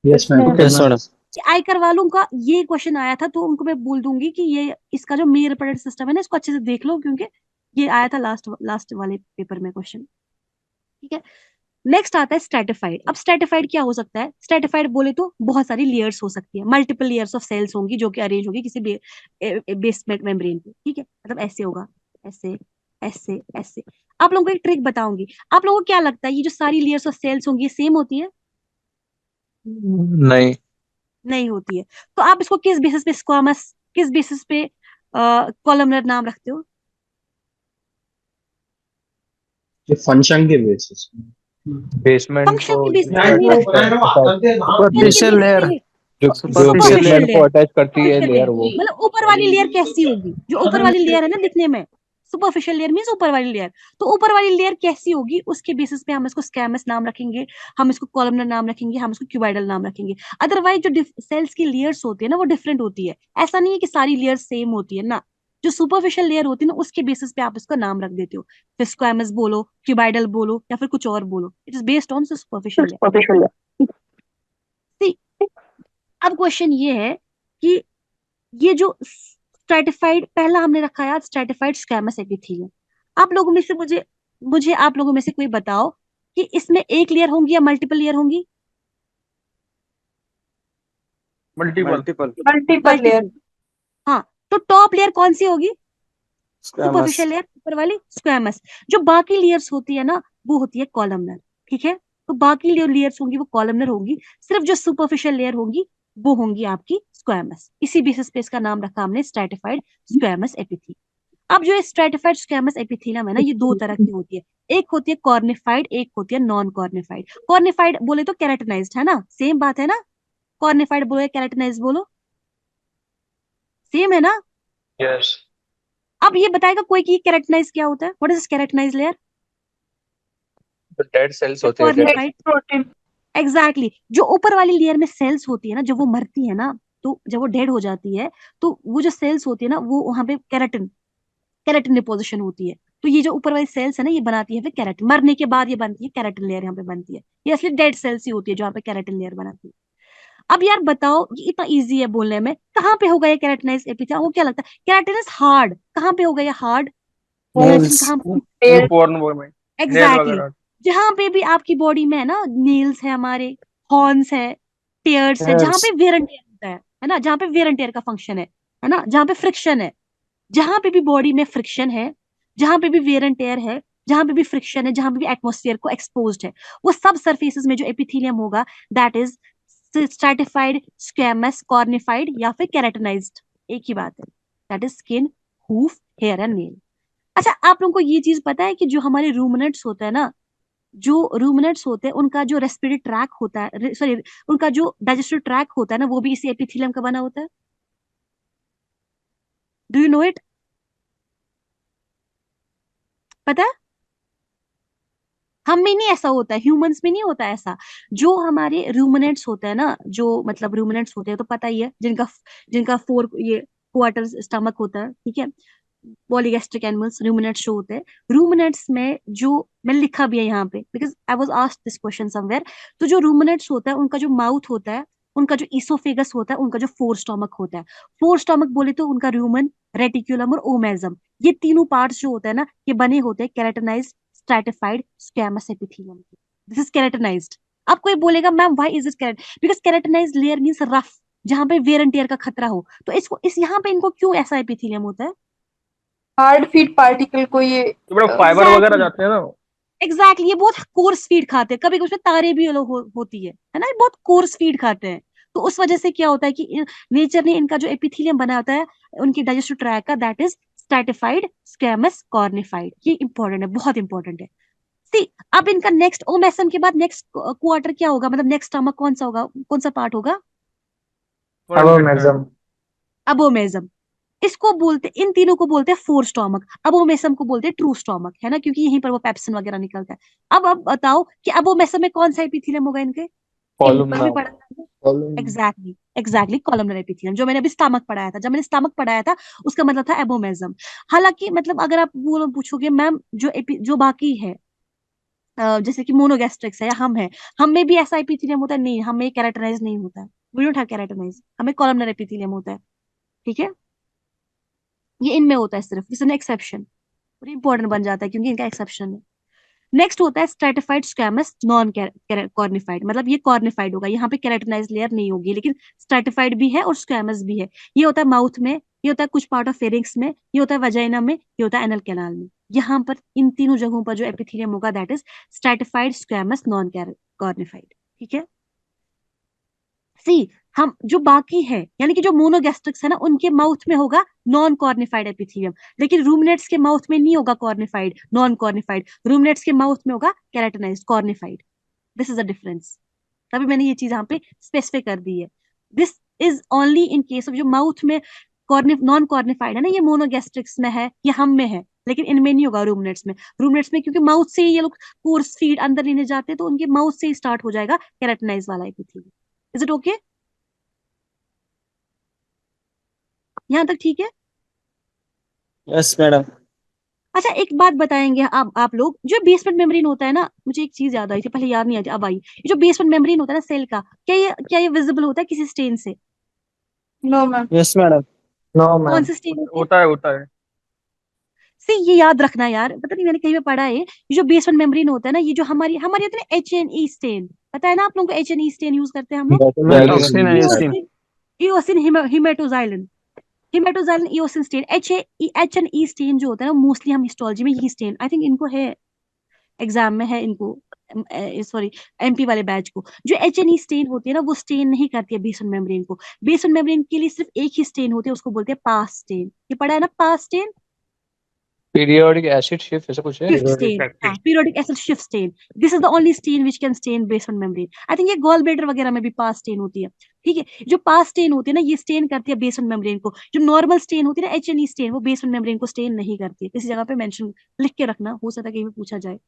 Yes ma'am. Yes, madam. आयकर वालों का ये क्वेश्चन आया था, तो उनको मैं बोल दूंगी कि ये इसका जो मेल रिप्रोडक्टिव सिस्टम है ना, इसको अच्छे से देख लो, क्योंकि ये आया था लास्ट वाले पेपर में क्वेश्चन। ठीक है, नेक्स्ट आता है स्ट्रेटिफाइड। अब स्ट्रेटिफाइड क्या हो सकता है? स्ट्रेटिफाइड बोले तो बहुत सारी लेयर्स हो सकती है, मल्टीपल लेयर्स ऑफ सेल्स होंगी जो कि अरेंज होगी किसी बेसमेंट मेम्ब्रेन पे। ठीक है, मतलब ऐसे होगा, ऐसे ऐसे ऐसे। आप लोगों को एक ट्रिक बताऊंगी, आप लोगों को क्या लगता है ये जो सारी लेयर्स ऑफ सेल्स होंगी सेम होती है? नहीं, नहीं होती है। तो आप इसको किस बेसिस पे स्क्वामस, किस बेसिस पे कॉलमनर नाम रखते हो? ये फंक्शन के बेसिस बेसमेंट फंक्शन को के बेसिस पे नहीं रखते, Superficial layer. जो Superficial बेसमेंट layer. को अटैच करती है लेयर, वो मतलब ऊपर वाली लेयर कैसी होगी, जो ऊपर वाली लेयर है ना दिखने में, सुपरफिशियल लेयर मींस ऊपर वाली लेयर, तो ऊपर वाली लेयर कैसी होगी उसके बेसिस पे हम इसको स्कैमस नाम रखेंगे, हम इसको कॉलमनर नाम रखेंगे, हम इसको क्यूबाइडल नाम रखेंगे। अदरवाइज जो सेल्स की लेयर्स होती है ना वो डिफरेंट होती है, ऐसा नहीं है कि सारी लेयर सेम होती है ना। जो सुपरफिशियल लेयर होती है ना उसके बेसिस पे आप इसका नाम रख देते हो, फिर स्क्वामस बोलो, क्यूबाइडल बोलो या फिर कुछ और बोलो, it is based on superficial layer. अब क्वेश्चन ये है कि ये जो स्ट्रेटिफाइड, पहला हमने रखा है स्ट्रेटिफाइड स्क्वैमस एपिथेलियम। आप लोगों में से मुझे मुझे आप लोगों में से कोई बताओ कि इसमें एक लेयर होंगी या मल्टीपल लेयर होंगी? Multiple. Multiple layer. हाँ, तो टॉप लेयर कौन सी होगी? Squamous. सुपरफिशियल लेयर, ऊपर वाली स्क्वैमस। जो बाकी लेयर्स होती है ना वो होती है कॉलमनर। ठीक है, तो बाकी जो लेयर्स होंगी वो कॉलमनर होंगी, सिर्फ जो सुपरफिशियल लेयर होंगी वो होंगी आपकी स्क्वैमस। इसी बेसिस पे इसका नाम रखा हमने स्ट्रेटिफाइड स्क्वैमस एपिथेलियम। अब जो स्ट्रेटिफाइड स्क्वैमस एपिथेलियम है ना, ये दो तरह की होती है, एक होती है कॉर्निफाइड, एक होती है नॉन कॉर्निफाइड। कॉर्निफाइड बोले तो केराटिनाइज्ड है ना, सेम बात है ना, कॉर्निफाइड बोलो या केराटिनाइज्ड बोलो, सेम है ना। यस, अब ये बताएगा कोई कि केराटिनाइज क्या होता है, what is keratinize layer? Dead cells होते हैं, कॉर्निफाइड, प्रोटीन। एग्जैक्टली जो ऊपर वाली लेयर में सेल्स होती है ना, जब वो मरती है ना, तो जब वो डेड हो जाती है, तो वो जो सेल्स होती है ना वो वहां पे केराटिन, केराटिन डिपोजिशन होती है। तो ये जो ऊपर वाली सेल्स है ना ये बनाती है फिर केराटिन, मरने के बाद ये बनती है केराटिन लेयर, यहाँ पे बनती है। ये असली डेड सेल्स ही होती है जो यहाँ पे केराटिन लेयर बनाती है। अब यार बताओ, ये इतना इजी है बोलने में, कहाँ पे होगा ये केराटिनाइज एपिथेलियम? वो क्या लगता है, केराटिन इज हार्ड, कहाँ पे होगा ये हार्ड? Nails. कहाँ? एग्जैक्टली, जहां पे भी आपकी बॉडी में है ना, नील्स है हमारे, हॉर्न्स है, टेयर्स है, जहां पे वेयर एंड टेयर होता है ना, जहां पे वेयर एंड टेयर का फंक्शन है ना, जहां पे फ्रिक्शन है, जहां पे भी बॉडी में फ्रिक्शन है, जहां पे भी वेयर एंड टेयर है, जहां पे भी फ्रिक्शन है, जहां पे भी एटमोस्फेयर को एक्सपोज्ड है, वो सब सरफेसेस में जो एपिथेलियम होगा that is stratified, squamous, cornified या फिर केराटिनाइज्ड, एक ही बात है, that is skin, hoof, hair and nail. अच्छा, आप लोगों को ये चीज पता है कि जो हमारे रूमिनेंट्स होते हैं ना, जो रूमिनेंट्स होते हैं उनका जो रेस्पिरेटरी ट्रैक होता है, सॉरी, उनका जो डाइजेस्टिव ट्रैक होता है ना वो भी इसी एपिथेलियम का बना होता है। Do you know it? पता है? हम में नहीं ऐसा होता है, ह्यूमंस में नहीं होता ऐसा। जो हमारे रूमिनेंट्स होते हैं ना, जो मतलब रूमिनेंट्स होते हैं तो पता ही है, जिनका जिनका क्वार्टर स्टमक होता है, ठीक है। पॉलीगैस्ट्रिक एनिमल्स, रूमिनेट्स जो होते हैं, रूमिनेट्स में जो मैंने लिखा भी है यहाँ पे because I was asked this question somewhere, तो जो रूमिनेट्स होता है उनका जो माउथ होता है, उनका जो इसोफेगस होता है, उनका जो फोर स्टोमक होता है, फोर स्टोमक बोले तो उनका रूमन, रेटिकुलम और ओमेजम, ये तीनों पार्ट्स जो होते हैं ना, ये बने होते हैं केराटिनाइज्ड स्ट्रैटिफाइड स्क्वैमस एपिथेलियम के। This is keratinized. अब कोई बोलेगा ma'am why is it keratin, because keratinized layer means rough, जहां पे वेयर एंड टियर का खतरा हो, तो इसको इस यहाँ पे इनको क्यों ऐसा एपिथेलियम होता है? हार्ड फीड पार्टिकल को ये तो बड़ा फाइबर वगैरह जाते हैं ना। एग्जैक्टली, ये बहुत कोर्स फीड खाते हैं, कभी कभी उसमें तारे भी होती है ना, ये बहुत कोर्स फीड खाते हैं। तो उस वजह से क्या होता है कि नेचर ने इनका जो एपिथेलियम बनाया होता है उनकी डाइजेस्टिव ट्रैक्ट का, that is stratified squamous cornified. ये इंपॉर्टेंट है, बहुत इंपॉर्टेंट है। सी, अब इनका नेक्स्ट ओमेसम के बाद नेक्स्ट क्वार्टर क्या होगा, मतलब नेक्स्ट स्टमक कौन सा होगा, कौन सा पार्ट होगा? अबोमेजम। अबोमेजम। इसको बोलते, इन तीनों को बोलते हैं फोर स्टोमक, अबोमेसम को बोलते हैं ट्रू स्टोमक, है ना, क्योंकि यहीं पर वो पेप्सिन वगैरह निकलता है। अब बताओ कि अबोमेसम में कौन सा एपिथेलियम होगा इनके? एग्जैक्टली कॉलमनर एपिथेलियम, जो मैंने अभी स्टमक पढ़ाया था। जब मैंने स्टमक पढ़ाया था उसका मतलब था एबोमेसम। हालांकि मतलब अगर आप वो पूछोगे मैम जो बाकी है जैसे कि मोनोगैस्ट्रिक्स है या हम में भी ऐसा एपिथेलियम होता है? नहीं, हमें कैरेटनाइज नहीं होता है, वी डोंट हैव कैरेटनाइज, हमें कॉलमनर एपिथेलियम होता है, ठीक है। ये इनमें होता है सिर्फ, दिस इज एन एक्सेप्शन, और इंपॉर्टेंट बन जाता है क्योंकि इनका एक्सेप्शन है। नेक्स्ट होता है स्ट्रैटिफाइड स्क्वैमस नॉन कॉर्निफाइड, मतलब ये कॉर्निफाइड होगा, यहाँ पे केराटिनाइज लेयर नहीं होगी, लेकिन स्ट्रैटिफाइड भी है और स्क्वैमस भी है। ये होता है माउथ में, ये होता है कुछ पार्ट ऑफ फेरिंग्स में, ये होता है वजाइना में, ये होता है एनल कैनाल में। यहाँ पर इन तीनों जगहों पर जो एपिथेलियम होगा that is stratified squamous non cornified, ठीक है। सी, हम जो बाकी है यानी कि जो मोनोगैस्ट्रिक्स है ना, उनके माउथ में होगा नॉन कॉर्निफाइड एपिथेलियम, लेकिन रूमिनेट्स के माउथ में नहीं होगा कॉर्निफाइड, नॉन कॉर्निफाइड, रूमिनेट्स के माउथ में होगा keratinized cornified. This is a difference, तभी मैंने ये चीज यहाँ पे स्पेसिफाई कर दी है। This is only in case of जो माउथ में नॉन कॉर्निफाइड है ना, ये मोनोगैस्ट्रिक्स में है, ये हम में है, लेकिन इनमें नहीं होगा रूमिनेट्स में। रूमिनेट्स में क्योंकि माउथ से ही ये लोग कोर्स फीड अंदर लेने जाते हैं, तो उनके माउथ से ही स्टार्ट हो जाएगा केराटिनाइज वाला एपिथेलियम। Is it okay? यहाँ तक ठीक है? Yes madam. अच्छा, एक बात बताएंगे आप लोग, जो बेसमेंट मेम्ब्रेन होता है ना, मुझे एक चीज याद आई थी, पहले याद नहीं आई थी, अब आई। ये जो बेसमेंट मेम्ब्रेन होता है ना सेल का, क्या ये विजिबल होता है किसी स्टेन से? No ma'am. Yes madam. No कौन मैम। से स्टेन होते हैं? होता है। से ये याद रखना यार, पता नहीं मैंने कहीं पे पढ़ा है, ये जो बेसमेंट मेम्ब्रेन होता है ना, ये जो हमारी हमारी होती है HNE स्टेन, पता है ना आप लोगों को? HNE स्टेन यूज करते हैं हम लोग, टॉक्सिन है इसकी। Eosin haematoxylin, haematoxylin eosin stain, HNE stain जो होता है ना, मोस्टली हम हिस्टोलॉजी में यही स्टेन, आई थिंक इनको है, एग्जाम में है इनको, सॉरी MP वाले बैच को, जो HNE स्टेन होती है ना, वो स्टेन नहीं करती है बेसमेंट मेम्ब्रेन को। बेसमेंट मेम्ब्रेन के लिए सिर्फ एक ही स्टेन होती है, उसको बोलते हैं पास स्टेन। ये पढ़ा है ना, पास स्टेन, पीरियोडिक एसिड शिफ्ट ऐसा कुछ है। shift stain, periodic acid shift stain. This is the only stain which can stain basement membrane. I think ये गॉल ब्लैडर वगैरह में भी पास स्टेन होती है, ठीक है। जो पास स्टेन होती है ना, ये स्टेन करती है बेसमेंट मेम्ब्रेन को। जो नॉर्मल स्टेन होती है ना, HNE स्टेन, वो बेसमेंट मेम्ब्रेन को स्टेन नहीं करती है। किसी जगह पे मेंशन लिख के रखना, हो सकता है कहीं भी पूछा जाए।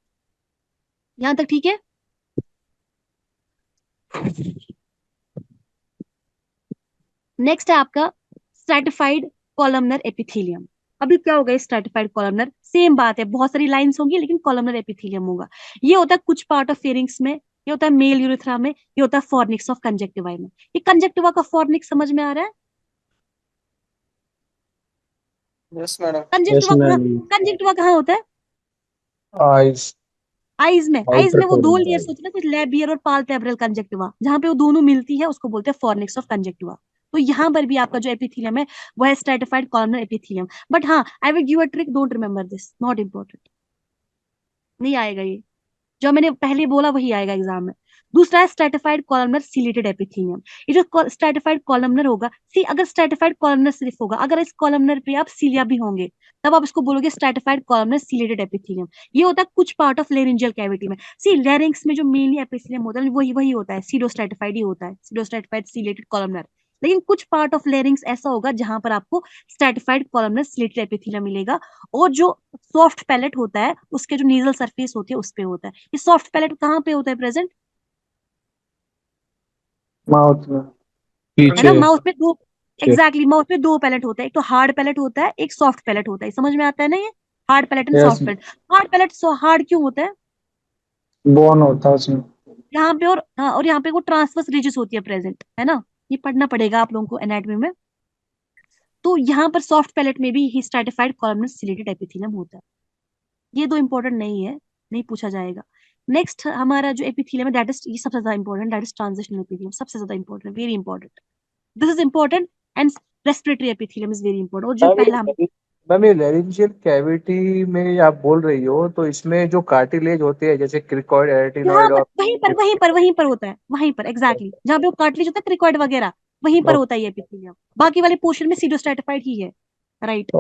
यहाँ तक ठीक है? नेक्स्ट है आपका स्ट्रैटिफाइड कॉलमनर एपिथेलियम। अभी क्या होगा स्ट्रैटिफाइड कॉलमनर? सेम बात है, बहुत सारी लाइंस होंगी, लेकिन कॉलमनर एपिथेलियम होगा। ये होता है कुछ पार्ट ऑफ फेरिंग्स में, ये होता है मेल यूरेथ्रा में, ये होता है फॉर्निक्स ऑफ कंजक्टिवा में। ये कंजक्टिवा का फॉर्निक्स समझ में आ रहा है? Yes madam. कंजक्टिवा कहाँ होता है? आइज। आईज में वो दो लेयर्स होती है ना, कुछ लैबियर और पाल्पेब्रल कंजक्टिवा, जहां पे वो दोनों मिलती है उसको बोलते हैं फॉर्निक्स ऑफ कंजक्टिवा। तो यहाँ पर भी आपका जो एपिथेलियम है वो है स्ट्रैटिफाइड कॉलमनर एपिथेलियम। बट हाँ, I will give a trick, don't remember this, not important, नहीं आएगा ये, जो मैंने पहले बोला वही आएगा एग्जाम में। दूसरा है स्ट्रैटिफाइड कॉलमनर सिलेटेड एपिथेलियम। ये जो स्ट्रैटिफाइड कॉलमनर होगा, सी अगर स्ट्रैटिफाइड कॉलमनर सिर्फ होगा, अगर इस कॉलमनर पे आप सीलिया भी होंगे, तब आप इसको बोलोगे स्ट्रैटिफाइड कॉलमनर सिलेटेड एपिथेलियम। ये होता है कुछ पार्ट ऑफ लेरिंजियल कैविटी में। सी लैरिंग्स में जो मेनली एपिथेलियम होता है वही होता है, सीडोस्ट्रैटिफाइड ही होता है, सीडोस्ट्रैटिफाइड सिलेटेड कॉलमनर। लेकिन कुछ पार्ट ऑफ लेरिंग्स ऐसा होगा जहां पर आपको स्ट्रैटिफाइड कॉलमनर सिलेटेड एपिथेलियम मिलेगा, और जो सॉफ्ट पैलेट होता है उसके जो नीजल सरफेस होती है उस पे होता है। ये सॉफ्ट पैलेट कहाँ पे होता है प्रेजेंट? माउथ में। है ना, माउथ में दो, एग्जैक्टली माउथ में दो पैलेट होता है, एक तो हार्ड पैलेट होता है, एक सॉफ्ट पैलेट होता है, समझ में आता है ना ये? Hard palate and Yes, soft palate. Hard palate hard क्यों होता है? बोन होता है उसमें। यहाँ पे और हाँ, और यहाँ पे वो ट्रांसवर्स रिजेस होती है प्रेजेंट, है ना? ये पढ़ना पड़ेगा आप लोगों को एनाटॉमी में। तो यहाँ पर सॉफ्ट पैलेट में भी ही स्ट्रैटिफाइड कॉलमनर सिलेटेड एपिथेलियम होता है। ये दो इंपॉर्टेंट नहीं है, नहीं पूछा जाएगा। नेक्स्ट हमारा जो एपिथेलियम है दैट इज, ये सबसे ज्यादा important, that is transitional epithelium, सबसे ज्यादा important, very important. This is important and respiratory epithelium is very important. और जो पहला मैम ये लैरिंजियल कैविटी में आप बोल रही हो तो इसमें जो कार्टिलेज होते हैं जैसे क्रिकॉइड, यहाँ एरेटिनॉइड पर और वहीं पर होता है, वहीं पर एग्जैक्टली जहाँ पे वो कार्टिलेज होता है, क्रिकॉइड वगैरह, वहीं पर होता है ये एपिथेलियम। बाकी वाले पोर्शन में सीडोस्ट्रैटिफाइड ही है, राइट।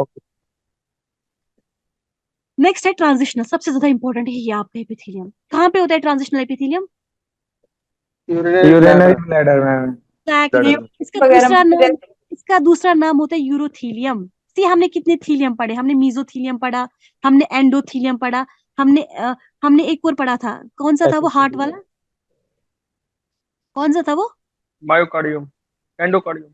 नेक्स्ट है ट्रांजिशनल, सबसे ज्यादा इंपॉर्टेंट है ये आपका एपिथेलियम। कहाँ पे होता है ट्रांजिशनल एपिथेलियम? यूरिनरी ब्लैडर में। एग्जैक्टली। इसका दूसरा नाम होता है यूरोथीलियम। सी हमने कितने थीलियम पढ़े? हमने मीजोथीलियम पढ़ा, हमने एंडोथीलियम पढ़ा, हमने एक और पढ़ा था, कौन सा था वो हार्ट वाला? कौन सा था वो? Myocardium, endocardium.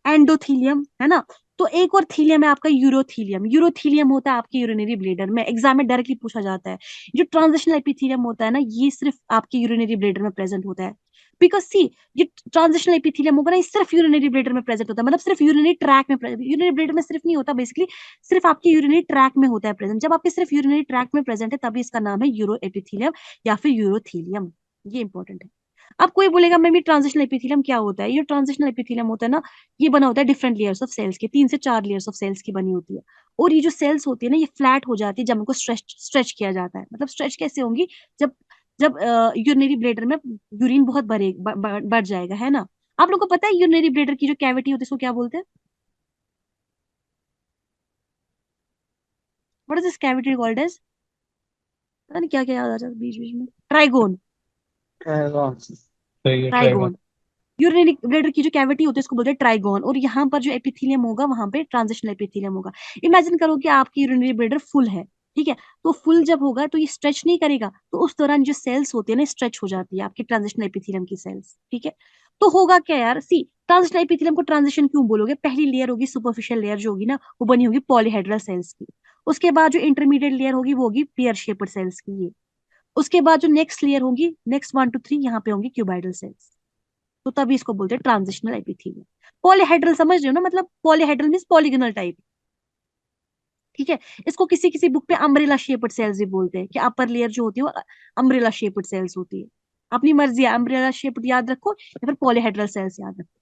एंडोथीलियम, है ना? तो एक और थीलियम है आपका यूरोथीलियम। यूरोथीलियम होता है आपके यूरिनरी ब्लेडर में, एग्जाम में डायरेक्टली पूछा जाता है। जो ट्रांजिशनल एपिथेलियम होता है ना, ये सिर्फ आपके यूरिनरी ब्लेडर में प्रेजेंट होता है। बिकॉज सी ये ट्रांजिशनल एपिथेलियम होगा ना, ये सिर्फ यूरिनरी ब्लेडर में प्रेजेंट होता है, मतलब सिर्फ यूरिनरी ट्रैक में प्रेजेंट। यूरिनरी ब्लेडर में सिर्फ नहीं होता, बेसिकली सिर्फ आपके यूरिनरी ट्रैक में होता है प्रेजेंट। जब आपके सिर्फ यूरिनरी ट्रैक में प्रेजेंट है तभी इसका नाम है यूरो एपिथेलियम या फिर यूरोथीलियम। ये इंपॉर्टेंट है। अब कोई बोलेगा मैम ये ट्रांजिशनल एपिथेलियम क्या होता है? ये ट्रांजिशनल एपिथेलियम होता है ना, ये बना होता है डिफरेंट लेयर्स ऑफ सेल्स के, 3 से 4 लेयर्स ऑफ सेल्स की बनी होती है। और ये जो सेल्स होती है ना, ये फ्लैट हो जाती है जब उनको स्ट्रेच किया जाता है। मतलब स्ट्रेच कैसे होंगी? जब जब यूरिनरी ब्लेडर में यूरिन बहुत बढ़ जाएगा, है ना? आप लोगों को पता है यूरिनरी ब्लेडर की जो कैविटी होती है उसको क्या बोलते हैं? What is this cavity called as? पता नहीं क्या क्या याद आ जाता है बीच बीच में। ट्राइगोन। सही है, ट्राइगोन। यूरिनरी ब्लेडर की जो कैविटी होती है उसको बोलते हैं ट्राइगोन। और यहाँ पर जो एपिथेलियम होगा वहां पे ट्रांजिशनल एपिथेलियम होगा। इमेजिन करो कि आपकी यूरिनरी ब्लेडर फुल है, ठीक है? तो फुल जब होगा तो ये स्ट्रेच नहीं करेगा, तो उस दौरान जो सेल्स होती है ना, स्ट्रेच हो जाती है आपकी ट्रांजिशनल एपिथेलियम की सेल्स, ठीक है? तो होगा क्या यार, सी ट्रांजिशनल एपिथेलियम को ट्रांजिशन क्यों बोलोगे? पहली लेयर होगी सुपरफिशियल लेयर जो होगी ना, वो बनी होगी पॉलीहेड्रल सेल्स की। उसके बाद जो इंटरमीडिएट लेयर होगी वो होगी पेयर शेप्ड सेल्स की ये। उसके बाद जो नेक्स्ट लेयर होगी, नेक्स्ट 1 to 3, यहाँ पे होंगी क्यूबाइडल सेल्स। तो तभी इसको बोलते हैं ट्रांजिशनल एपिथेलियम। पॉलीहेड्रल समझ रहे हो ना, मतलब पॉलीहेड्रल मींस पॉलीगोनल टाइप, ठीक है? इसको किसी किसी बुक पे अम्ब्रेला शेप्ड सेल्स भी बोलते हैं, कि अपर लेयर जो होती है वो अम्ब्रेला शेप्ड सेल्स होती है। अपनी मर्जी है, अम्ब्रेला शेप्ड याद रखो या फिर पॉलीहेड्रल सेल्स याद रखो।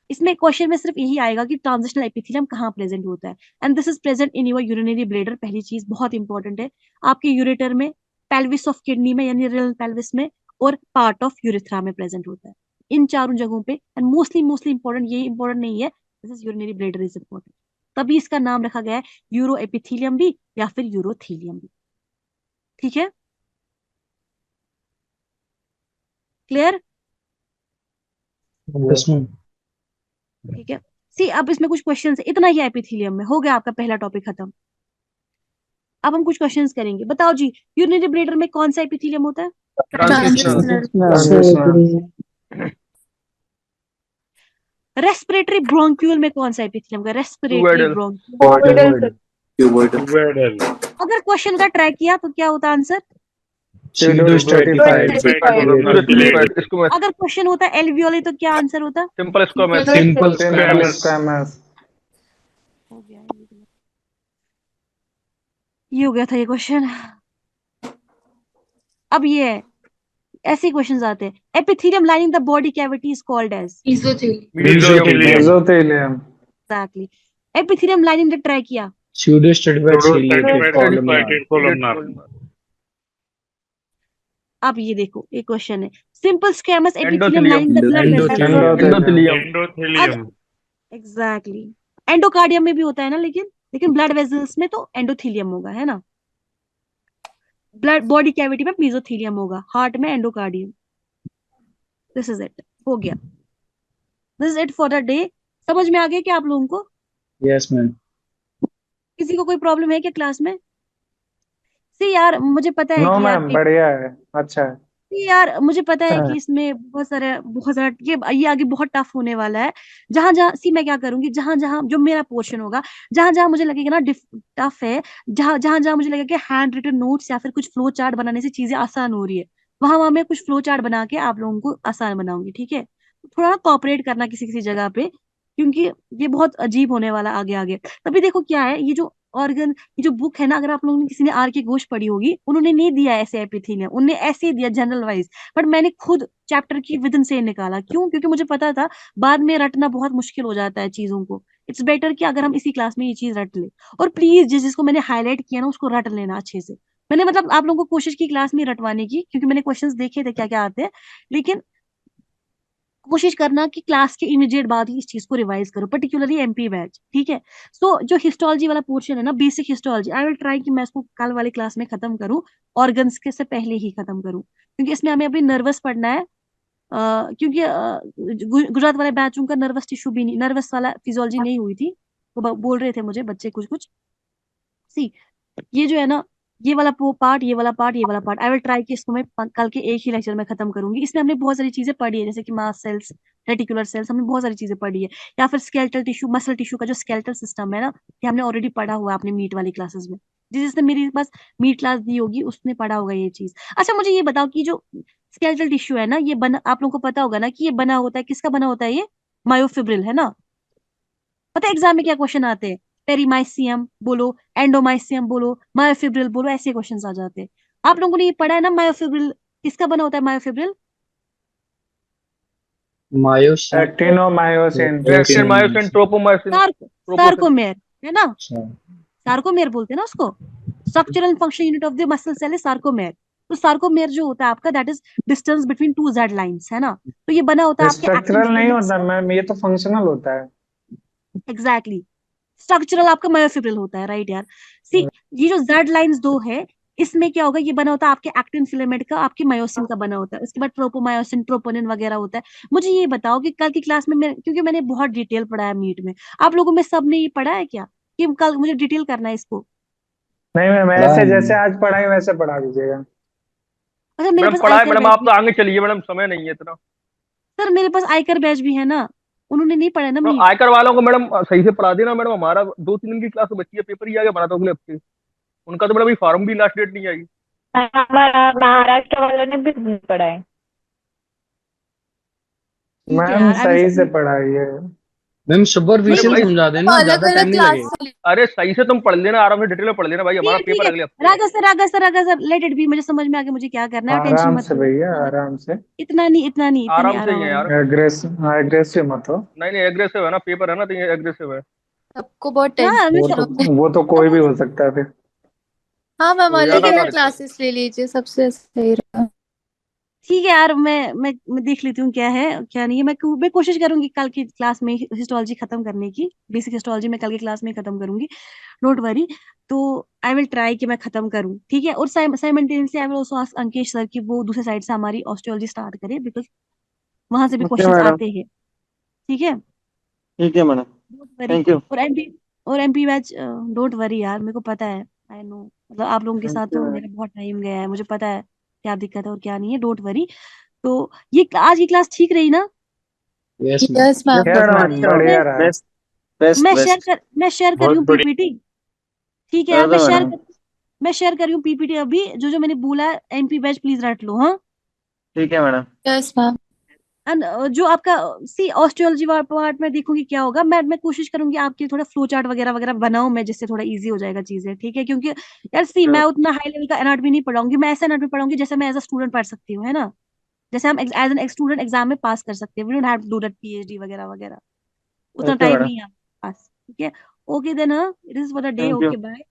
इसमें क्वेश्चन में सिर्फ यही आएगा कि ट्रांजिशनल एपिथेलियम कहाँ प्रेजेंट होता है। And this is present in your urinary bladder. पहली चीज बहुत इंपॉर्टेंट है, आपके यूरेटर में, पेल्विस ऑफ किडनी में यानी रेनल पेल्विस में, और पार्ट ऑफ यूरिथ्रा में प्रेजेंट होता है। इन चारों जगहों पे। एंड मोस्टली इंपॉर्टेंट, ये इंपॉर्टेंट नहीं है, this is urinary bladder is important. तभी इसका नाम रखा गया है यूरो एपिथेलियम भी या फिर यूरोथीलियम भी, ठीक है? क्लियर? Yes, ma'am. ठीक है। सी अब इसमें कुछ क्वेश्चंस, इतना ही एपिथेलियम में हो गया आपका पहला टॉपिक खत्म। अब हम कुछ क्वेश्चंस करेंगे। बताओ जी, यूरिनरी ब्लेडर में कौन सा एपिथेलियम होता है? रेस्पिरेटरी ब्रोंक्यूल में कौन सा एपिथेलियम होगा? Respiratory bronchiole. क्यूबॉइडल। अगर क्वेश्चन होता ट्रैक किया तो क्या होता आंसर? Pseudostratified. अगर क्वेश्चन होता एल्वियोली तो क्या आंसर होता? Simple squamous. Simple Simple squamous. squamous. हो गया ये हो गया था ये क्वेश्चन। अब ये है, ऐसे क्वेश्चंस आते हैं। Epithelium lining the body cavity is called as? Mesothelium. Exactly. Epithelium lining the trachea? Pseudostratified ciliated columnar. अब ये देखो, एक क्वेश्चन है, simple squamous epithelium lining the blood endothelium. Exactly. Endocardium में भी होता है ना, लेकिन ब्लड वेसल्स में तो एंडोथेलियम होगा, है ना? ब्लड बॉडी कैविटी में मेसोथेलियम होगा, हार्ट में एंडोकार्डियम। दिस इज इट, हो गया। This is it for the day. समझ में आ गया क्या आप लोगों को? Yes, ma'am. किसी को कोई प्रॉब्लम है क्या क्लास में? सी यार मुझे पता है No कि यार मैम, बढ़िया है, अच्छा है। कि यार मुझे पता है कि इसमें बहुत सारा ये आगे बहुत टफ होने वाला है। जहां जहां मैं क्या करूंगी, जहां जहां जो मेरा पोर्शन होगा, जहां जहां मुझे लगेगा ना टफ है, जहां जहां जहां मुझे लगेगा कि हैंड रिटन नोट्स या फिर कुछ फ्लो चार्ट बनाने से चीजें आसान हो रही है, वहां वहां मैं कुछ फ्लो चार्ट बना के आप लोगों को आसान बनाऊंगी। ठीक है, थोड़ा ना कॉपरेट करना किसी किसी जगह पे, क्योंकि ये बहुत अजीब होने वाला आगे आगे। तभी देखो क्या है, ये जो ऑर्गन, ये जो बुक है ना, अगर आप लोगों ने किसी ने आर के घोष पढ़ी होगी, उन्होंने नहीं दिया ऐसे एपिथेलियम, उन्होंने ऐसे ही दिया जनरल वाइज। बट मैंने खुद चैप्टर की विदन से निकाला, क्यों? क्योंकि मुझे पता था बाद में रटना बहुत मुश्किल हो जाता है चीजों को। इट्स बेटर कि अगर हम इसी क्लास में ये चीज रट ले। और प्लीज जिसको मैंने हाईलाइट किया ना, उसको रट लेना अच्छे से। मैंने मतलब आप लोगों को कोशिश की क्लास में रटवाने की, क्योंकि मैंने क्वेश्चंस देखे थे क्या क्या आते हैं। लेकिन कोशिश करना कि क्लास के इमीडिएट बाद ही इस चीज को रिवाइज करो, पर्टिकुलरली एमपी बैच। ठीक है, सो जो हिस्टोलॉजी वाला पोर्शन है ना, basic histology, I will try कि मैं इसको कल वाली क्लास में खत्म करूं, ऑर्गन्स के से पहले ही खत्म करूं, क्योंकि इसमें हमें अभी नर्वस पढ़ना है। क्योंकि गुजरात वाले बैचों का नर्वस टिश्यू भी नहीं, नर्वस वाला फिजियोलॉजी नहीं हुई थी। वो बोल रहे थे मुझे बच्चे कुछ कुछ। सी ये जो है ना, ये वाला पार्ट, ये वाला पार्ट, ये वाला पार्ट, आई विल ट्राई कि इसको मैं कल के एक ही लेक्चर में खत्म करूंगी। इसमें हमने बहुत सारी चीजें पढ़ी है, जैसे कि मास सेल्स, रेटिकुलर सेल्स, हमने बहुत सारी चीजें पढ़ी है। या फिर स्केलेटल टिश्यू, मसल टिश्यू का जो स्केलेटल सिस्टम है ना, ये हमने ऑलरेडी पढ़ा हुआ है अपने मीट वाली क्लासेस में। जिसने मेरी पास मीट क्लास दी होगी उसने पढ़ा होगा ये चीज। अच्छा मुझे ये बताओ कि जो स्केलेटल टिश्यू है ना, ये बना, आप लोगों को पता होगा ना कि ये बना होता है, किसका बना होता है? ये मायोफिब्रिल है ना। पता है एग्जाम में क्या क्वेश्चन आते हैं? पेरीमाइसियम बोलो, एंडोमाइसियम बोलो, मायोफिब्रिल बोलो, ऐसे क्वेश्चन आ जाते हैं। आप लोगों ने ये पढ़ा है ना मायोफिब्रिल किसका बना होता है? Myofibril myosin actinomyosin actin myosin tropomyosin troponin. Sarcomere है ना, अच्छा। सार्कोमेर बोलते हैं ना उसको। Structural function unit of the muscle cell is sarcomere. तो सार्कोमेर जो होता है आपका, that is distance between two Z lines, है ना। तो ये बना होता है आपके एक्टिन स्ट्रक्चरल नहीं फिलामेंट्स। होता मैम, ये तो फंक्शनल होता है। एग्जैक्टली, स्ट्रक्चरल आपका मायोफिब्रिल होता है, राइट यार। सी ये जो जेड लाइंस दो है, इसमें क्या होगा, ये बना होता है आपके एक्टिन फिलामेंट का, आपके मायोसिन का बना होता है। उसके बाद ट्रोपोमायोसिन, ट्रोपोनिन वगैरह होता है। मुझे ये बताओ कि कल की क्लास में मैं, क्योंकि मैंने बहुत डिटेल पढ़ा है मीट में, आप लोगों में सबने ये पढ़ा है क्या कि कल मुझे डिटेल करना है इसको? नहीं मैम, पढ़ा ऐसे है जैसे मैंने। आज पढ़ाई वैसे पढ़ा दीजिएगा। अच्छा मेरे मैडम पास पढ़ा है आयकर मैडम, बैच आप भी, तो आगे चलिए मैडम, समय नहीं है इतना। सर मेरे पास आयकर बैच भी है ना, उन्होंने नहीं पढ़ा ना मैडम मीट। आयकर वालों को मैडम सही से पढ़ा देना मैडम, हमारा 2-3 दिन की क्लास बच्ची है, पेपर ही आगे बना था अगले हफ्ते। उनका तो मैडम अभी फॉर्म भी लास्ट डेट नहीं आई। हमारा महाराष्ट्र वालों ने भी नहीं पढ़ा है। ठीक है मैम यार, आई सही से विल। पढ़ाइए। मैम अरे सुपरफिशियल भाई, समझा देना, अलग ज्यादा टाइम अलग नहीं क्लास लगेगा। अरे सही से तुम पढ़ लेना, आराम से डिटेल में पढ़ लेना भाई, हमारा ठीक पेपर है, अगले हफ्ते है। रागा सर लेट इट बी, मुझे समझ में आ गया मुझे क्या करना है, टेंशन आराम मत से लो। भैया, आराम से। इतना नहीं, इतना नहीं, इतना नहीं, आराम से ही आराम है आराम। यार। एग्रेसिव मत हो। नहीं नहीं, एग्रेसिव है ना, पेपर है ना, तो ये एग्रेसिव है। सबको बहुत हाँ मैं वो टेंशन तो होती है। वो तो कोई भी हो सकता है फिर। हाँ मैम, तो अलग ठीक है ज्यादा ना अलग यार, दिक्कत। क्लासेस ले लीजिए, सबसे सही रहेगा। ठीक है यार, मैं देख लेती हूँ क्या है क्या नहीं है। मैं कोशिश करूंगी कल की क्लास में हिस्टोलॉजी खत्म करने की, बेसिक हिस्टोलॉजी मैं कल की क्लास में खत्म करूंगी, डोंट वरी। तो आई विल ट्राई कि मैं खत्म करूँ, ठीक है। और simultaneously I will also ask Ankesh sir कि वो दूसरे साइड से हमारी ऑस्टियोलॉजी स्टार्ट करे, बिकॉज वहां से भी ओके क्वेश्चंस मैडम। आते हैं। ठीक है, ठीक है madam. Don't worry. Thank you. और एमपी बैच, डोंट वरी यार, मेरे को पता है, आई नो, मतलब आप लोगों के थैंक साथ यू तो मैडम। मेरा बहुत टाइम गया है, मुझे पता है क्या दिक्कत है और क्या नहीं है, डोंट वरी। तो ये आज की क्लास ठीक रही ना? Yes ma'am. Yes ma'am. Yes yes madam, ma'am, अच्छा रहा। बढ़िया मैं रहा। Best best best. मैं शेयर कर रही बहुत हूँ बढ़िया। पीपीटी। ठीक है यार, कर दो मैडम। मैं शेयर कर रही हूँ पीपीटी अभी, जो जो मैंने बोला है, एमपी बैच प्लीज रट लो, हाँ। ठीक है मैडम। Yes ma'am. एंड जो आपका सी ऑस्टियोलॉजी पार्ट में देखूंगी क्या होगा, मैं कोशिश करूंगी आपके थोड़ा फ्लो चार्ट वगैरह वगैरह बनाऊं मैं, जिससे थोड़ा इजी हो जाएगा चीजें, ठीक है। क्योंकि यार सी मैं उतना हाई लेवल का एनाटॉमी नहीं पढ़ाऊंगी, मैं ऐसा एनाटॉमी पढ़ाऊंगी जैसे मैं एज अ स्टूडेंट पढ़ सकती हूँ, है ना। जैसे हम एज एन स्टूडेंट एग्जाम में पास कर सकते हैं, we don't have to do that PhD वगैरह वगैरह, उतना ओके टाइम मैडम। नहीं है आपके पास, ठीक है। ओके देन, हाँ, it is for the day, thank you. Okay bye.